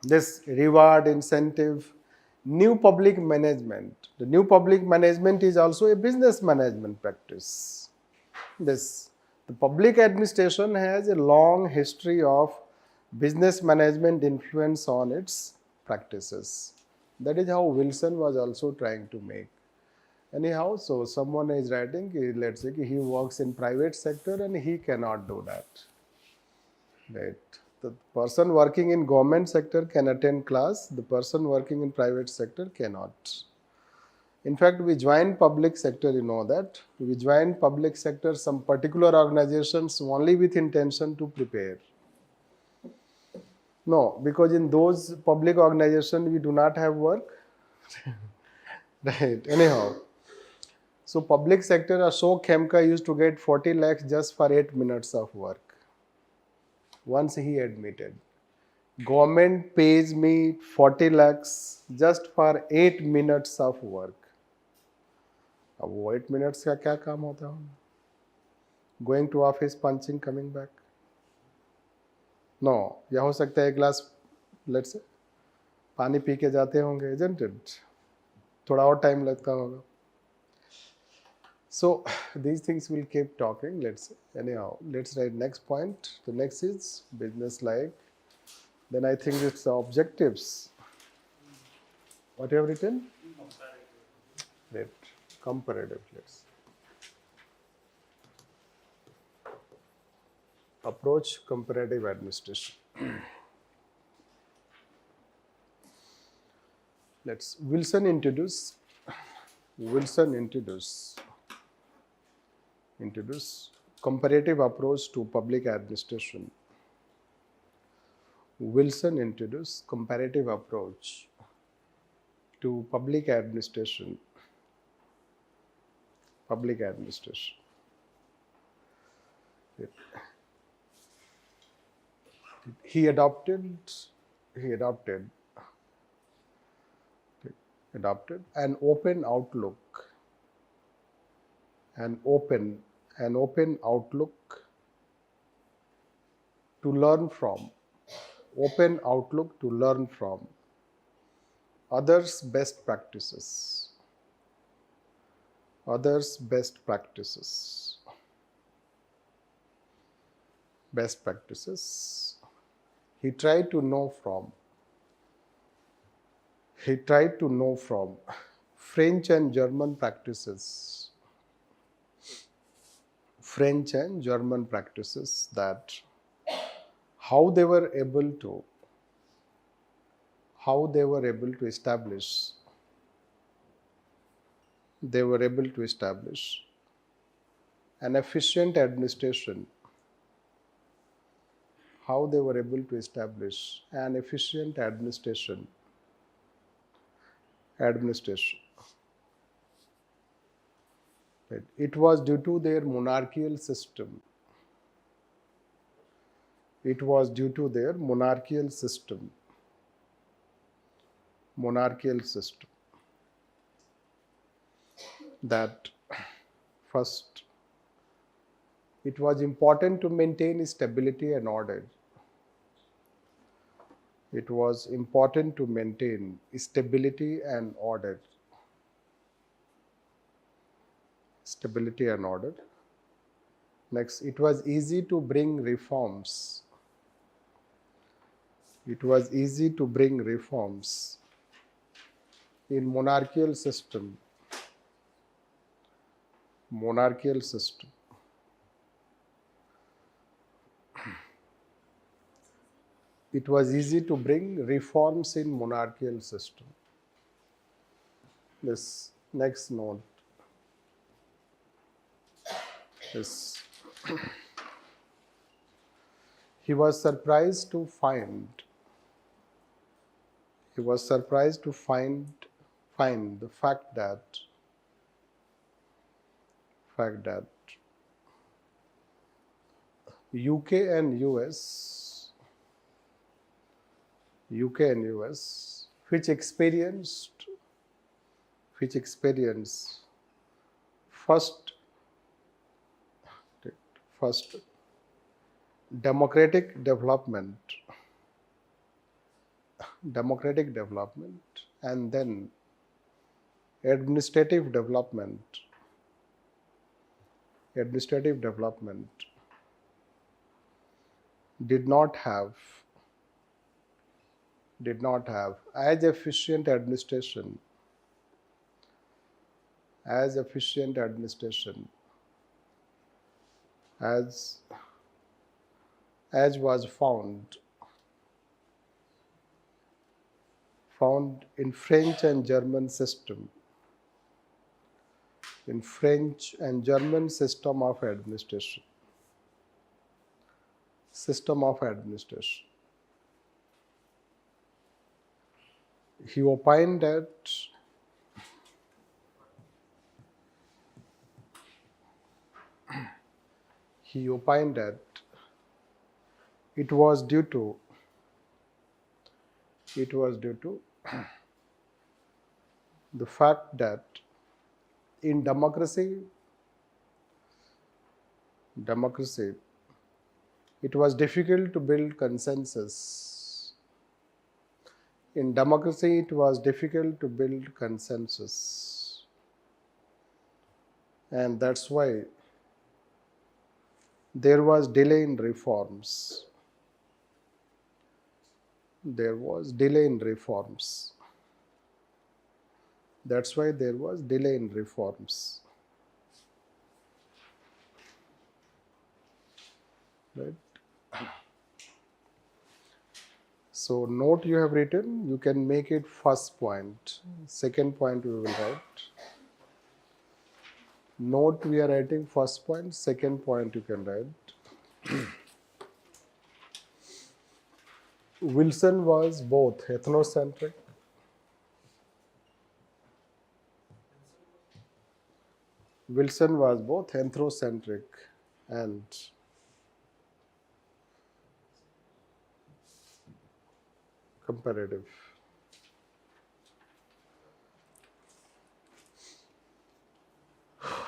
This reward, incentive, new public management. The new public management is also a business management practice. The public administration has a long history of business management influence on its practices. That is how Wilson was also trying to make. Anyhow, so someone is writing, let's say he works in private sector and he cannot do that. Right? The person working in government sector can attend class, the person working in private sector cannot. In fact, we join public sector, you know that. We join public sector, some particular organizations only with intention to prepare. No, because in those public organizations we do not have work. Right, anyhow. So public sector, Ashok Khemka used to get 40 lakhs just for 8 minutes of work. Once he admitted. Government pays me 40 lakhs just for 8 minutes of work. अब वो 8 minutes का क्या काम होता है? Going to office, punching, coming back. No, या हो सकता है एक ग्लास, let's say, पानी पी के जाते होंगे, isn't it? थोड़ा और टाइम लगता होगा. So these things will keep talking, let's say. Anyhow, let's write next point. The next is business like. Then I think it's the objectives. What you have written? Right. Comparative, let's. Approach comparative administration. Let's Wilson introduce comparative approach to public administration. Wilson introduced comparative approach to public administration. Public administration. He adopted, he adopted, adopted an open outlook, an open outlook to learn from, open outlook to learn from others' best practices, others' best practices, best practices. He tried to know from, he tried to know from French and German practices, French and German practices, that how they were able to, how they were able to establish, they were able to establish an efficient administration, how they were able to establish an efficient administration. Right. It was due to their monarchical system. It was due to their monarchical system. Monarchical system. That first, it was important to maintain stability and order. It was important to maintain stability and order. Stability and order. Next, it was easy to bring reforms. It was easy to bring reforms in monarchical system. Monarchical system. It was easy to bring reforms in monarchical system. This next note is he was surprised to find the fact that UK and US which experienced first democratic development and then administrative development did not have as efficient administration as was found in French and German system, system of administration. He opined that it was due to the fact that in democracy it was difficult to build consensus. In democracy, it was difficult to build consensus. And that's why there was delay in reforms. That's why there was delay in reforms. Right? So note you have written, you can make it first point. Second point we will write. Note we are writing first point, second point you can write. Wilson was both ethnocentric Wilson was both ethnocentric and comparative.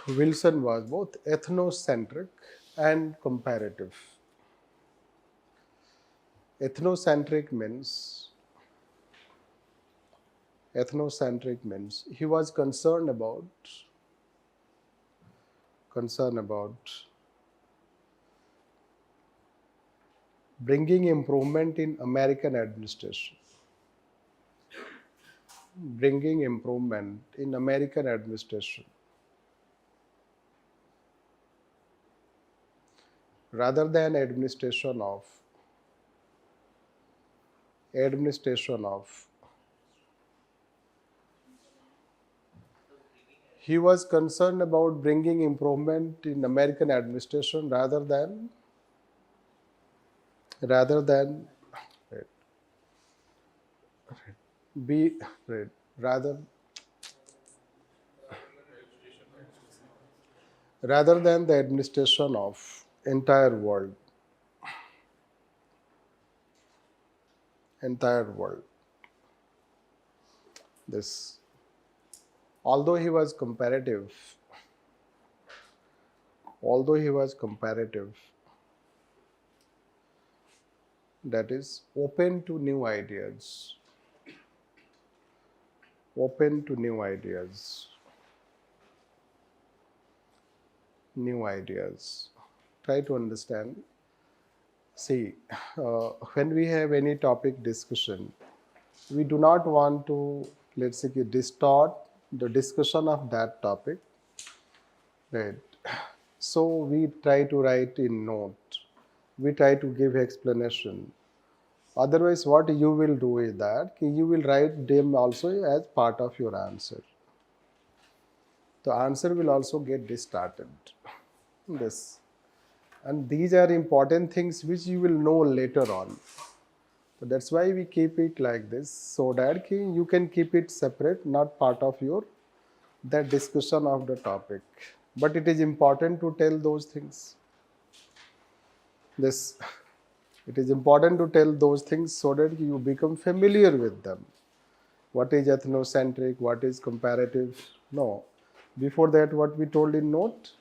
Wilson was both ethnocentric and comparative. Ethnocentric means he was concerned about bringing improvement in American administration. Bringing improvement in American administration rather than administration of. He was concerned about bringing improvement in American administration rather than right, be right, rather rather than the administration of entire world. This, although he was comparative, that is open to new ideas, open to new ideas. Try to understand. See, when we have any topic discussion, we do not want to, let's say, distort the discussion of that topic, right? So we try to write in note. We try to give explanation. Otherwise, what you will do is that you will write them also as part of your answer. The answer will also get distorted. This. And these are important things which you will know later on. So that's why we keep it like this, so that you can keep it separate, not part of your that discussion of the topic. But it is important to tell those things. This, it is important to tell those things so that you become familiar with them. What is ethnocentric? What is comparative? No. Before that, what we told in note?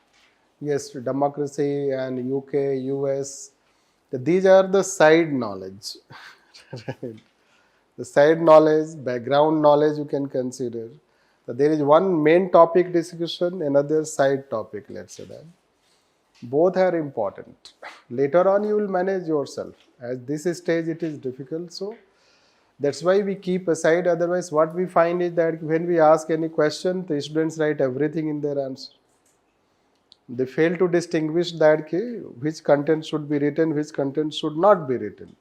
Yes, democracy and UK, US. These are the side knowledge. Right? The side knowledge, background knowledge you can consider. So there is one main topic discussion, another side topic, let's say that. Both are important. Later on you will manage yourself. At this stage it is difficult, so that's why we keep aside. Otherwise what we find is that when we ask any question, the students write everything in their answer. They fail to distinguish that which content should be written, which content should not be written.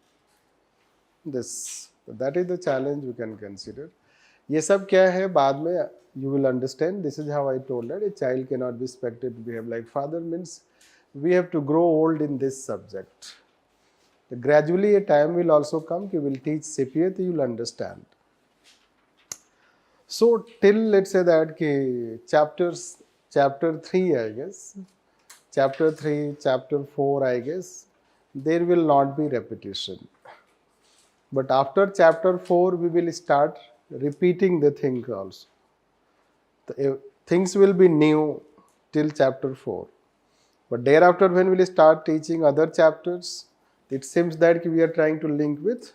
That is the challenge you can consider. ये सब क्या है बाद में you will understand. This is how I told that a child cannot be expected to behave like father, means we have to grow old in this subject. Gradually a time will also come you will teach CPA, you will understand. So till let's say that chapter 3 I guess, chapter 3, chapter 4 I guess, there will not be repetition. But after chapter 4 we will start repeating the thing also. Things will be new till chapter 4. But thereafter when we will start teaching other chapters, it seems that we are trying to link with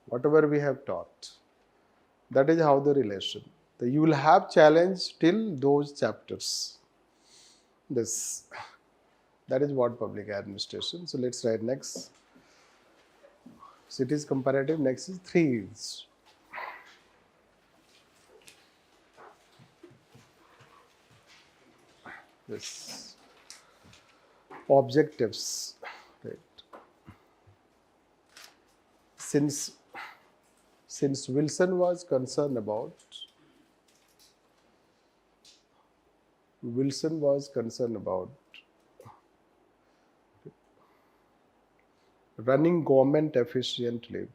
whatever we have taught. That is how the relation. So you will have challenge till those chapters. That is what public administration. So let's write next. So it is comparative. Next is 3. Yes. Objectives. Right. Since Wilson was concerned about running government efficiently.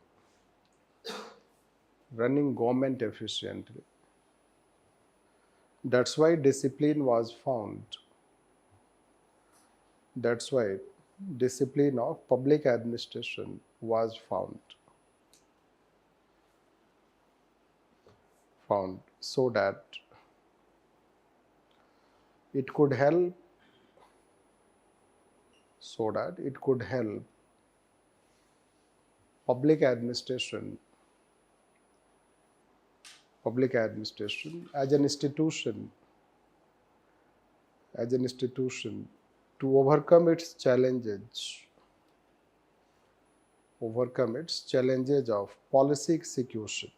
That's why discipline was found. That's why discipline of public administration was found so that it could help it could help public administration as an institution to overcome its challenges of policy execution.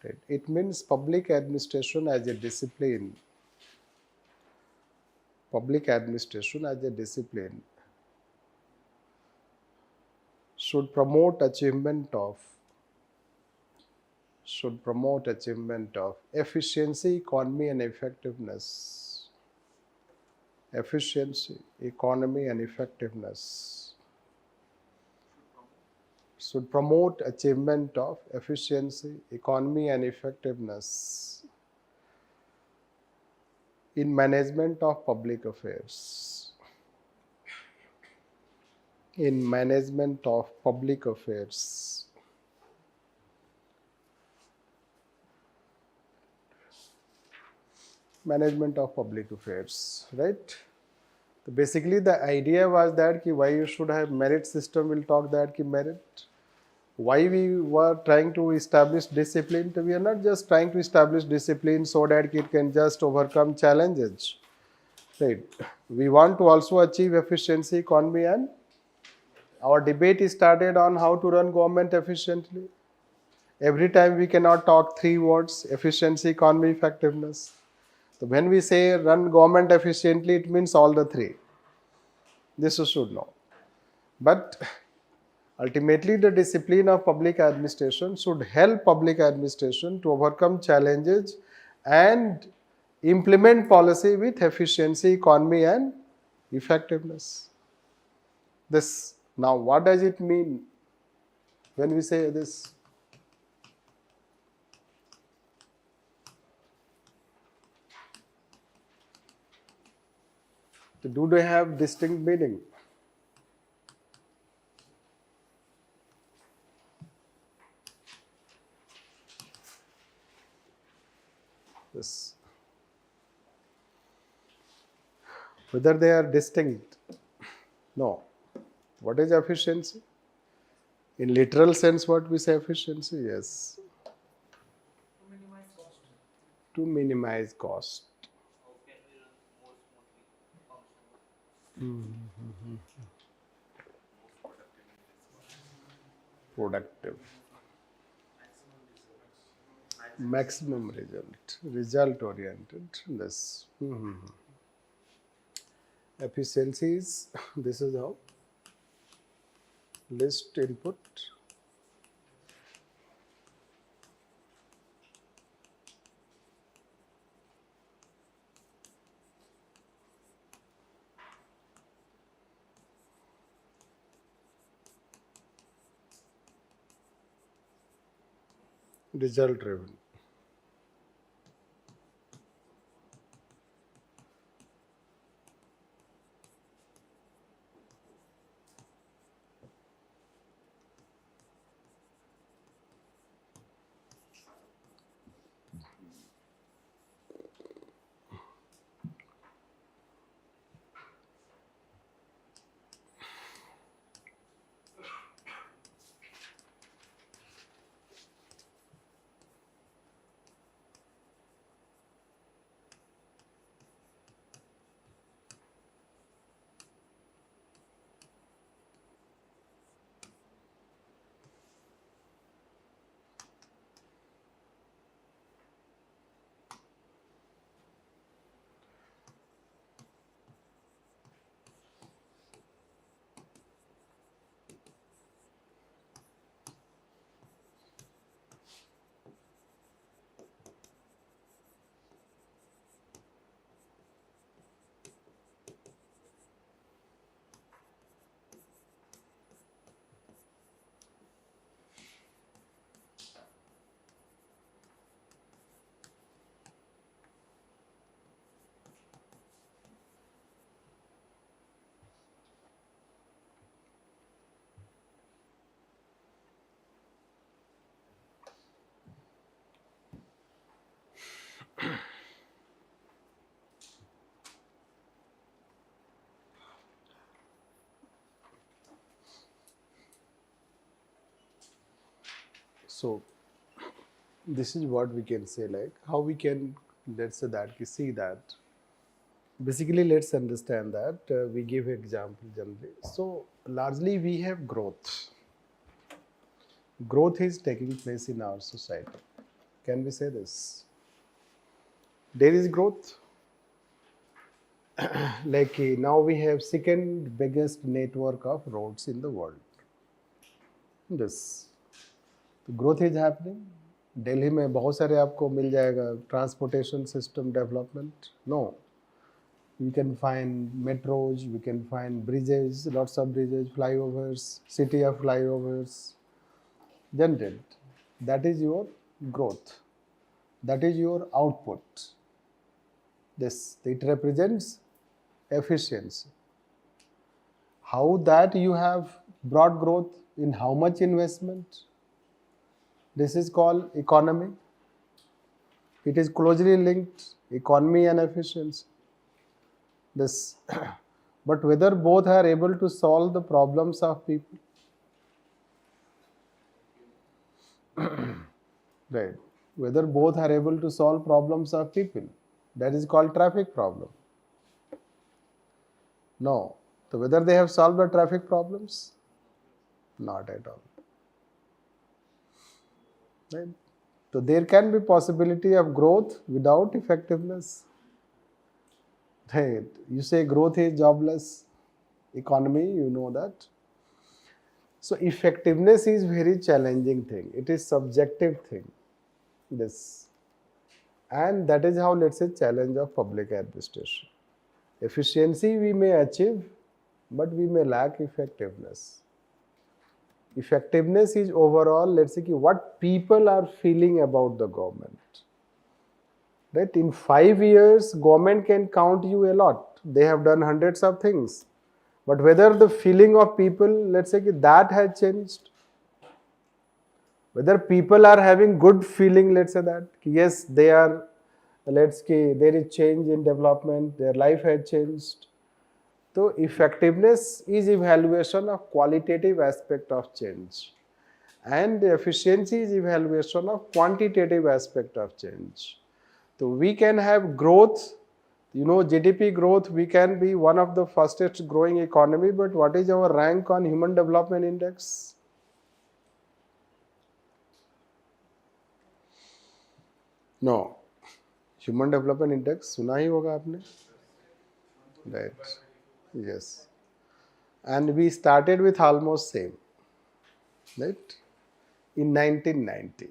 Right? It means public administration as a discipline should promote achievement of efficiency, economy and effectiveness. Efficiency, economy and effectiveness. Should promote achievement of efficiency, economy and effectiveness in management of public affairs. In management of public affairs. Management of public affairs, right? So basically the idea was that why you should have merit system, we'll talk that merit. Why we were trying to establish discipline? We are not just trying to establish discipline so that it can just overcome challenges. Right. We want to also achieve efficiency, economy, and our debate started on how to run government efficiently. Every time we cannot talk three words: efficiency, economy, effectiveness. So when we say run government efficiently, it means all the three. This you should know. But ultimately, the discipline of public administration should help public administration to overcome challenges and implement policy with efficiency, economy, and effectiveness. This now, what does it mean when we say this? Do they have distinct meaning? This. Whether they are distinct? No. What is efficiency? In literal sense, what we say efficiency? Yes. To minimize cost. To minimize cost. How can we run more smoothly function? Productive. Maximum Maximum result oriented. This. Efficiencies. This is how. List input. Result driven. So this is what we can say, like how we can, let's say that, see that. Basically, let's understand that we give example generally. So largely we have growth. Growth is taking place in our society. Can we say this? There is growth. Like now we have second biggest network of roads in the world. This growth is happening. Delhi में बहुत सारे आपको मिल जाएगा transportation system development. No, you can find metros, we can find bridges, lots of bridges, flyovers, city of flyovers, isn't. That is your growth. That is your output. This, it represents efficiency. How that you have brought growth, in how much investment? This is called economy. It is closely linked, economy and efficiency. This, but whether both are able to solve the problems of people, right? Whether both are able to solve problems of people, that is called traffic problem. No. So whether they have solved the traffic problems? Not at all. Right? So there can be possibility of growth without effectiveness. Right? You say growth is jobless economy, you know that. So effectiveness is very challenging thing. It is subjective thing. This. And that is how, let's say, challenge of public administration. Efficiency we may achieve, but we may lack effectiveness. Effectiveness is overall, let's say, what people are feeling about the government. Right? In 5 years, government can count you a lot. They have done hundreds of things. But whether the feeling of people, let's say, that has changed. Whether people are having good feeling, let's say that, yes, they are, let's say, there is change in development, their life has changed. So effectiveness is evaluation of qualitative aspect of change, and efficiency is evaluation of quantitative aspect of change. So we can have growth, GDP growth, we can be one of the fastest growing economy, but what is our rank on Human Development Index? No. Human Development Index सुना ही होगा आपने, right? Yes. And we started with almost same, right? In 1990,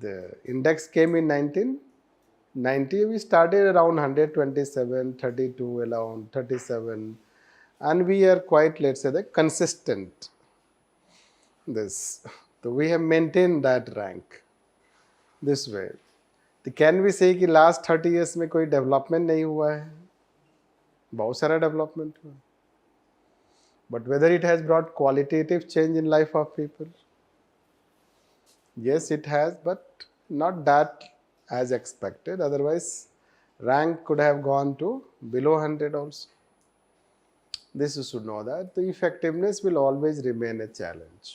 the index came in 1990. We started around 127, 32, around 37, and we are quite, let's say, consistent. This, so we have maintained that rank this way. तो can we से कि last 30 years में कोई development नहीं हुआ है? बहुत सारा डेवलपमेंट हुआ, but whether it has brought qualitative change in life of people? Yes, it has, but not that as expected. Otherwise, rank could have gone to below 100 also. This you should know that the effectiveness will always remain a challenge.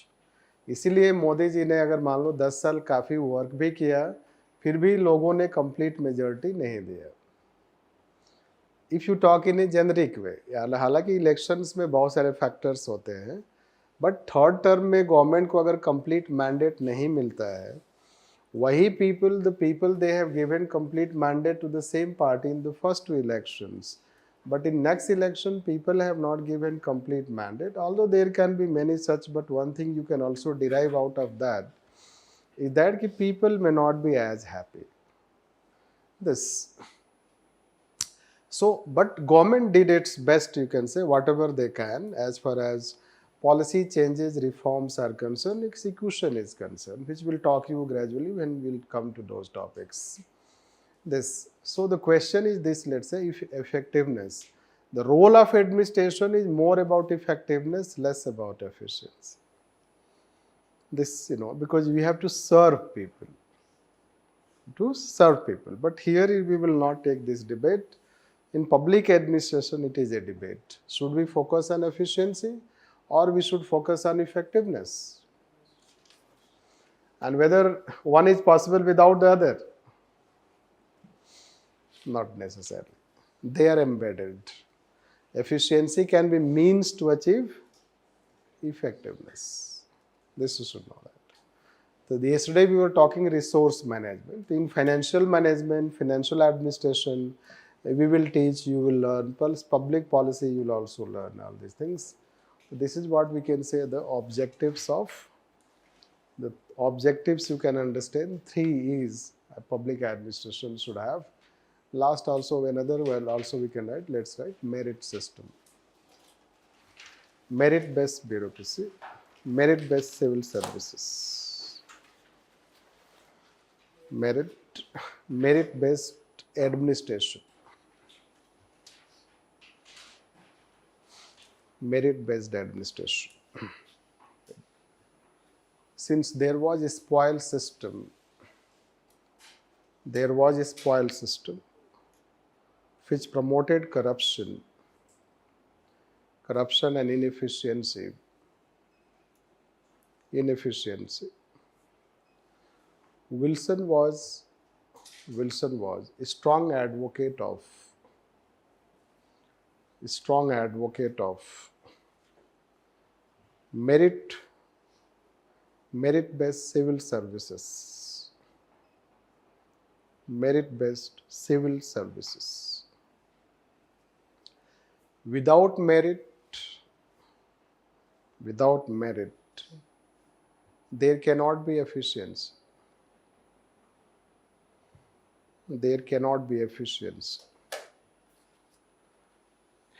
इसीलिए मोदी जी ने अगर मान लो 10 साल काफ़ी work भी किया, फिर भी लोगों ने कंप्लीट मेजॉरिटी नहीं दिया. If you talk in a generic way, हालांकि इलेक्शंस में बहुत सारे फैक्टर्स होते हैं, बट थर्ड टर्म में गवर्नमेंट को अगर कंप्लीट मैंडेट नहीं मिलता है, वही the people they have given complete mandate to the same party in the first two elections, but in next election people have not given complete mandate, although there can be many such. But one thing you can also derive out of that is that people may not be as happy. This, so, but government did its best, you can say, whatever they can as far as policy changes, reforms are concerned. Execution is concerned, which we'll talk you gradually when we'll come to those topics. This, so the question is this, let's say, if effectiveness, the role of administration is more about effectiveness, less about efficiency. This, because we have to serve people, but here we will not take this debate. In public administration it is a debate. Should we focus on efficiency or we should focus on effectiveness? And whether one is possible without the other? Not necessarily. They are embedded. Efficiency can be means to achieve effectiveness. This you should know that. So yesterday we were talking resource management. In financial management, financial administration, we will teach, you will learn. Plus public policy, you will also learn all these things. This is what we can say the objectives of the objectives you can understand. 3 is a public administration should have. Last also another, well also we can write, let's write merit system. Merit based bureaucracy, merit based civil services, merit based administration, merit based administration. Since there was a spoil system, which promoted corruption and inefficiency. Wilson was a strong advocate of merit based civil services. Merit based civil services. Without merit, there cannot be efficiency.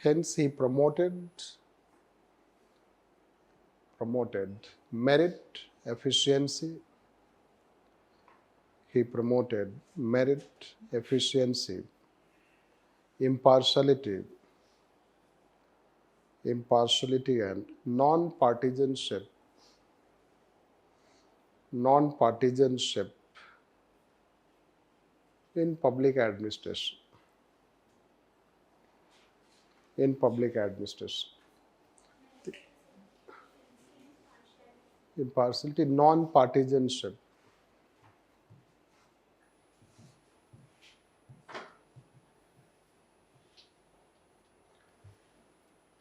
Hence, he promoted merit, efficiency. He promoted merit, efficiency, impartiality and non-partisanship in public administration. Impartiality, non-partisanship.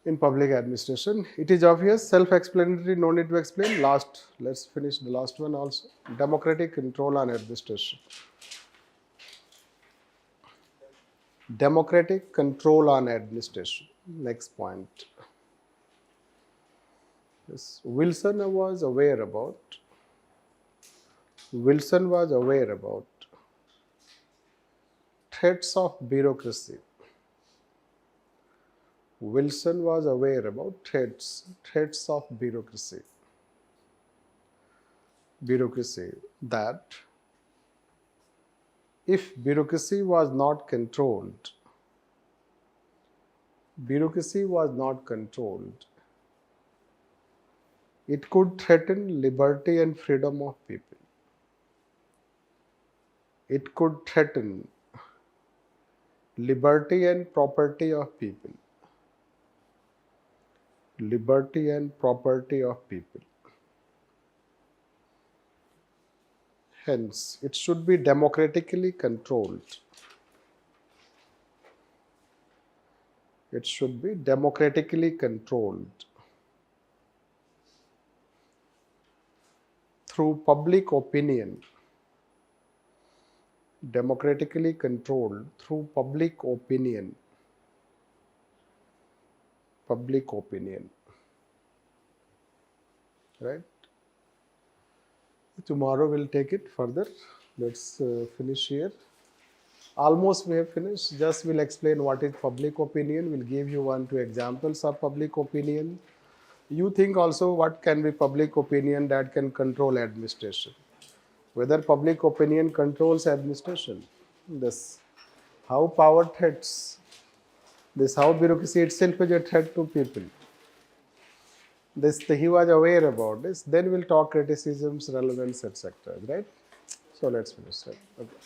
In public administration, it is obvious, self-explanatory, no need to explain. Let's finish the last one also. Democratic control on administration. Democratic control on administration. Next point. Yes. Wilson was aware about threats of bureaucracy. Wilson was aware about threats of bureaucracy. That if bureaucracy was not controlled, it could threaten liberty and freedom of people. It could threaten liberty and property of people. Hence, it should be democratically controlled. Through public opinion. Democratically controlled through public opinion. Right? Tomorrow we'll take it further. Let's finish here. Almost we have finished. Just we'll explain what is public opinion. We'll give you 1-2 examples of public opinion. You think also what can be public opinion that can control administration. Whether public opinion controls administration. This how power threats. This how bureaucracy itself is a threat to people. This he was aware about this. Then we'll talk criticisms, relevance, etc. Right? So let's finish. Right? Okay.